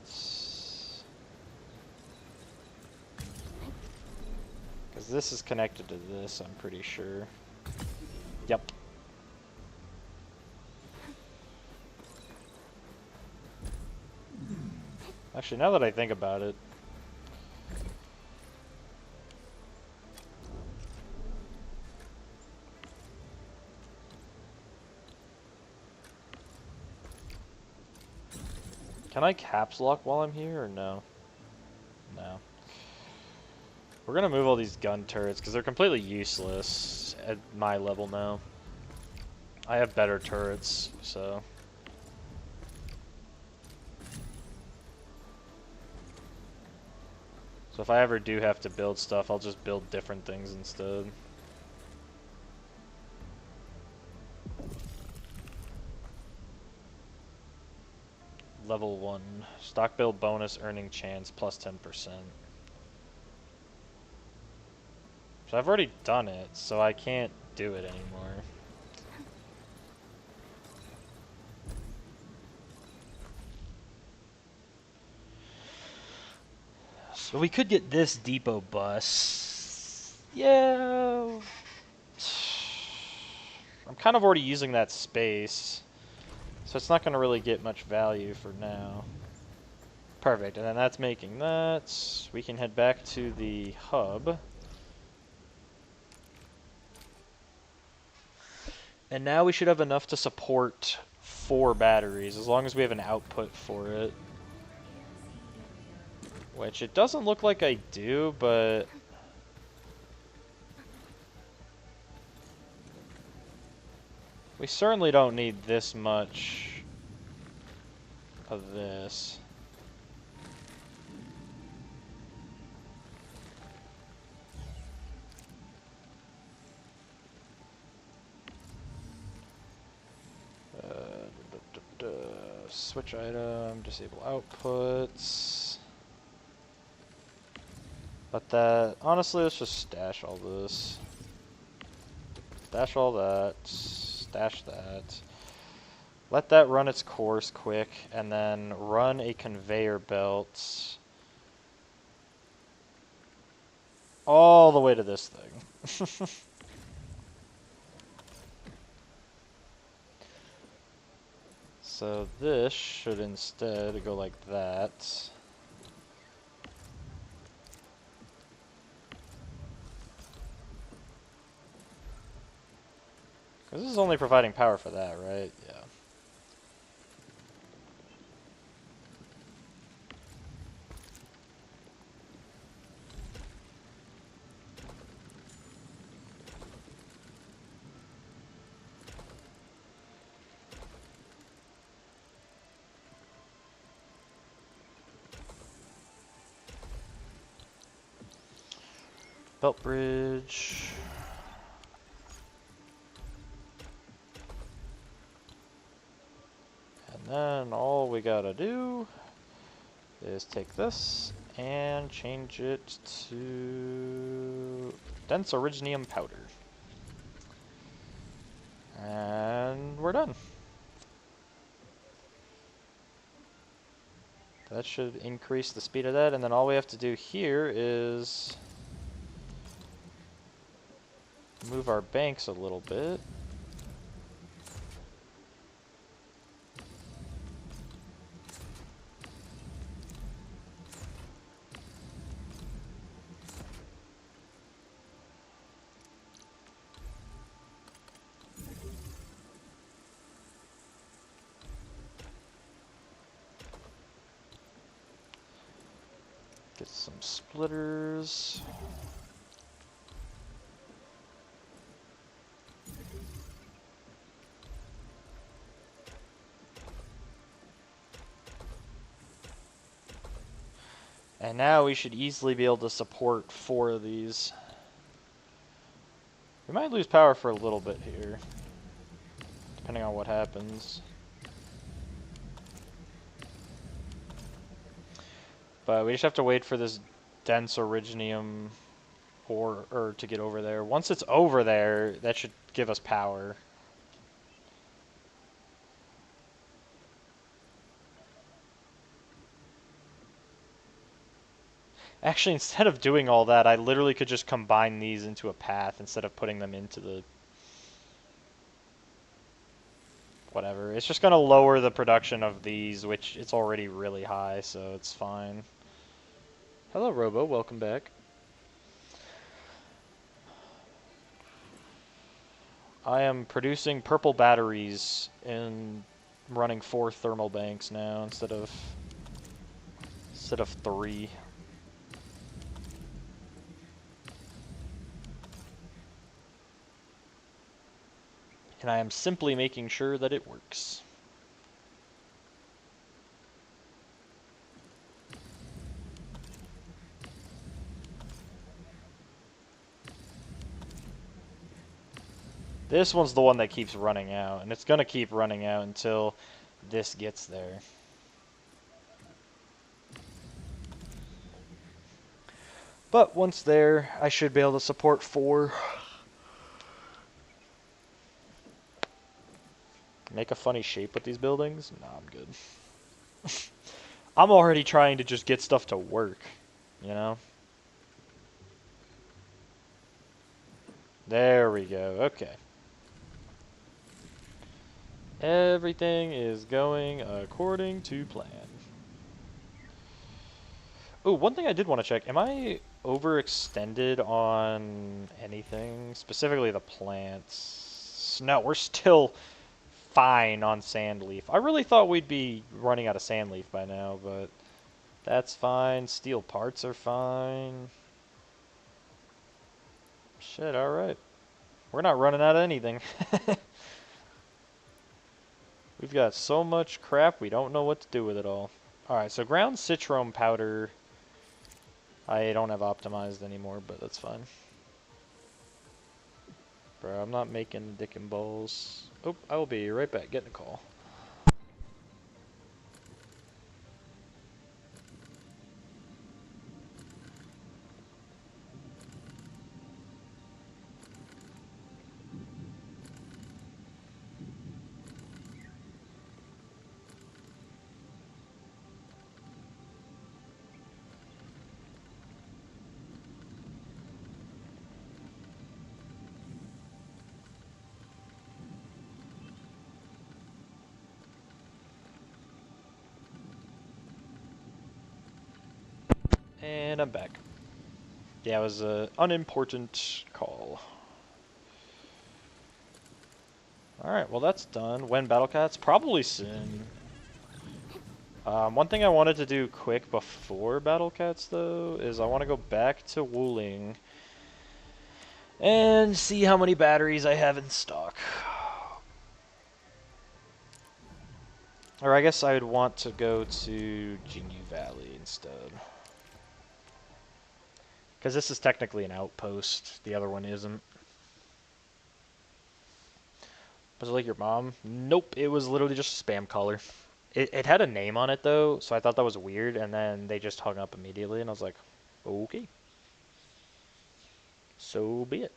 Because this is connected to this, I'm pretty sure. Yep. Actually, now that I think about it, can I caps lock while I'm here, or no? No. We're gonna move all these gun turrets, because they're completely useless at my level now. I have better turrets, so... So if I ever do have to build stuff, I'll just build different things instead. Level 1. Stock build bonus earning chance plus 10%. So I've already done it, so I can't do it anymore. So we could get this depot bus. Yeah. I'm kind of already using that space, so it's not going to really get much value for now. Perfect, and then that's making that. We can head back to the hub. And now we should have enough to support 4 batteries, as long as we have an output for it. Which it doesn't look like I do, but... we certainly don't need this much of this. Switch item, disable outputs. Let that, honestly, let's just stash all this. Stash all that, stash that. Let that run its course quick, and then run a conveyor belt all the way to this thing. So this should instead go like that. Because this is only providing power for that, right? Yeah. Belt bridge. And then all we gotta do is take this and change it to dense originium powder. And we're done. That should increase the speed of that, and then all we have to do here is move our banks a little bit. Get some splitters. And now we should easily be able to support 4 of these. We might lose power for a little bit here, depending on what happens. But we just have to wait for this dense originium ore to get over there. Once it's over there, that should give us power. Actually, instead of doing all that, I literally could just combine these into a path instead of putting them into the... whatever. It's just going to lower the production of these, which it's already really high, so it's fine. Hello, Robo. Welcome back. I am producing purple batteries and running 4 thermal banks now instead of 3. And I am simply making sure that it works. This one's the one that keeps running out, and it's going to keep running out until this gets there. But once there, I should be able to support 4. Make a funny shape with these buildings? No, I'm good. I'm already trying to just get stuff to work, you know? There we go, okay. Everything is going according to plan. Oh, one thing I did want to check. Am I overextended on anything? Specifically the plants. No, we're still fine on Sandleaf. I really thought we'd be running out of Sandleaf by now, but that's fine. Steel parts are fine. Shit, alright. We're not running out of anything. We've got so much crap, we don't know what to do with it all. Alright, so ground citrome powder I don't have optimized anymore, but that's fine. Bro, I'm not making dick and balls. Oh, I will be right back. Getting a call. And I'm back. Yeah, it was an unimportant call. Alright, well that's done. When Battlecats? Probably soon. One thing I wanted to do quick before Battlecats, though, is I want to go back to Wuling and see how many batteries I have in stock. Or I guess I would want to go to Jinyu Valley instead. Because this is technically an outpost. The other one isn't. Was it like your mom? Nope, it was literally just a spam caller. It had a name on it, though, so I thought that was weird, and then they just hung up immediately, and I was like, okay. So be it.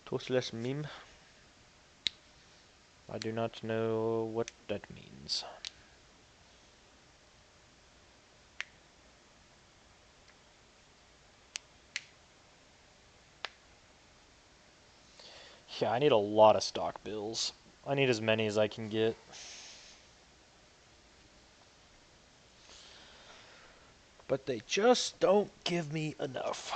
Toastless meme. I do not know what that means. Yeah, I need a lot of stock bills. I need as many as I can get. But they just don't give me enough.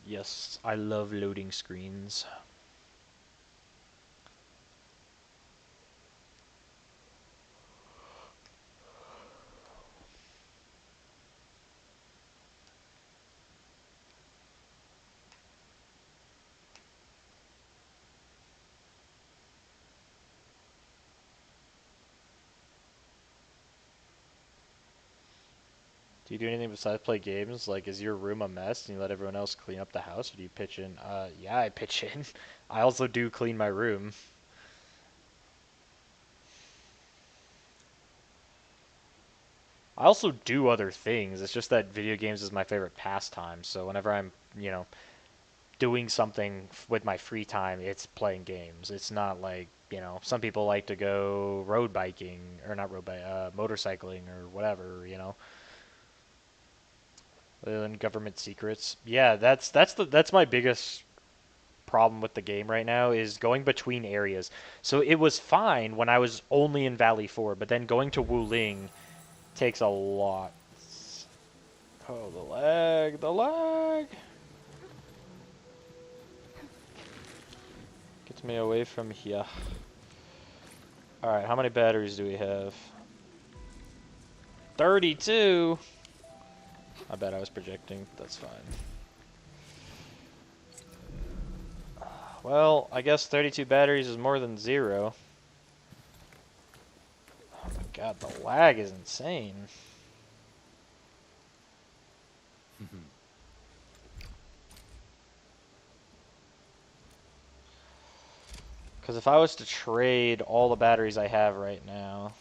Yes, I love loading screens. Do you do anything besides play games? Like, is your room a mess and you let everyone else clean up the house, or do you pitch in? Yeah, I pitch in. I also do clean my room. I also do other things. It's just that video games is my favorite pastime. So whenever I'm, doing something with my free time, it's playing games. It's not like, some people like to go road biking, or not road bike, motorcycling or whatever. And government secrets. Yeah, that's my biggest problem with the game right now is going between areas. So it was fine when I was only in Valley 4, but then going to Wuling takes a lot. Oh, the lag, the lag. Gets me away from here. Alright, how many batteries do we have? 32! I bet I was projecting. That's fine. Well, I guess 32 batteries is more than 0. Oh my god, the lag is insane. Because if I was to trade all the batteries I have right now...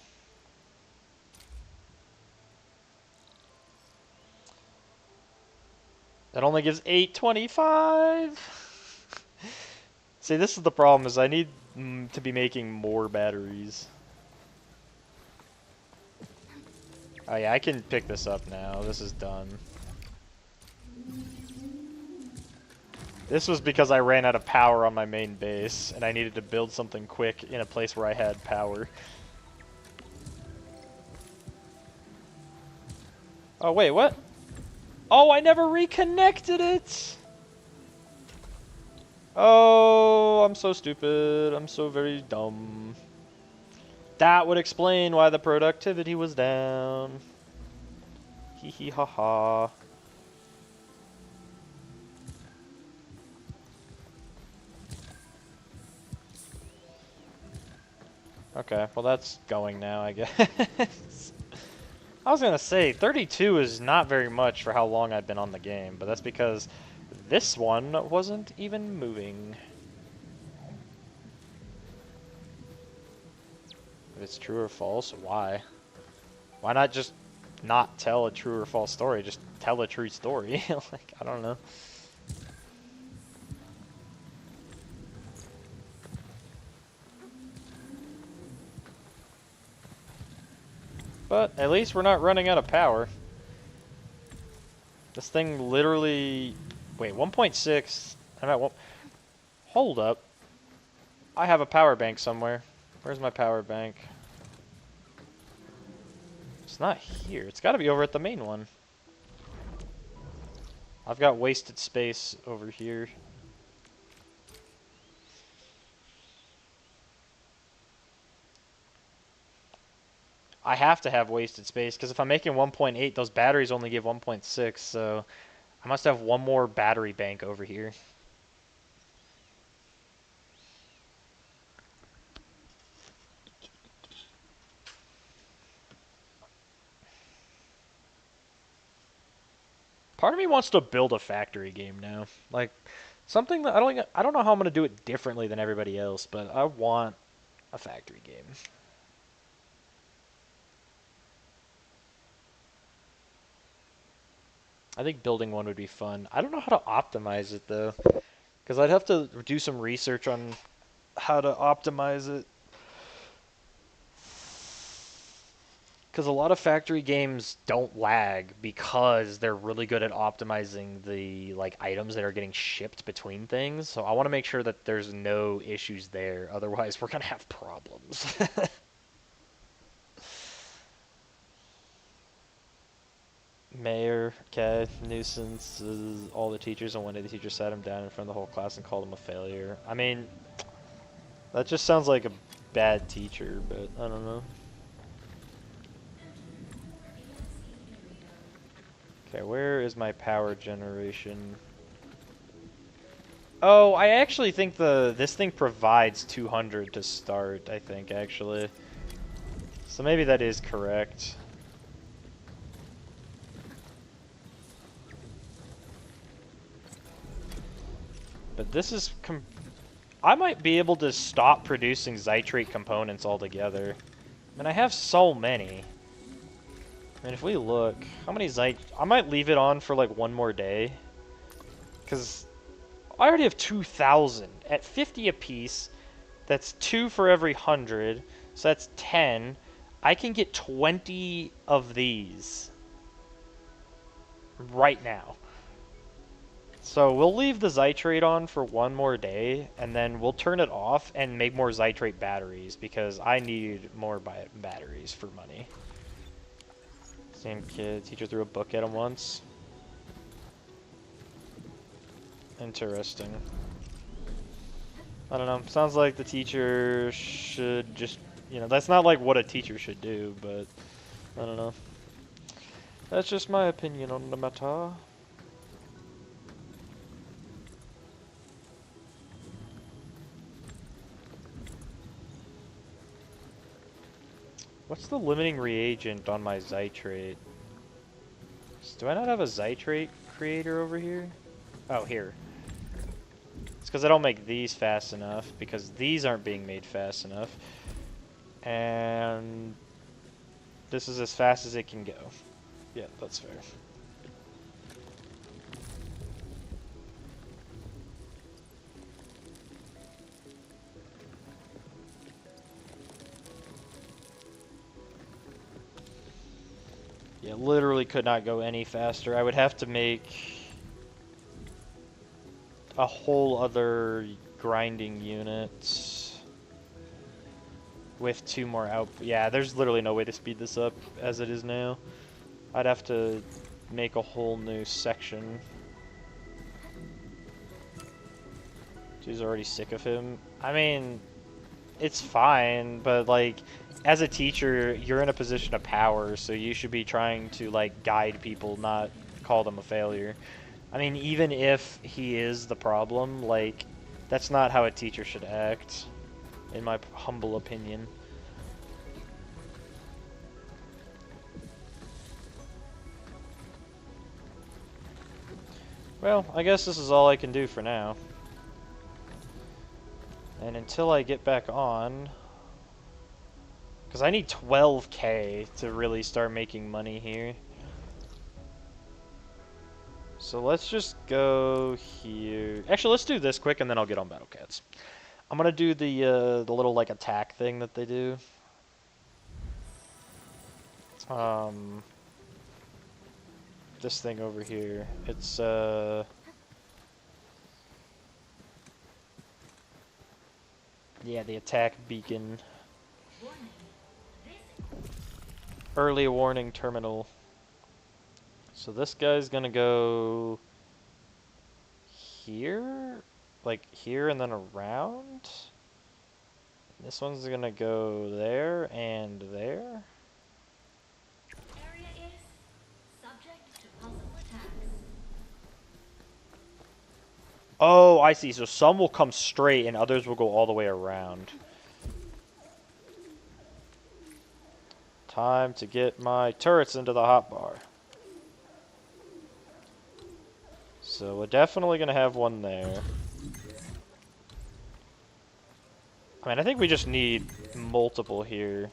That only gives 825! See, this is the problem, is I need to be making more batteries. Oh yeah, I can pick this up now. This is done. This was because I ran out of power on my main base, and I needed to build something quick in a place where I had power. Oh wait, what? Oh, I never reconnected it! Oh, I'm so stupid. I'm so very dumb. That would explain why the productivity was down. Hee hee ha ha. Okay, well that's going now, I guess. I was gonna say, 32 is not very much for how long I've been on the game, but that's because this one wasn't even moving. If it's true or false, why? Why not just not tell a true or false story? Just tell a true story. Like, I don't know. But at least we're not running out of power. This thing literally... Wait, 1.6... I'm at 1... Hold up. I have a power bank somewhere. Where's my power bank? It's not here. It's got to be over at the main one. I've got wasted space over here. I have to have wasted space, because if I'm making 1.8, those batteries only give 1.6, so I must have one more battery bank over here. Part of me wants to build a factory game now. Like, something that I don't know how I'm going to do it differently than everybody else, but I want a factory game. I think building one would be fun. I don't know how to optimize it, though, because I'd have to do some research on how to optimize it. Because a lot of factory games don't lag because they're really good at optimizing the items that are getting shipped between things. So I want to make sure that there's no issues there. Otherwise, we're going to have problems. Mayor, okay, nuisance, all the teachers, and one day the teacher sat him down in front of the whole class and called him a failure. I mean, that just sounds like a bad teacher, but I don't know. Okay, where is my power generation? Oh, I actually think this thing provides 200 to start, I think, actually. So maybe that is correct. But this is... I might be able to stop producing Zytrate components altogether. I mean, I have so many. I mean, if we look, how many I might leave it on for like one more day. Because I already have 2,000. At 50 apiece, that's 2 for every 100. So that's 10. I can get 20 of these right now. So we'll leave the Zytrate on for one more day, and then we'll turn it off and make more Zytrate batteries, because I need more batteries for money. Same kid, teacher threw a book at him once. Interesting. I don't know, sounds like the teacher should just, that's not like what a teacher should do, but I don't know. That's just my opinion on the matter. What's the limiting reagent on my Zytrate? Do I not have a Zytrate creator over here? Oh, here. It's because I don't make these fast enough, because these aren't being made fast enough. And this is as fast as it can go. Yeah, that's fair. Yeah, literally could not go any faster. I would have to make a whole other grinding unit with 2 more out. Yeah, there's literally no way to speed this up as it is now. I'd have to make a whole new section. She's already sick of him. I mean, it's fine, but like, as a teacher, you're in a position of power, so you should be trying to like guide people, not call them a failure. I mean, even if he is the problem, like, that's not how a teacher should act, in my humble opinion. Well, I guess this is all I can do for now. And until I get back on, because I need 12k to really start making money here. So let's just go here. Actually, let's do this quick, and then I'll get on Battle Cats. I'm gonna do the little like attack thing that they do. This thing over here. It's yeah, the attack beacon. Early warning terminal. So this guy's gonna go here, like here and then around. This one's gonna go there and there. Area is subject to possible attacks. Oh, I see. So some will come straight and others will go all the way around. Time to get my turrets into the hotbar. So we're definitely going to have one there. I mean, I think we just need multiple here.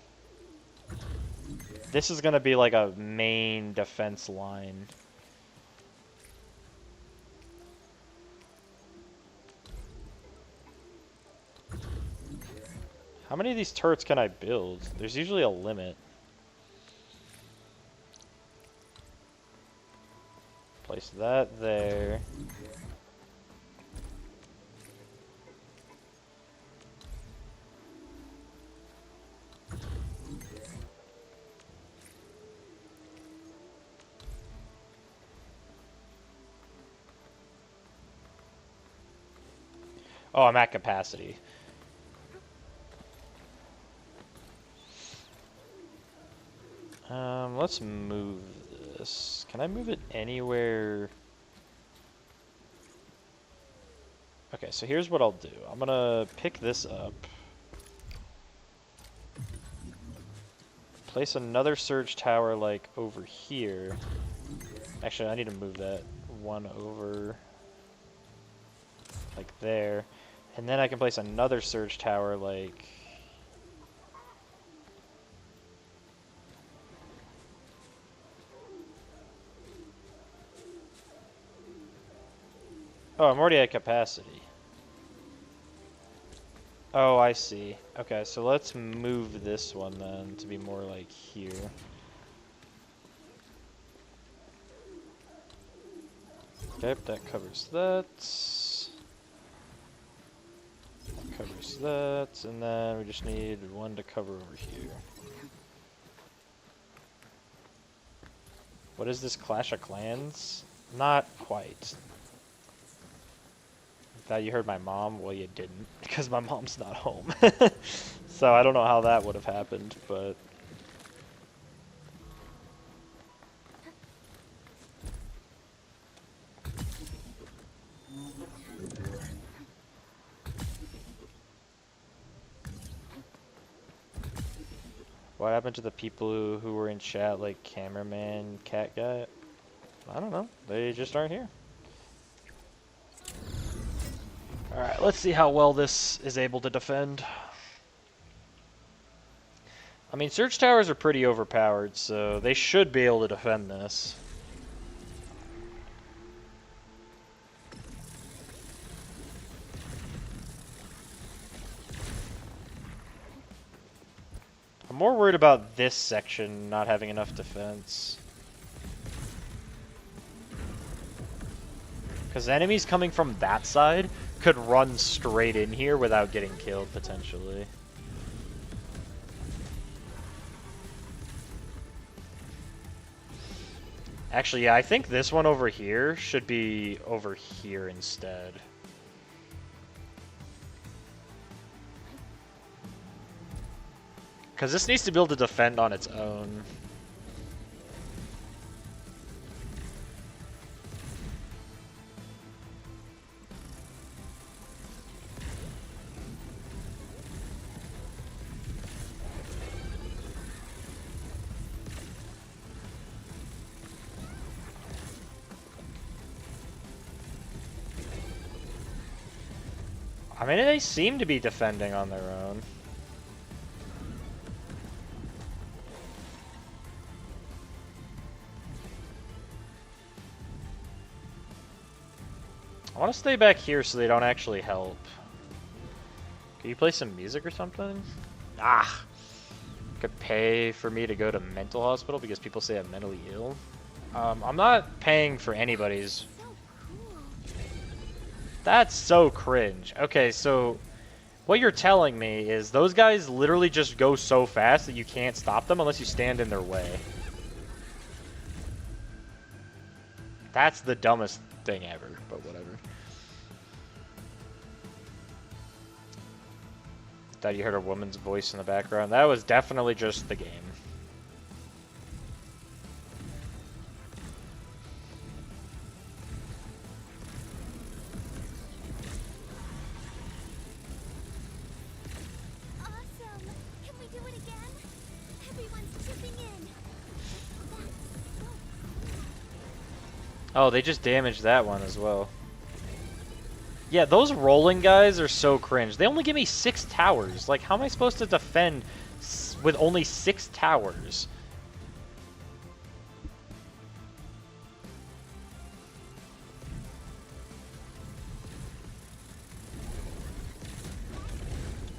This is going to be like a main defense line. How many of these turrets can I build? There's usually a limit. Place that there. Oh, I'm at capacity. Let's move this. Can I move it anywhere? Okay, so here's what I'll do. I'm gonna pick this up. Place another surge tower, like, over here. Actually, I need to move that one over, like, there. And then I can place another surge tower, like... Oh, I'm already at capacity. Oh, I see. Okay, so let's move this one then to be more like here. Okay, that covers that. That covers that, and then we just need one to cover over here. What is this, Clash of Clans? Not quite. Thought you heard my mom? Well, you didn't, because my mom's not home. So I don't know how that would have happened, but... What happened to the people who were in chat, like cameraman, cat guy? I don't know. They just aren't here. Alright. Alright, let's see how well this is able to defend. I mean, search towers are pretty overpowered, so they should be able to defend this. I'm more worried about this section not having enough defense. Because enemies coming from that side could run straight in here without getting killed, potentially. Actually, yeah, I think this one over here should be over here instead. Because this needs to be able to defend on its own. I mean, they seem to be defending on their own. I want to stay back here so they don't actually help. Can you play some music or something? Ah! Could pay for me to go to mental hospital because people say I'm mentally ill. I'm not paying for anybody's. That's so cringe. Okay, so what you're telling me is those guys literally just go so fast that you can't stop them unless you stand in their way. That's the dumbest thing ever, but whatever. Thought you heard a woman's voice in the background. That was definitely just the game. Awesome! Can we do it again? Everyone's chipping in. That's so cool. Oh, they just damaged that one as well. Yeah, those rolling guys are so cringe. They only give me 6 towers. Like, how am I supposed to defend with only 6 towers?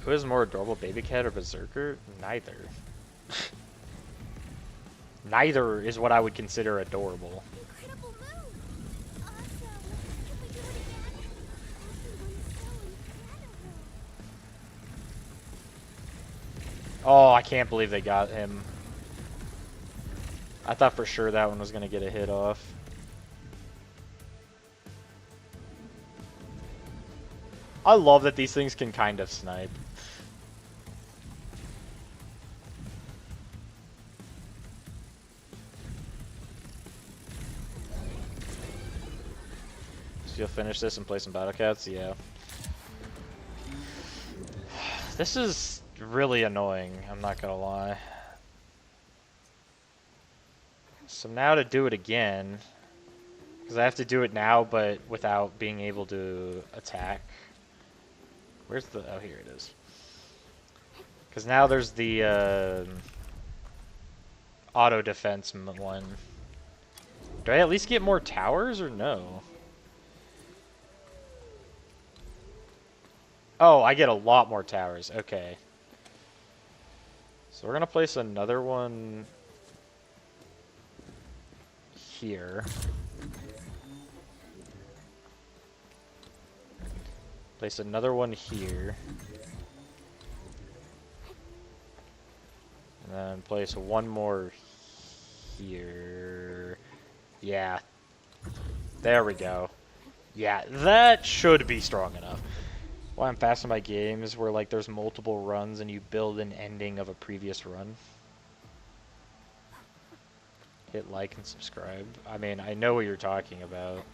Who is more adorable, Baby Cat or Berserker? Neither. Neither is what I would consider adorable. Incredible move! Awesome! Can we do it again? Everyone's so incredible. Oh, I can't believe they got him. I thought for sure that one was going to get a hit off. I love that these things can kind of snipe. So you'll finish this and play some Battle Cats? Yeah. This is really annoying, I'm not gonna lie. So now to do it again, because I have to do it now but without being able to attack. Where's the, oh here it is. Because now there's the auto defense one. Do I at least get more towers or no? Oh, I get a lot more towers, okay. So we're gonna place another one here. Place another one here. And then place one more here. Yeah. There we go. Yeah, that should be strong enough. Why I'm fast in my games where like there's multiple runs and you build an ending of a previous run. Hit like and subscribe. I mean, I know what you're talking about.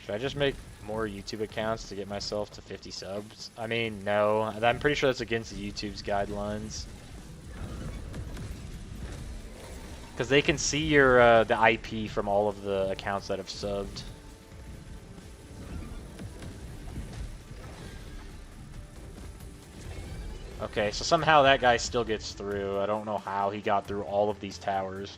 Should I just make more YouTube accounts to get myself to 50 subs? I mean, no. I'm pretty sure that's against YouTube's guidelines. Because they can see your the IP from all of the accounts that have subbed. Okay, so somehow that guy still gets through. I don't know how he got through all of these towers.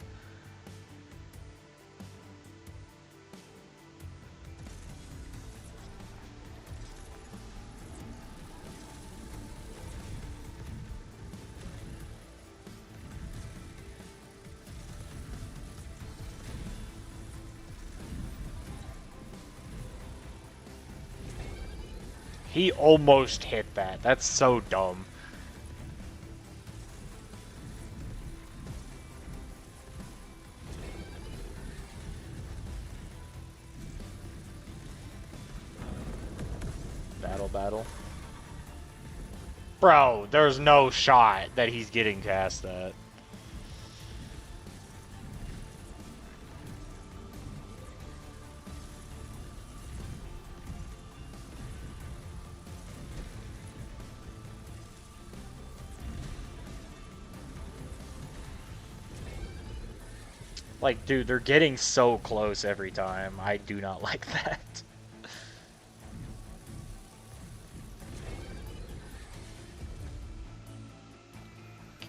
He almost hit that. That's so dumb. Battle. Bro, there's no shot that he's getting past that. Like, dude, they're getting so close every time. I do not like that.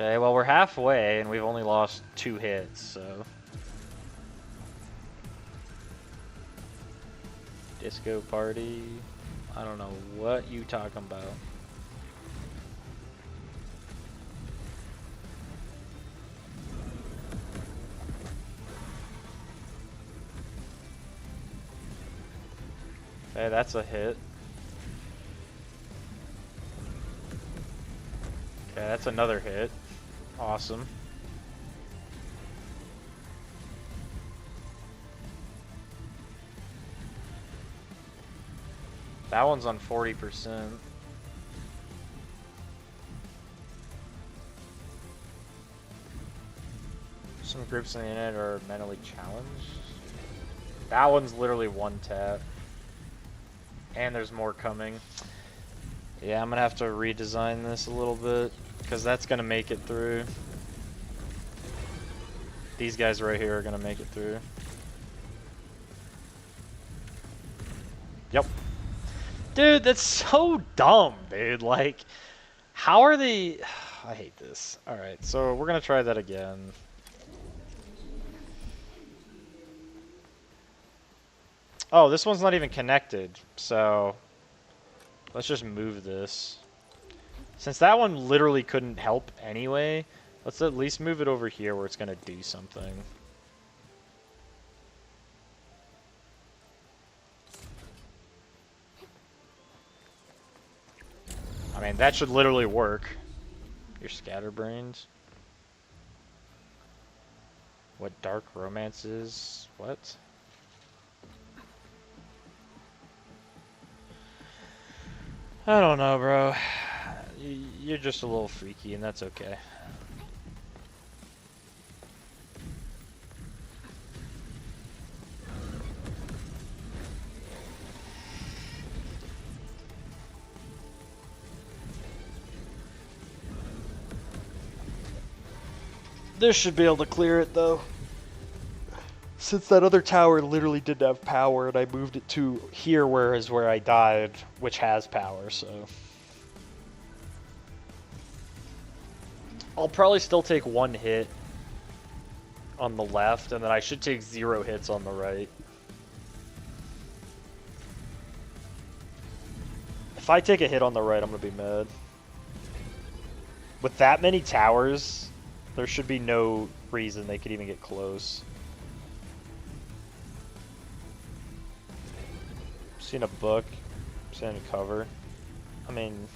Okay, well, we're halfway, and we've only lost 2 hits, so... Disco party... I don't know what you talking about. Okay, that's a hit. Okay, that's another hit. Awesome. That one's on 40%. Some groups in the internet are mentally challenged. That one's literally 1 tap. And there's more coming. Yeah, I'm gonna have to redesign this a little bit, because that's gonna make it through. These guys right here are gonna make it through. Yep. Dude, that's so dumb, dude. Like, how are they... I hate this. Alright, so we're gonna try that again. Oh, this one's not even connected, so... Let's just move this. Since that one literally couldn't help anyway, let's at least move it over here where it's gonna do something. I mean, that should literally work. Your scatterbrains. What dark romance is? What? I don't know, bro. You're just a little freaky, and that's okay. This should be able to clear it, though. Since that other tower literally didn't have power, and I moved it to here, where I died, which has power, so... I'll probably still take 1 hit on the left, and then I should take 0 hits on the right. If I take a hit on the right, I'm gonna be mad. With that many towers, there should be no reason they could even get close. Seen a book, seen a cover. I mean...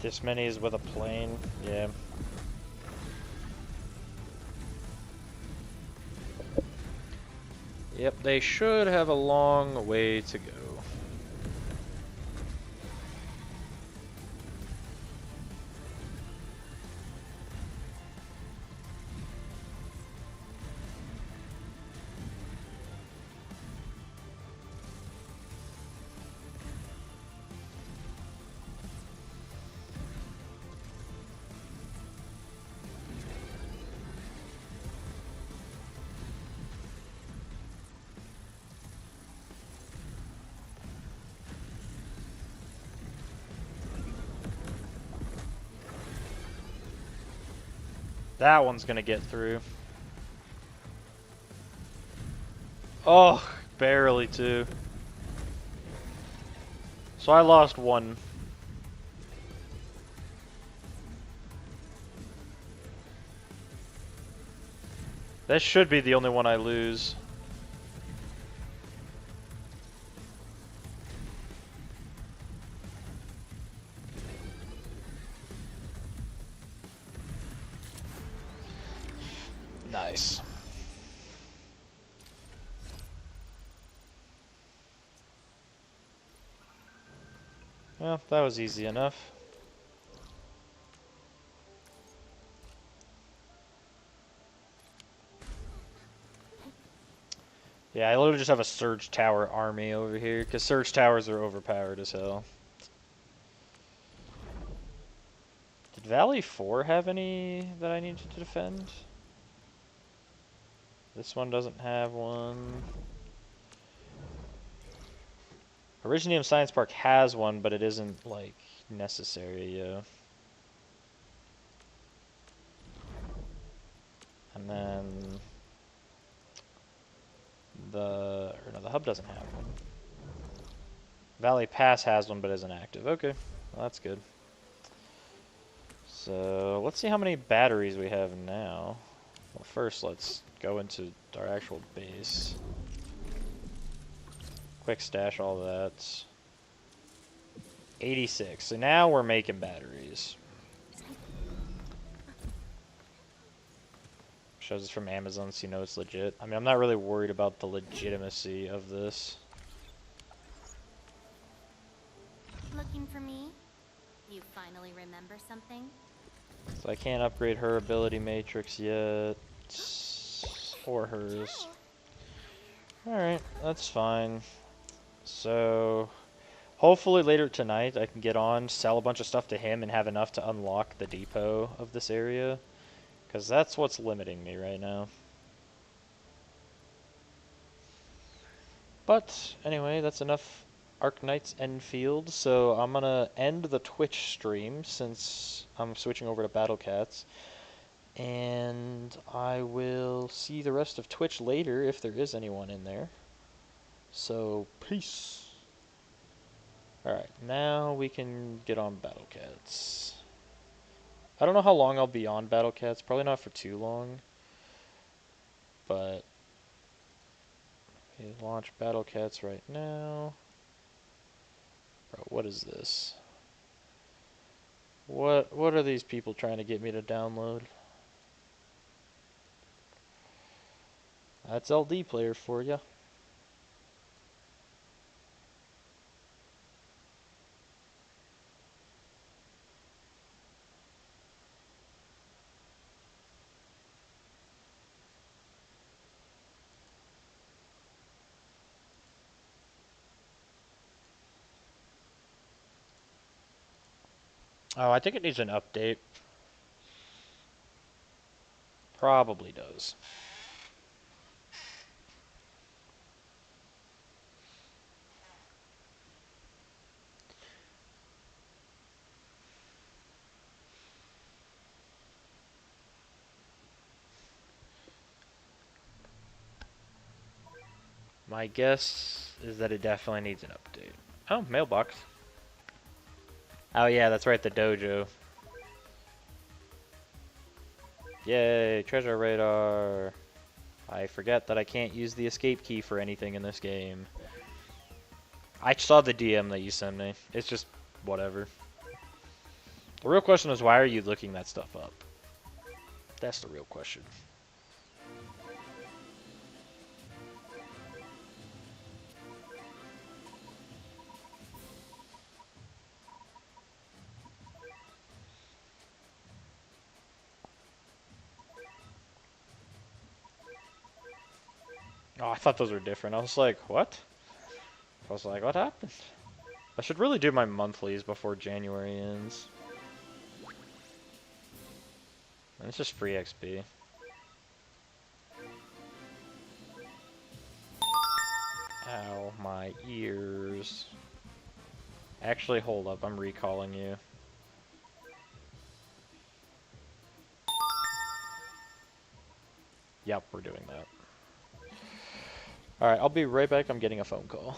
This many is with a plane. Yeah. Yep, they should have a long way to go. That one's gonna get through. Oh, barely too. So I lost one. That should be the only one I lose. Nice. Well, that was easy enough. Yeah, I literally just have a Surge Tower army over here, because Surge Towers are overpowered as hell. Did Valley 4 have any that I needed to defend? This one doesn't have one. Originium Science Park has one, but it isn't, like, necessary, yeah. And then the hub doesn't have one. Valley Pass has one, but isn't active. Okay, well, that's good. So let's see how many batteries we have now. Well, first let's go into our actual base. Quick stash all that. 86. So now we're making batteries. Shows it's from Amazon, so you know it's legit. I mean, I'm not really worried about the legitimacy of this. Looking for me? You finally remember something? So I can't upgrade her ability matrix yet. Or hers. Alright, that's fine. So hopefully later tonight I can get on, sell a bunch of stuff to him, and have enough to unlock the depot of this area. Because that's what's limiting me right now. But anyway, that's enough Arknights Endfield. So I'm going to end the Twitch stream since I'm switching over to Battle Cats. And I will see the rest of Twitch later if there is anyone in there. So, peace. Alright, now we can get on Battle Cats. I don't know how long I'll be on Battle Cats. Probably not for too long. But okay, launch Battle Cats right now. Bro, what is this? What are these people trying to get me to download? That's LD player for ya. Oh, I think it needs an update. Probably does. My guess is that it definitely needs an update. Oh, mailbox. Oh yeah, that's right, the dojo. Yay, treasure radar. I forget that I can't use the escape key for anything in this game. I saw the DM that you sent me. It's just whatever. The real question is, why are you looking that stuff up? That's the real question. Oh, I thought those were different. I was like, what? I was like, what happened? I should really do my monthlies before January ends. And it's just free XP. Ow, my ears. Actually, hold up. I'm recalling you. Yep, we're doing that. Alright, I'll be right back. I'm getting a phone call.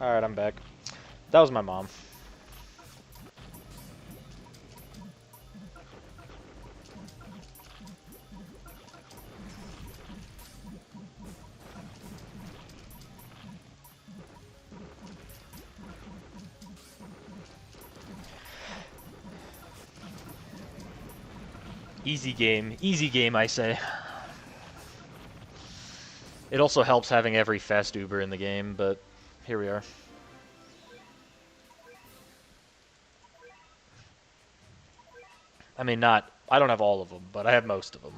Alright, I'm back. That was my mom. Easy game, I say. It also helps having every fast Uber in the game, but here we are. I mean, I don't have all of them, but I have most of them.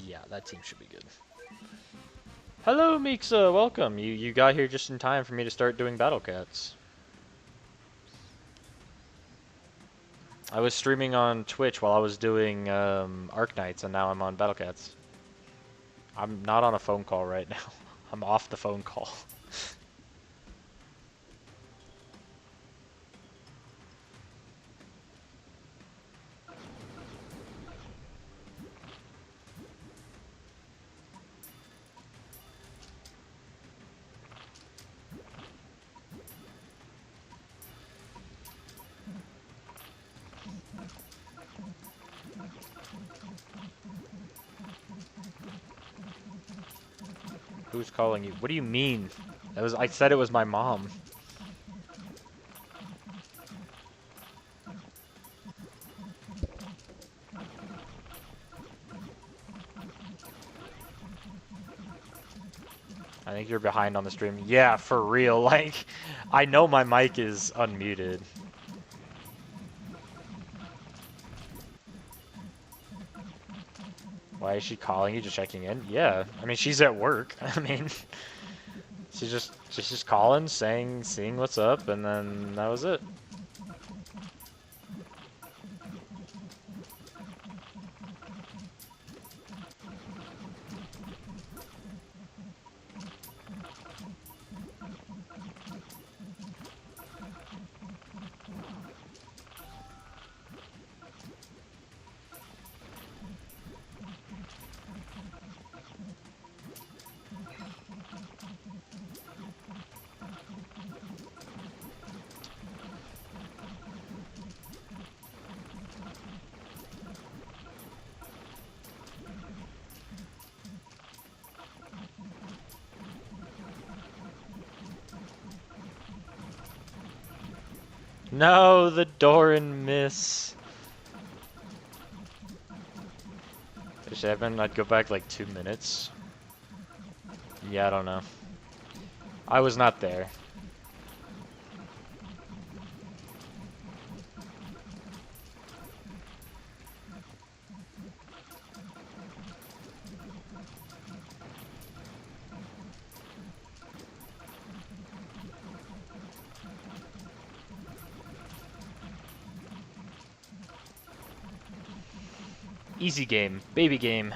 Yeah, that team should be good. Hello, Mixa, welcome. You got here just in time for me to start doing Battle Cats. I was streaming on Twitch while I was doing Arknights, and now I'm on Battle Cats. I'm not on a phone call right now. I'm off the phone call. Who's calling you? What do you mean? I said it was my mom. I think you're behind on the stream. Yeah, for real. Like, I know my mic is unmuted. Why is she calling you? Just checking in? Yeah. I mean, she's at work. I mean, she's just calling, seeing what's up, and then that was it. No, the Doran miss. If I'd go back like 2 minutes. Yeah, I don't know. I was not there. Easy game. Baby game.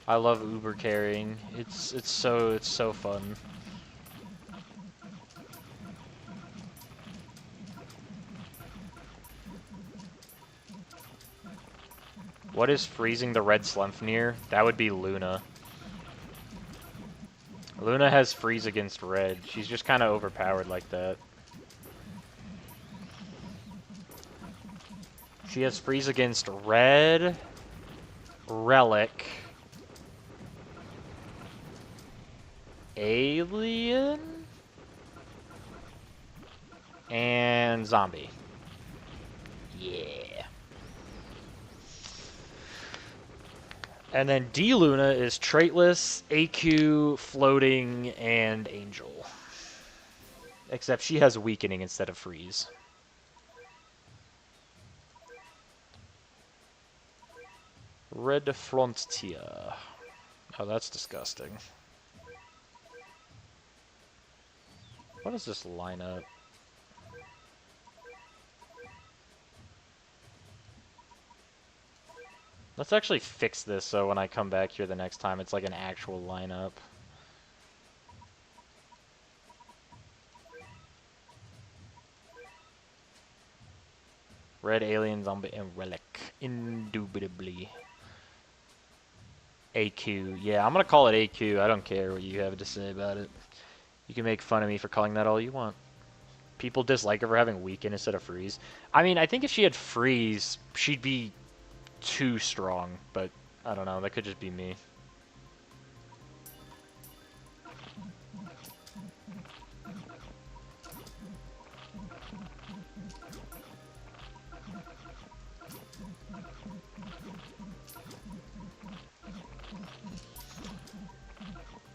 I love Uber carrying. It's so fun. What is freezing the red Slumpnir? That would be Luna. Luna has freeze against red. She's just kind of overpowered like that. She has freeze against red, relic, alien, and zombie. Yeah. And then D Luna is traitless, AQ, floating, and angel. Except she has weakening instead of freeze. Red Frontier. Oh, that's disgusting. What is this lineup? Let's actually fix this so when I come back here the next time, it's like an actual lineup. Red, alien, zombie, and relic. Indubitably. AQ. Yeah, I'm gonna call it AQ. I don't care what you have to say about it. You can make fun of me for calling that all you want. People dislike her for having weaken instead of freeze. I mean, I think if she had freeze, she'd be too strong, but I don't know. That could just be me.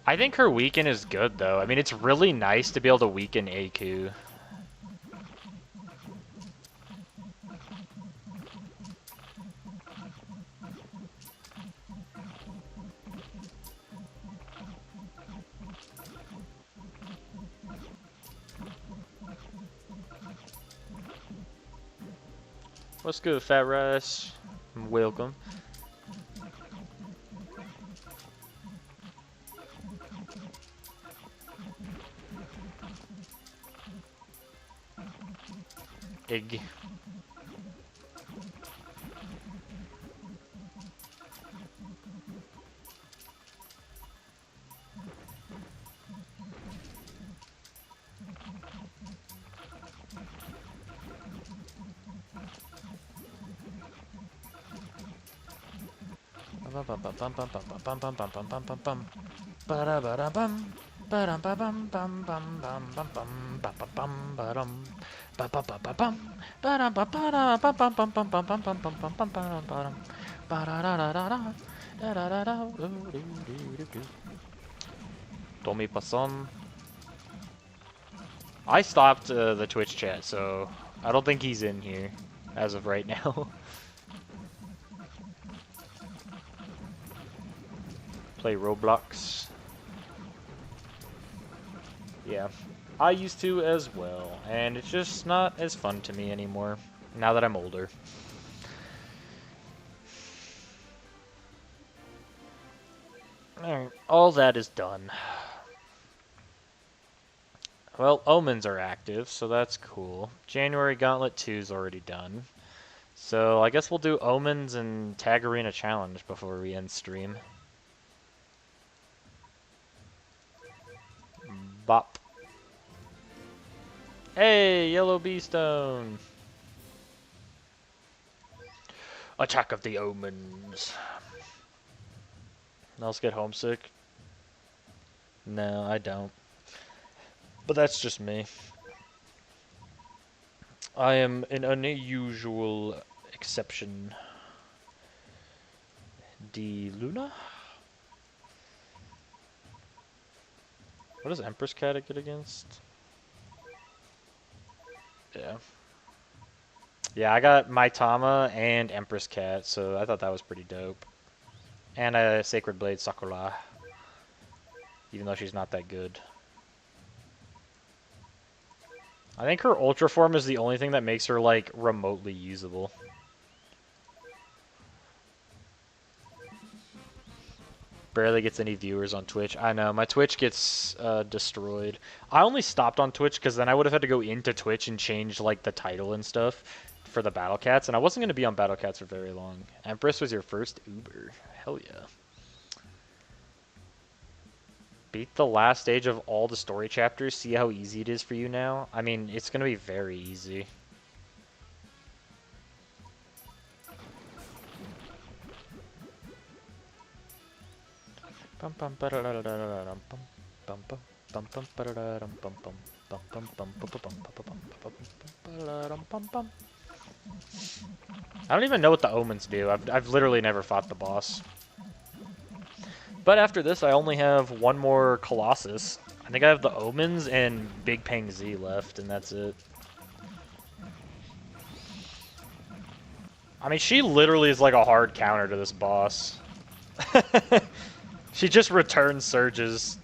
I think her weaken is good, though. I mean, it's really nice to be able to weaken AQ. What's good, Fat Rice? Welcome. Egg. Tommy Passon. I stopped the Twitch chat, so I don't think he's in here as of right now. Play Roblox. Yeah, I used to as well, and it's just not as fun to me anymore now that I'm older. Alright, all that is done. Well, Omens are active, so that's cool. January Gauntlet 2 is already done. So I guess we'll do Omens and Tag Arena Challenge before we end stream. Bop. Hey, Yellow Beastone! Attack of the Omens. Else get homesick? No, I don't. But that's just me. I am an unusual exception. D Luna? What does Empress Cat get against? Yeah. Yeah, I got Maitama and Empress Cat, so I thought that was pretty dope. And a Sacred Blade Sakura. Even though she's not that good. I think her Ultra Form is the only thing that makes her, like, remotely usable. Barely gets any viewers on Twitch. I know, my Twitch gets destroyed. I only stopped on Twitch because then I would have had to go into Twitch and change, like, the title and stuff for the Battle Cats, and I wasn't going to be on Battle Cats for very long. Empress was your first Uber. Hell yeah. Beat the last stage of all the story chapters. See how easy it is for you now? I mean, it's going to be very easy. I don't even know what the omens do. I've literally never fought the boss. But after this, I only have one more Colossus. I think I have the Omens and Big Pang Z left, and that's it. I mean, she literally is like a hard counter to this boss. She just returns surges.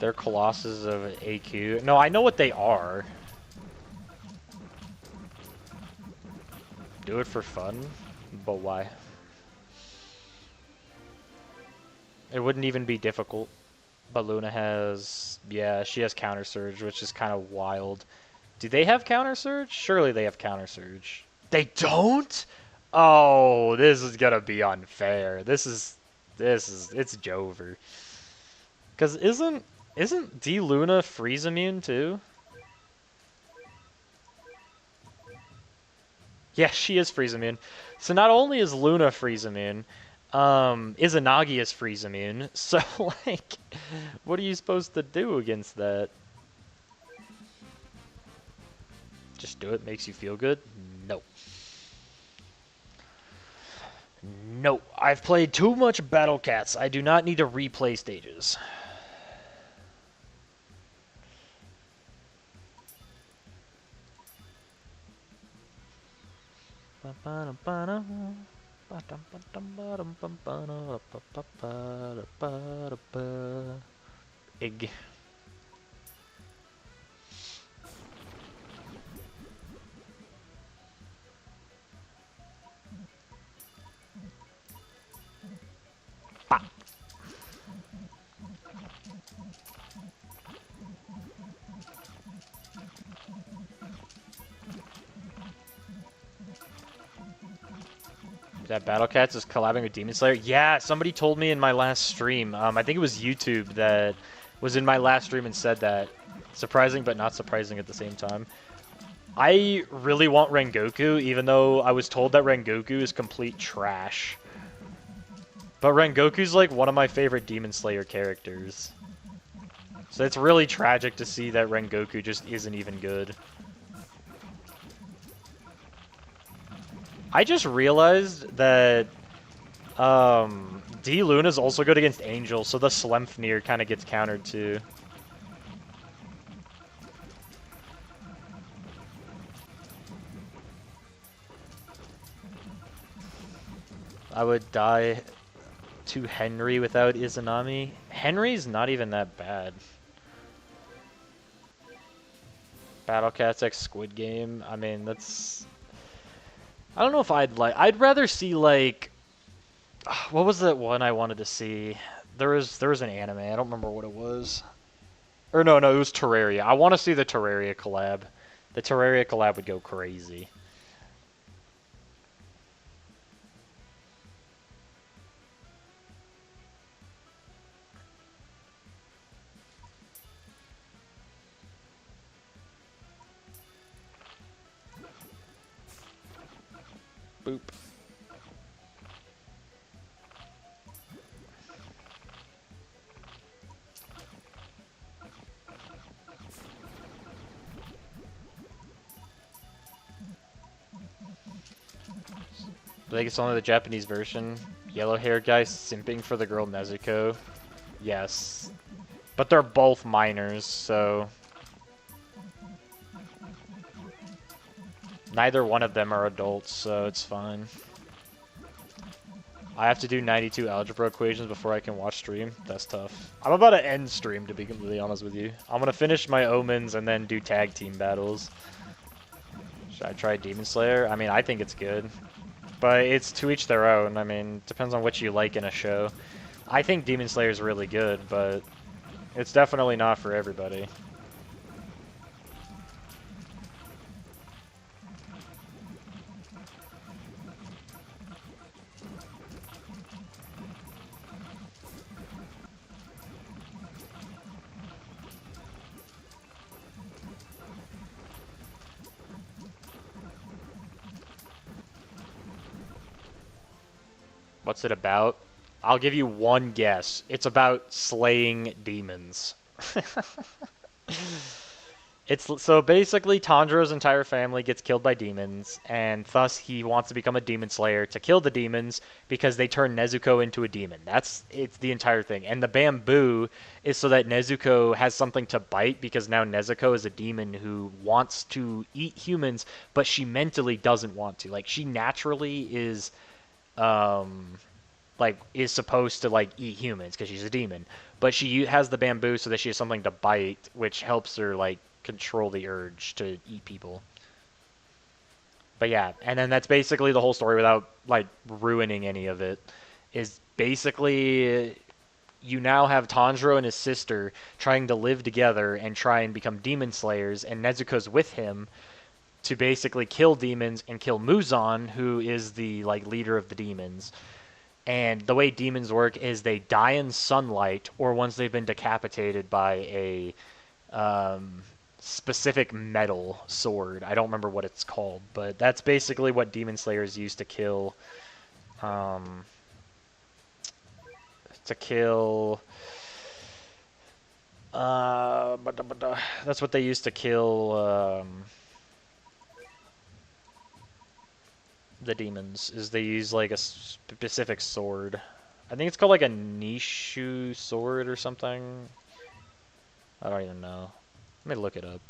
They're Colossus of AQ. No, I know what they are. Do it for fun? But why? It wouldn't even be difficult. But Luna has, yeah, she has Counter Surge, which is kind of wild. Do they have Counter Surge? Surely they have Counter Surge. They don't? Oh, this is gonna be unfair. It's Jover. Cause isn't D Luna freeze immune too? Yeah, she is freeze immune. So not only is Luna freeze immune, Izanagi is freeze immune. So like, what are you supposed to do against that? Just do it. Makes you feel good? No. No. I've played too much Battle Cats. I do not need to replay stages. Ig. That Battle Cats is collabing with Demon Slayer? Yeah, somebody told me in my last stream. I think it was YouTube that was in my last stream and said that. Surprising, but not surprising at the same time. I really want Rengoku, even though I was told that Rengoku is complete trash. But Rengoku's like one of my favorite Demon Slayer characters. So it's really tragic to see that Rengoku just isn't even good. I just realized that D Luna's also good against Angel, so the Sleipnir kind of gets countered too. I would die to Henry without Izanami. Henry's not even that bad. Battle Cats X Squid Game. I mean, that's... I don't know if I'd like... I'd rather see, like... What was that one I wanted to see? There was an anime. I don't remember what it was. Or no, it was Terraria. I want to see the Terraria collab. The Terraria collab would go crazy. Boop. I think it's only the Japanese version. Yellow hair guy simping for the girl Nezuko. Yes. But they're both minors, so... Neither one of them are adults, so it's fine. I have to do 92 algebra equations before I can watch stream. That's tough. I'm about to end stream, to be completely honest with you. I'm going to finish my omens and then do tag team battles. Should I try Demon Slayer? I mean, I think it's good. But it's to each their own. I mean, depends on what you like in a show. I think Demon Slayer is really good, but it's definitely not for everybody. What's it about? I'll give you one guess. It's about slaying demons. It's so basically Tanjiro's entire family gets killed by demons, and thus he wants to become a demon slayer to kill the demons because they turn Nezuko into a demon. It's the entire thing. And the bamboo is so that Nezuko has something to bite because now Nezuko is a demon who wants to eat humans, but she mentally doesn't want to. Like she naturally is is supposed to like eat humans because she's a demon, but she has the bamboo so that she has something to bite, which helps her like control the urge to eat people. But yeah, and then that's basically the whole story without like ruining any of it. Is basically you now have Tanjiro and his sister trying to live together and try and become demon slayers, and Nezuko's with him to basically kill demons and kill Muzan, who is the like leader of the demons. And the way demons work is they die in sunlight or once they've been decapitated by a specific metal sword. I don't remember what it's called, but that's basically what demon slayers use to kill. To kill. That's what they use to kill the demons. Is they use like a specific sword. I think it's called like a Nishu sword or something. I don't even know. Let me look it up.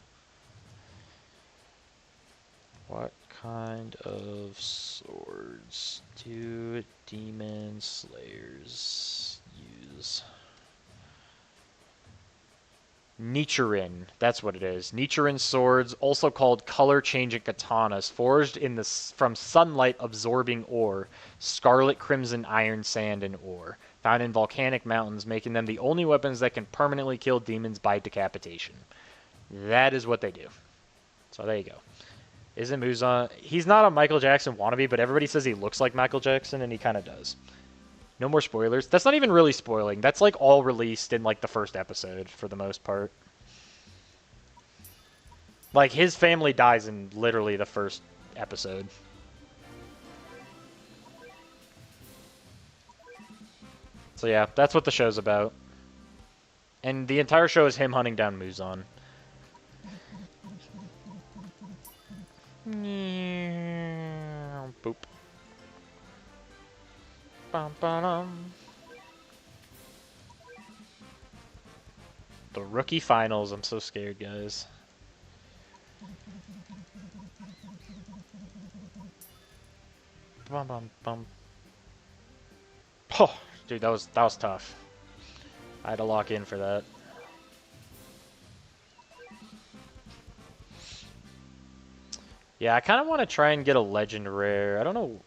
What kind of swords do demon slayers use? Nichiren, that's what it is. Nichiren swords, also called color-changing katanas, forged in from sunlight-absorbing ore, scarlet crimson iron sand and ore, found in volcanic mountains, making them the only weapons that can permanently kill demons by decapitation. That is what they do. So there you go. Isn't Muzan... He's not a Michael Jackson wannabe, but everybody says he looks like Michael Jackson, and he kind of does. No more spoilers. That's not even really spoiling. That's like all released in like the first episode for the most part. Like his family dies in literally the first episode. So yeah, that's what the show's about. And the entire show is him hunting down Muzan. Boop. The rookie finals. I'm so scared, guys. Oh, dude, that was tough. I had to lock in for that. Yeah, I kind of want to try and get a legend rare. I don't know.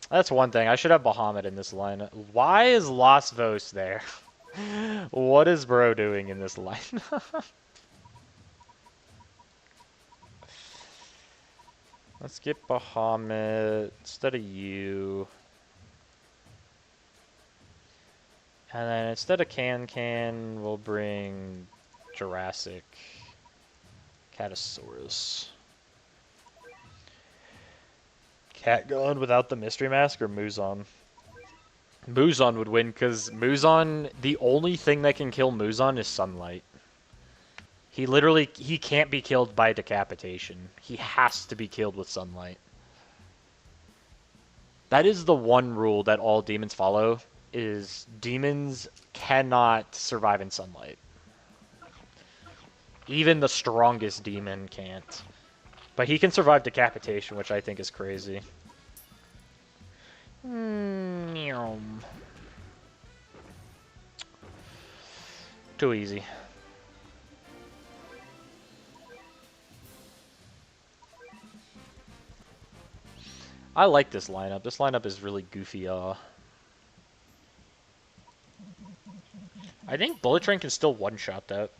That's one thing. I should have Bahamut in this line. Why is Los Vos there? What is bro doing in this line? Let's get Bahamut instead of you. And then instead of Can, we'll bring Jurassic Catasaurus. Cat Gun without the Mystery Mask or Muzan? Muzan would win because Muzan, the only thing that can kill Muzan is sunlight. He can't be killed by decapitation. He has to be killed with sunlight. That is the one rule that all demons follow, is demons cannot survive in sunlight. Even the strongest demon can't. But he can survive decapitation, which I think is crazy. Too easy. I like this lineup. This lineup is really goofy. I think Bullet Train can still one-shot that.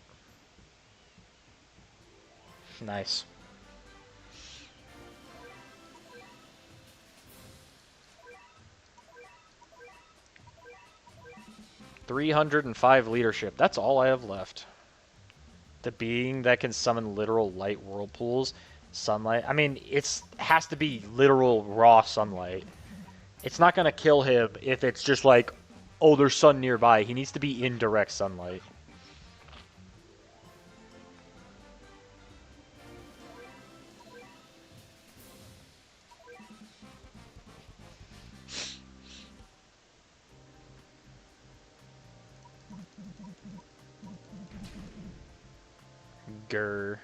Nice. $305 leadership. That's all I have left. The being that can summon literal light whirlpools, sunlight. I mean, it has to be literal raw sunlight. It's not gonna kill him if it's just like, oh, there's sun nearby. He needs to be in direct sunlight. Grr.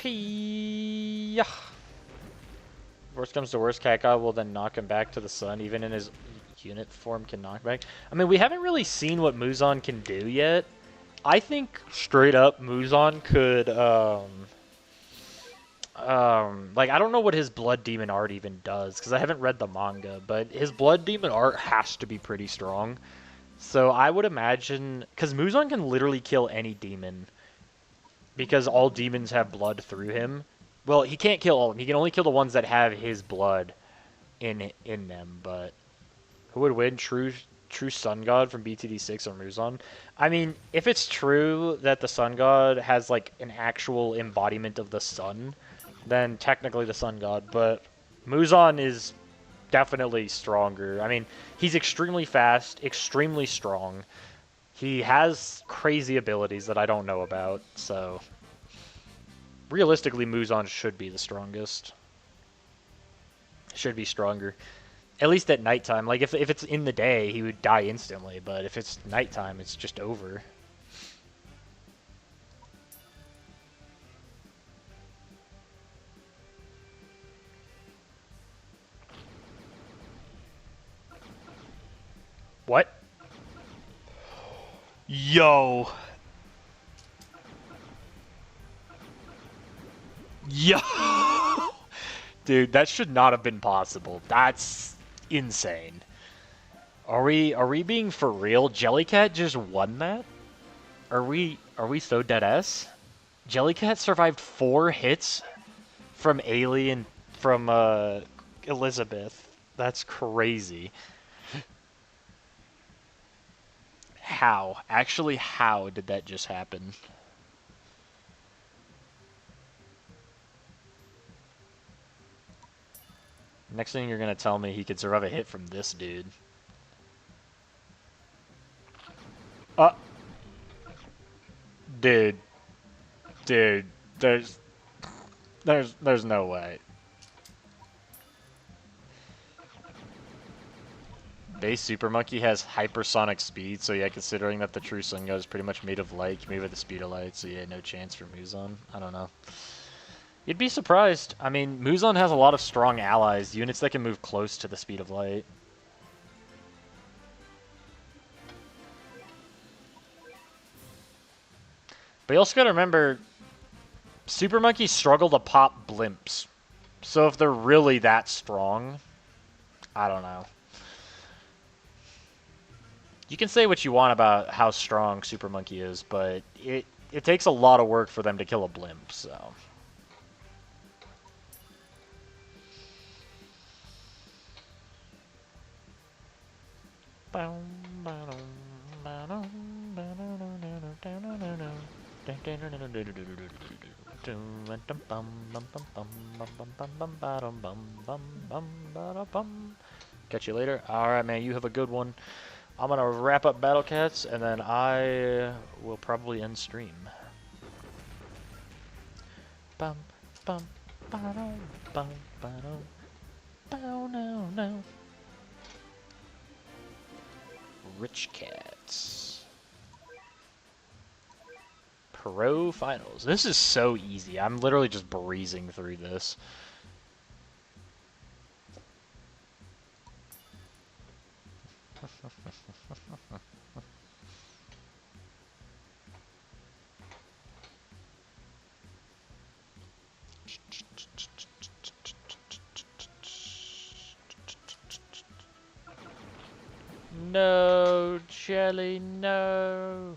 Hey-yah. Worst comes to worst, Cat God will then knock him back to the sun. Even in his unit form can knock back. I mean, we haven't really seen what Muzan can do yet. I think straight up Muzan could, like, I don't know what his Blood Demon art even does, because I haven't read the manga, but his Blood Demon art has to be pretty strong. So I would imagine, because Muzan can literally kill any demon, because all demons have blood through him. Well, he can't kill all of them. He can only kill the ones that have his blood in them. But who would win, True Sun God from BTD6 or Muzan? I mean, if it's true that the Sun God has like an actual embodiment of the sun, then technically the Sun God. But Muzan is definitely stronger. I mean, he's extremely fast, extremely strong. He has crazy abilities that I don't know about, so realistically, Muzan should be the strongest. Should be stronger. At least at nighttime. Like, if it's in the day, he would die instantly, but if it's nighttime, it's just over. What? Yo! Yo! Dude, that should not have been possible. That's insane. Are we being for real? Jellycat just won that? Are we so dead ass? Jellycat survived 4 hits from Alien from Elizabeth. That's crazy. How? Actually, how did that just happen? Next thing you're gonna tell me he could survive a hit from this dude. Uh, dude, dude, there's no way. Base Super Monkey has hypersonic speed, so yeah, considering that the True Sun God is pretty much made of light, made with the speed of light, so yeah, no chance for Muzan. I don't know. You'd be surprised. I mean, Muzan has a lot of strong allies, units that can move close to the speed of light. But you also gotta remember, Super Monkeys struggle to pop blimps. So if they're really that strong, I don't know. You can say what you want about how strong Super Monkey is, but it takes a lot of work for them to kill a blimp, so. Catch you later. Alright, man, you have a good one. I'm gonna wrap up Battle Cats, and then I will probably end stream. Bum, bum, ba-dum, bum, ba-dum, bow, no, no. Rich Cats. Pro Finals. This is so easy. I'm literally just breezing through this. No, Jelly, no.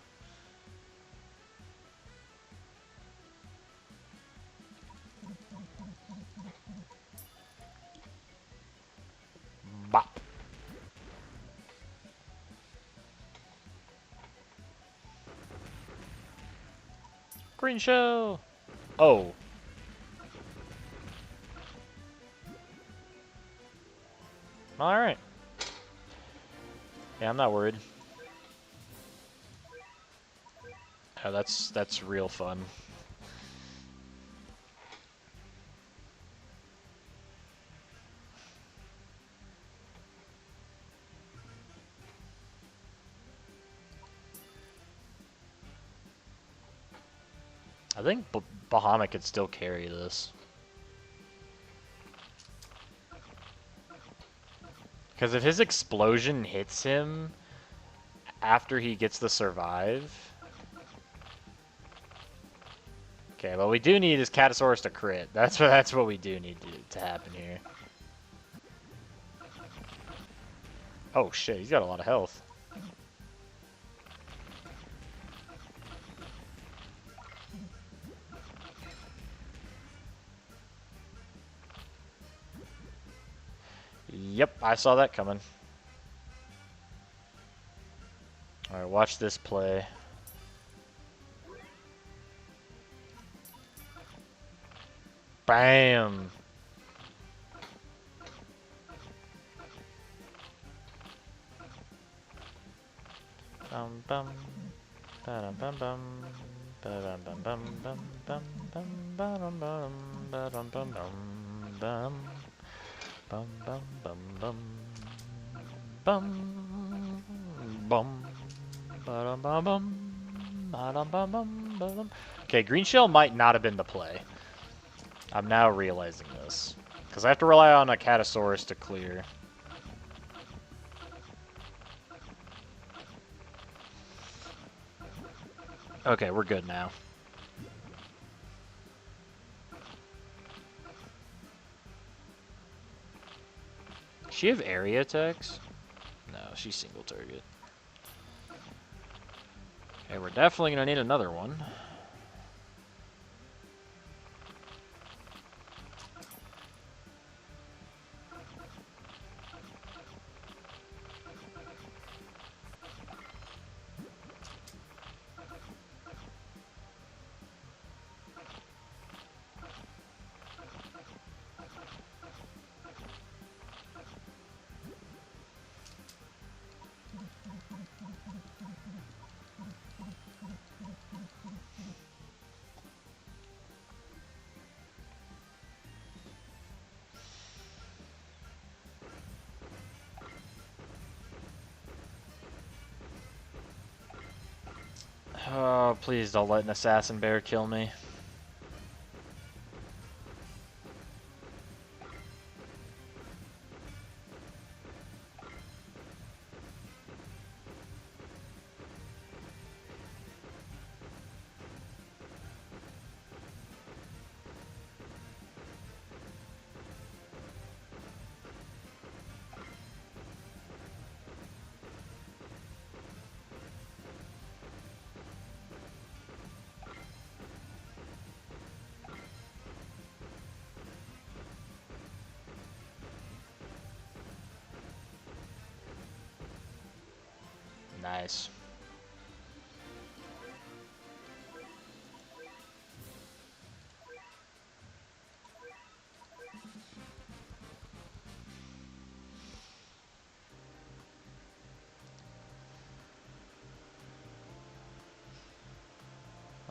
Bop. Green shell. Oh. Alright. Yeah, I'm not worried. Oh, that's real fun. I think Bahamut could still carry this. Because if his explosion hits him after he gets the survive... Okay, what we do need is Catasaurus to crit. That's what we do need to happen here. Oh shit, he's got a lot of health. Yep, I saw that coming. Alright, watch this play. Bam! Bum bum. Ba-dum bum bum. Ba-dum bum bum bum bum bum ba-dum bum ba-dum bum bum bum. Bum bum bum bum. Bum bum. Ba-dum bum bum. Ba-dum bum bum ba-dum. Okay, green shell might not have been the play. I'm now realizing this. Because I have to rely on a Catasaurus to clear. Okay, we're good now. Does she have area attacks? No, she's single target. Okay, we're definitely going to need another one. Oh, please don't let an assassin bear kill me. Nice.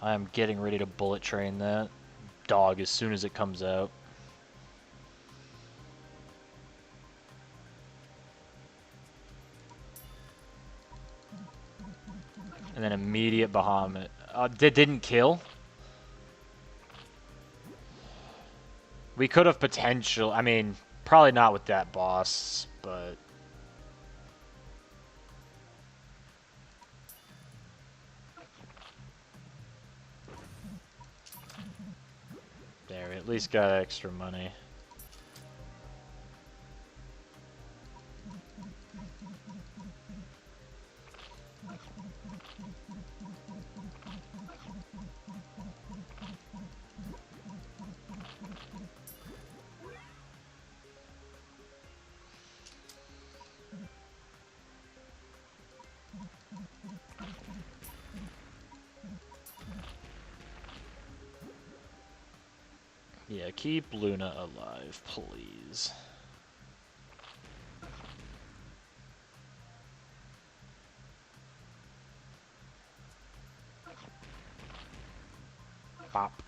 I am getting ready to bullet train that dog as soon as it comes out. And then immediate Bahamut. Didn't kill? We could have potential. I mean, probably not with that boss, but... There, we at least got extra money. Yeah, keep Luna alive, please. Bop.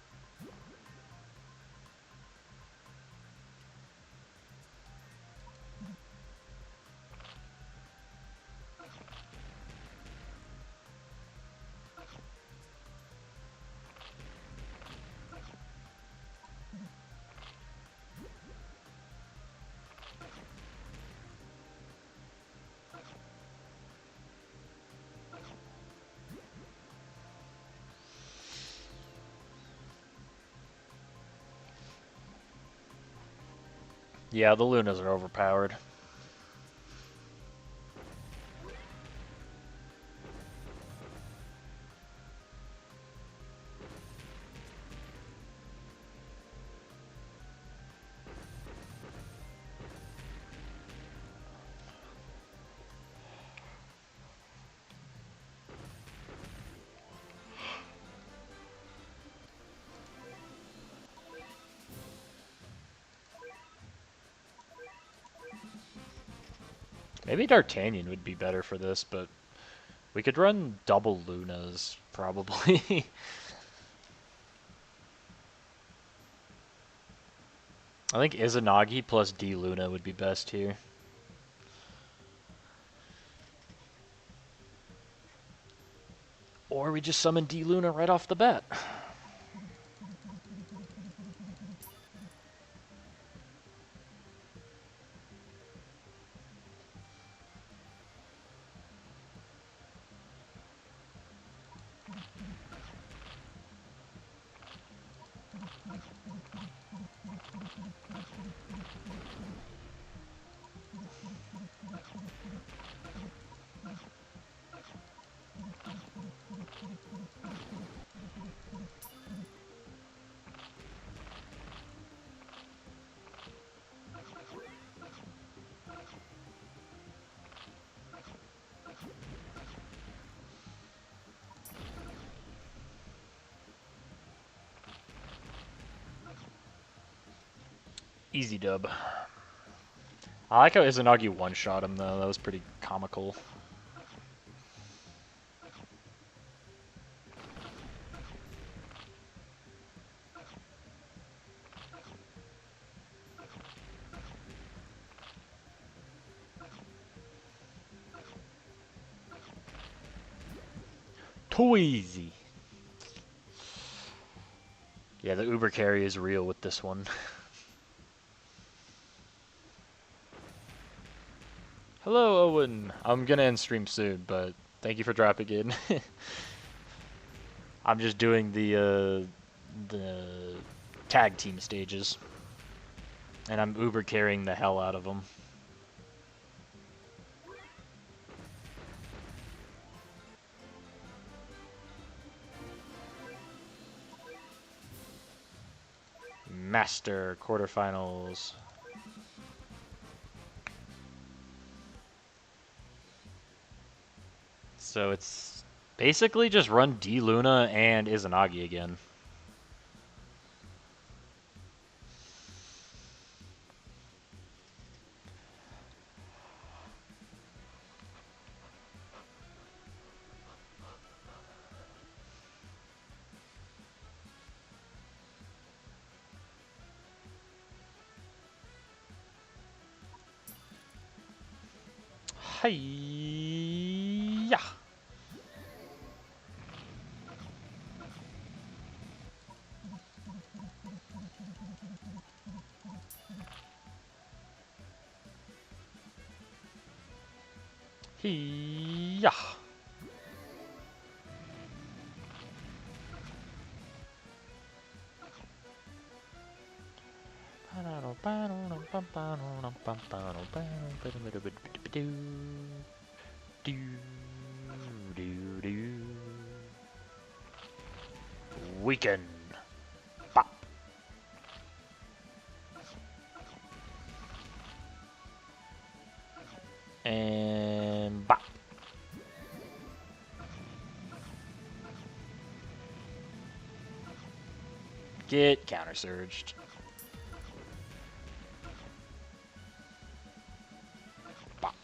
Yeah, the Lunas are overpowered. Maybe D'Artagnan would be better for this, but we could run double Lunas, probably. I think Izanagi plus D Luna would be best here. Or we just summon D Luna right off the bat. Easy dub. I like how Izanagi one-shot him, though. That was pretty comical. Too easy. Yeah, the Uber carry is real with this one. Hello, Owen. I'm gonna end stream soon, but thank you for dropping in. I'm just doing the tag team stages, and I'm Uber carrying the hell out of them. Master quarterfinals. So it's basically just run D Luna and Izanagi again. Hi-ya! Hi-ya! Weekend. Bop. And bop. Get counter surged. Bop.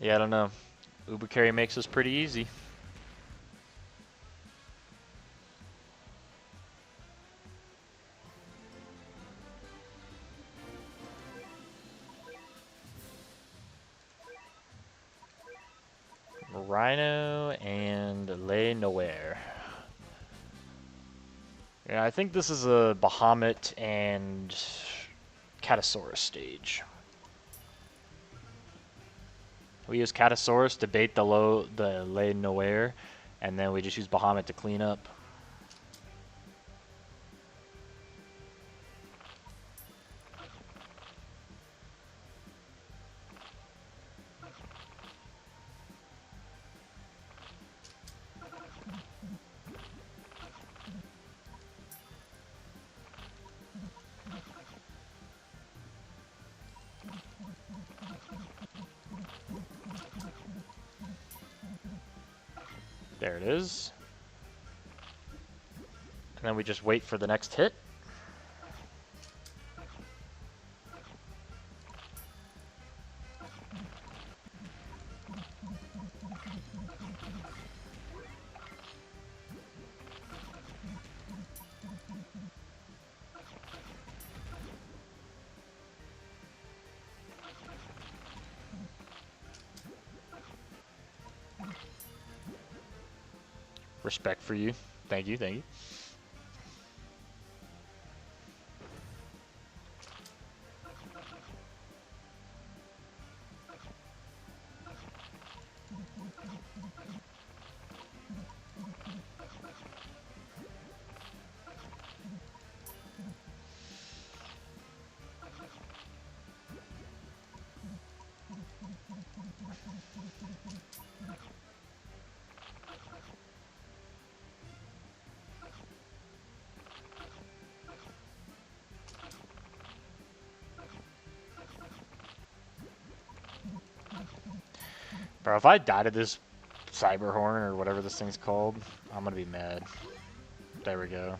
Yeah, I don't know. Uber carry makes this pretty easy. Rhino and Le Nowhere. Yeah, I think this is a Bahamut and Catasaurus stage. We use Catasaurus to bait the Le Noir, and then we just use Bahamut to clean up. There it is. And then we just wait for the next hit. Respect for you. Thank you, thank you. Bro, if I die to this Cyberhorn or whatever this thing's called, I'm gonna be mad. There we go.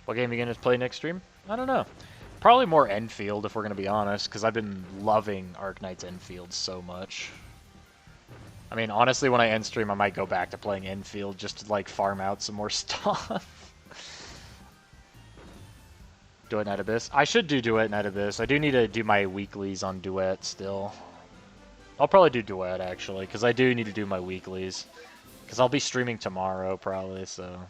What game are you gonna play next stream? I don't know. Probably more Endfield if we're gonna be honest, because I've been loving Arknights Endfield so much. I mean, honestly, when I end stream, I might go back to playing Endfield just to, like, farm out some more stuff. Duet Night Abyss. I should do Duet Night Abyss. I do need to do my weeklies on Duet still. I'll probably do Duet, actually, because I do need to do my weeklies. Because I'll be streaming tomorrow, probably, so...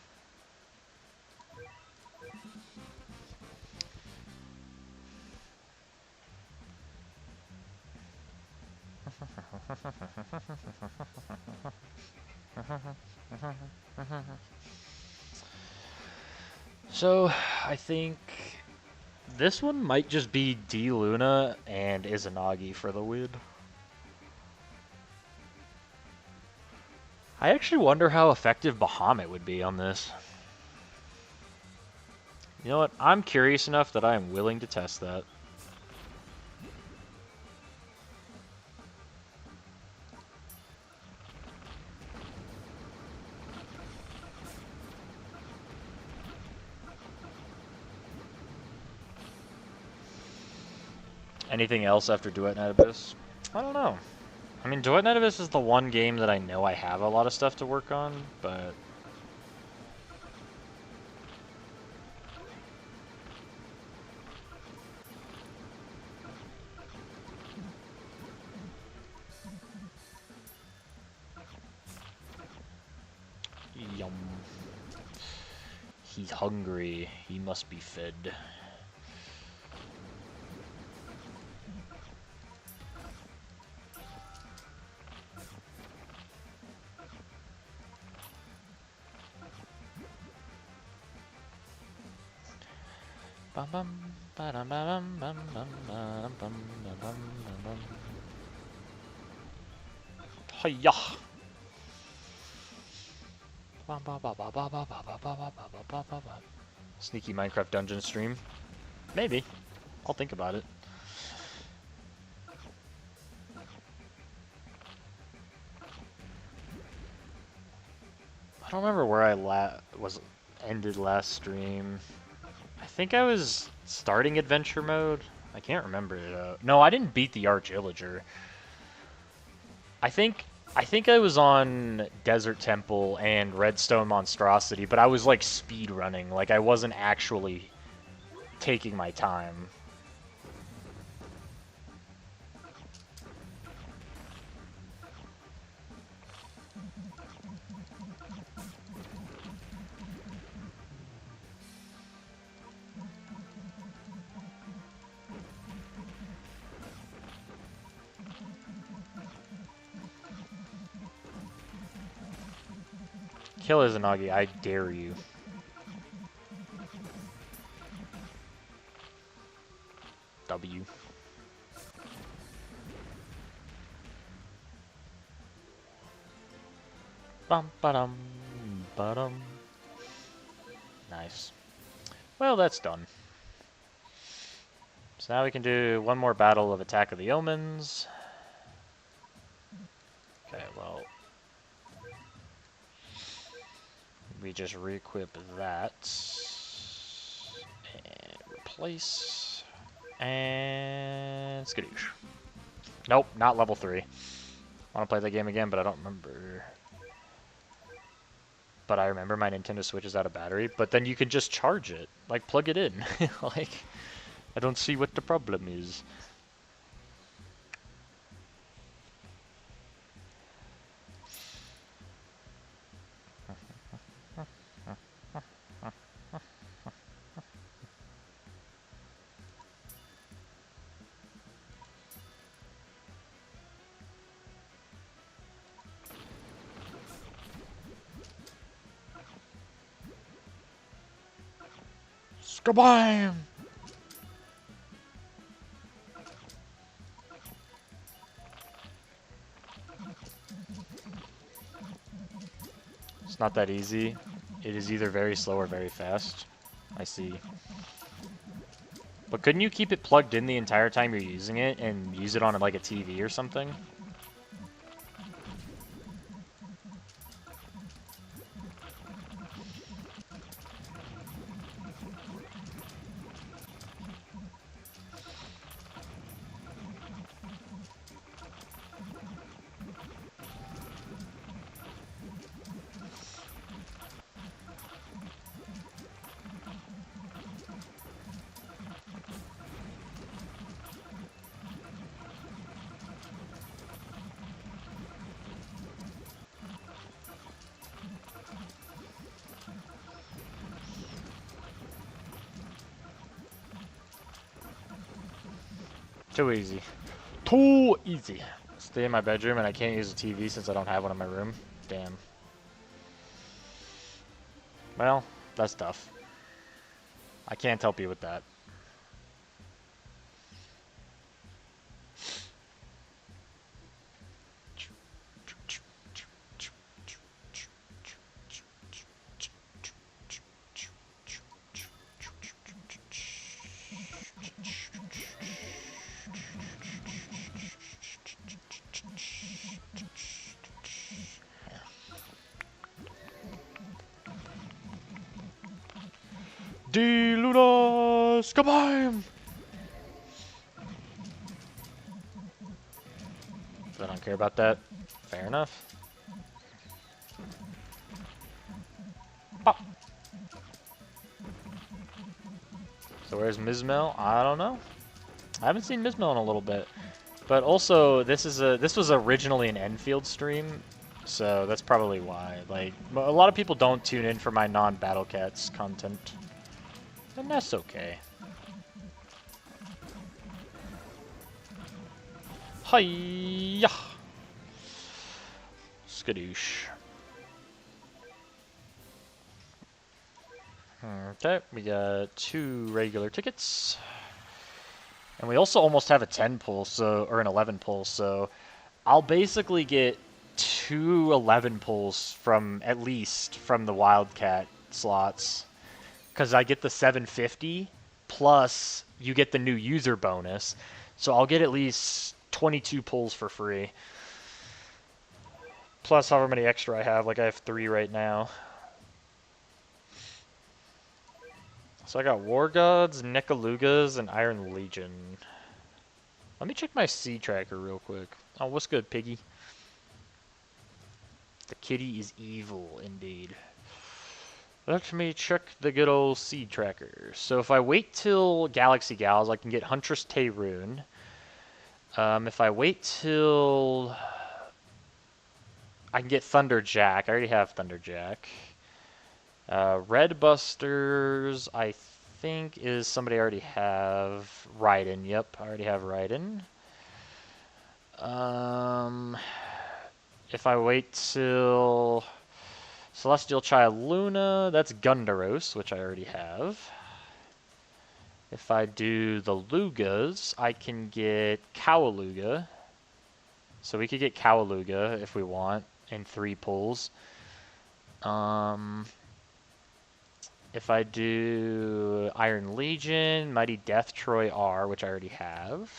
So, I think this one might just be D Luna and Izanagi for the win. I actually wonder how effective Bahamut would be on this. You know what? I'm curious enough that I am willing to test that. Anything else after Duet Night Abyss? I don't know. I mean, Duet Night Abyss is the one game that I know I have a lot of stuff to work on, but... Yum. He's hungry. He must be fed. Bum bum ba dum ba dum bum bum ba dum bum bum bum. Hiya. Sneaky Minecraft dungeon stream? Maybe. I'll think about it. I don't remember where I ended last stream. I think I was starting adventure mode. I can't remember it. No, I didn't beat the Arch Illager. I think I was on Desert Temple and Redstone Monstrosity, but I was like speed running. Like I wasn't actually taking my time. Kill Izanagi, I dare you. W. Bum ba-dum, ba-dum. Nice. Well, that's done. So now we can do one more battle of Attack of the Omens. Okay, well, we just re-equip that. And replace. And skadoosh. Nope, not level 3. I want to play that game again, but I don't remember. But I remember my Nintendo Switch is out of battery. But then you can just charge it. Like, plug it in. Like, I don't see what the problem is. Skabam! It's not that easy. It is either very slow or very fast. I see. But couldn't you keep it plugged in the entire time you're using it and use it on like a TV or something? Too easy. Too easy. Stay in my bedroom and I can't use a TV since I don't have one in my room. Damn. Well, that's tough. I can't help you with that. Diludos! Kabam! I don't care about that. Fair enough. Pop. So where's Mizmel? I don't know. I haven't seen Mizmel in a little bit. But also, this was originally an Endfield stream, so that's probably why. Like, a lot of people don't tune in for my non-Battle Cats content, and that's okay. Hiya! Skadoosh. Okay, we got 2 regular tickets. And we also almost have a 10 pull, so, or an 11 pull, so I'll basically get 2 11 pulls from, at least, from the Wildcat slots. Because I get the 750, plus you get the new user bonus. So I'll get at least 22 pulls for free. Plus however many extra I have, like I have 3 right now. So I got War Gods, Nekalugas, and Iron Legion. Let me check my seed tracker real quick. Oh, what's good, Piggy? The kitty is evil, indeed. Let me check the good old seed tracker. So if I wait till Galaxy Gals, I can get Huntress Tayrune. If I wait till... I can get Thunderjack. I already have Thunderjack. Red Busters, I think, is somebody I already have. Raiden, yep, I already have Raiden. If I wait till Celestial Child Luna, that's Gundaros, which I already have. If I do the Lugas, I can get Cowalooga. So we could get Cowalooga if we want in 3 pulls. If I do Iron Legion, Mighty Death Troy R, which I already have.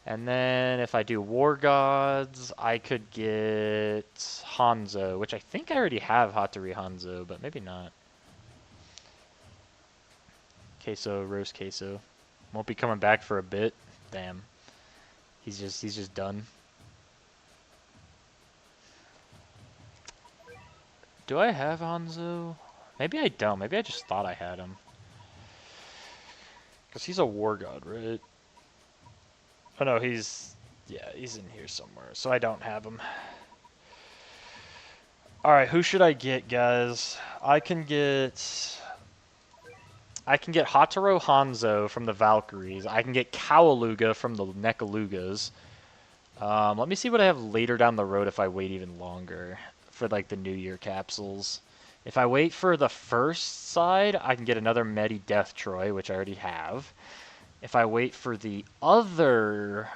And then if I do War Gods, I could get Hanzo, which I think I already have Hattori Hanzo, but maybe not. Queso, Roast Queso. Won't be coming back for a bit. Damn. He's just done. Do I have Hanzo? Maybe I don't. Maybe I just thought I had him. Because he's a War God, right? Oh no, he's in here somewhere. So I don't have him. Alright, who should I get, guys? I can get Hataro Hanzo from the Valkyries. I can get Cowalooga from the Nekalugas. Let me see what I have later down the road if I wait even longer for like the New Year capsules. If I wait for the first side, I can get another Medi Death Troy, which I already have. If I wait for the other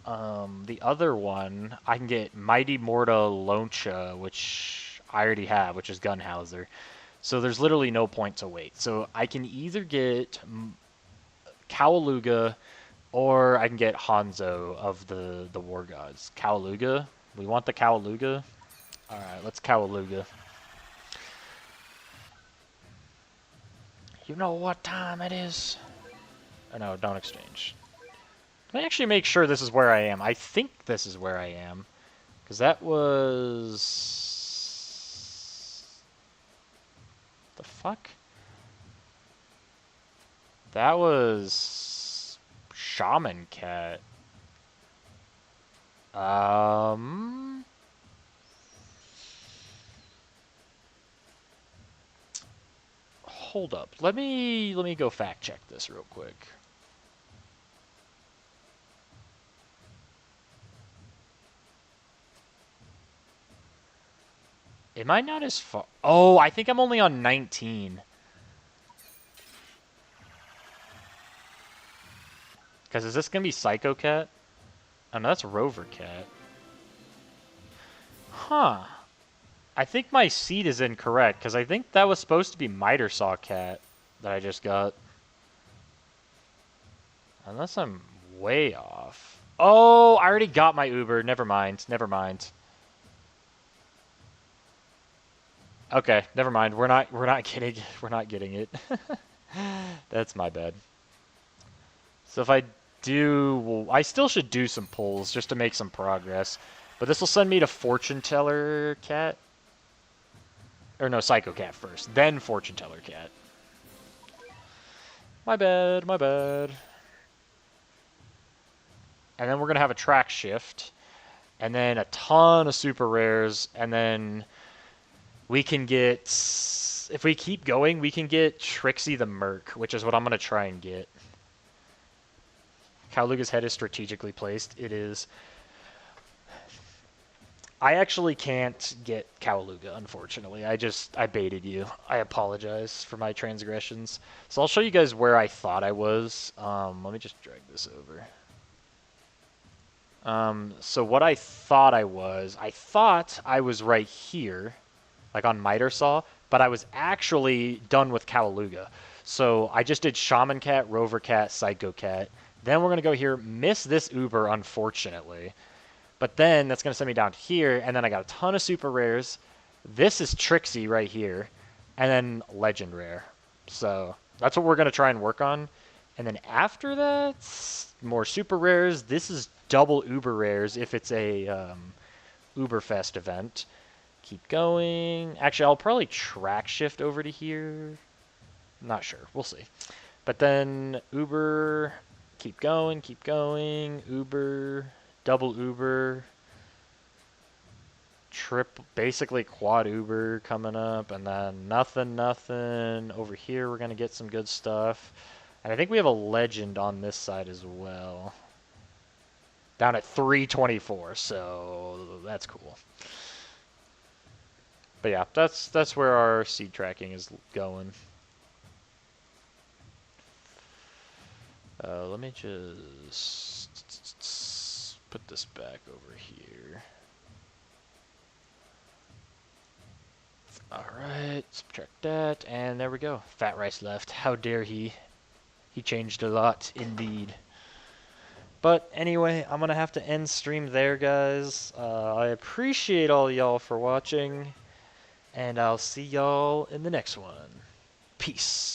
one, I can get Mighty Morta Loncha, which I already have, which is Gunhauser. So there's literally no point to wait. So I can either get Cowalooga or I can get Hanzo of the War Gods. Cowalooga? We want the Cowalooga? Alright, let's Cowalooga. You know what time it is? Oh, no, don't exchange. Let me actually make sure this is where I am. I think this is where I am. Because that was... The fuck? That was... Shaman Cat. Hold up. Let me go fact check this real quick. Am I not as far? Oh, I think I'm only on 19. Because is this going to be Psycho Cat? Oh, no, that's Rover Cat. Huh. I think my seed is incorrect, because I think that was supposed to be Miter Saw Cat that I just got. Unless I'm way off. Oh, I already got my Uber. Never mind. Never mind. Okay, never mind. We're not getting it. That's my bad. So if I do, well, I still should do some pulls just to make some progress. But this will send me to Fortune Teller Cat. Or no, Psycho Cat first, then Fortune Teller Cat. My bad, my bad. And then we're going to have a track shift. And then a ton of super rares. And then we can get... If we keep going, we can get Trixie the Merc, which is what I'm going to try and get. Cowalooga's head is strategically placed. It is. I actually can't get Cowalooga, unfortunately. I baited you. I apologize for my transgressions. So I'll show you guys where I thought I was. Let me just drag this over. So what I thought I was right here, like on Miter Saw, but I was actually done with Cowalooga. So I just did Shaman Cat, Rover Cat, Psycho Cat. Then we're going to go here, miss this Uber, unfortunately. But then that's going to send me down here, and then I got a ton of super rares. This is Trixie right here, and then Legend Rare. So that's what we're going to try and work on. And then after that, more super rares. This is double Uber rares if it's a Uberfest event. Keep going. Actually, I'll probably track shift over to here. Not sure. We'll see. But then Uber... Keep going, Uber, double Uber, basically quad Uber coming up, and then nothing. Over here we're going to get some good stuff. And I think we have a legend on this side as well. Down at 324, so that's cool. But yeah, that's where our seed tracking is going. Let me just put this back over here. Alright, subtract that, and there we go. Fat Rice left. How dare he? He changed a lot, indeed. But anyway, I'm going to have to end stream there, guys. I appreciate all y'all for watching, and I'll see y'all in the next one. Peace.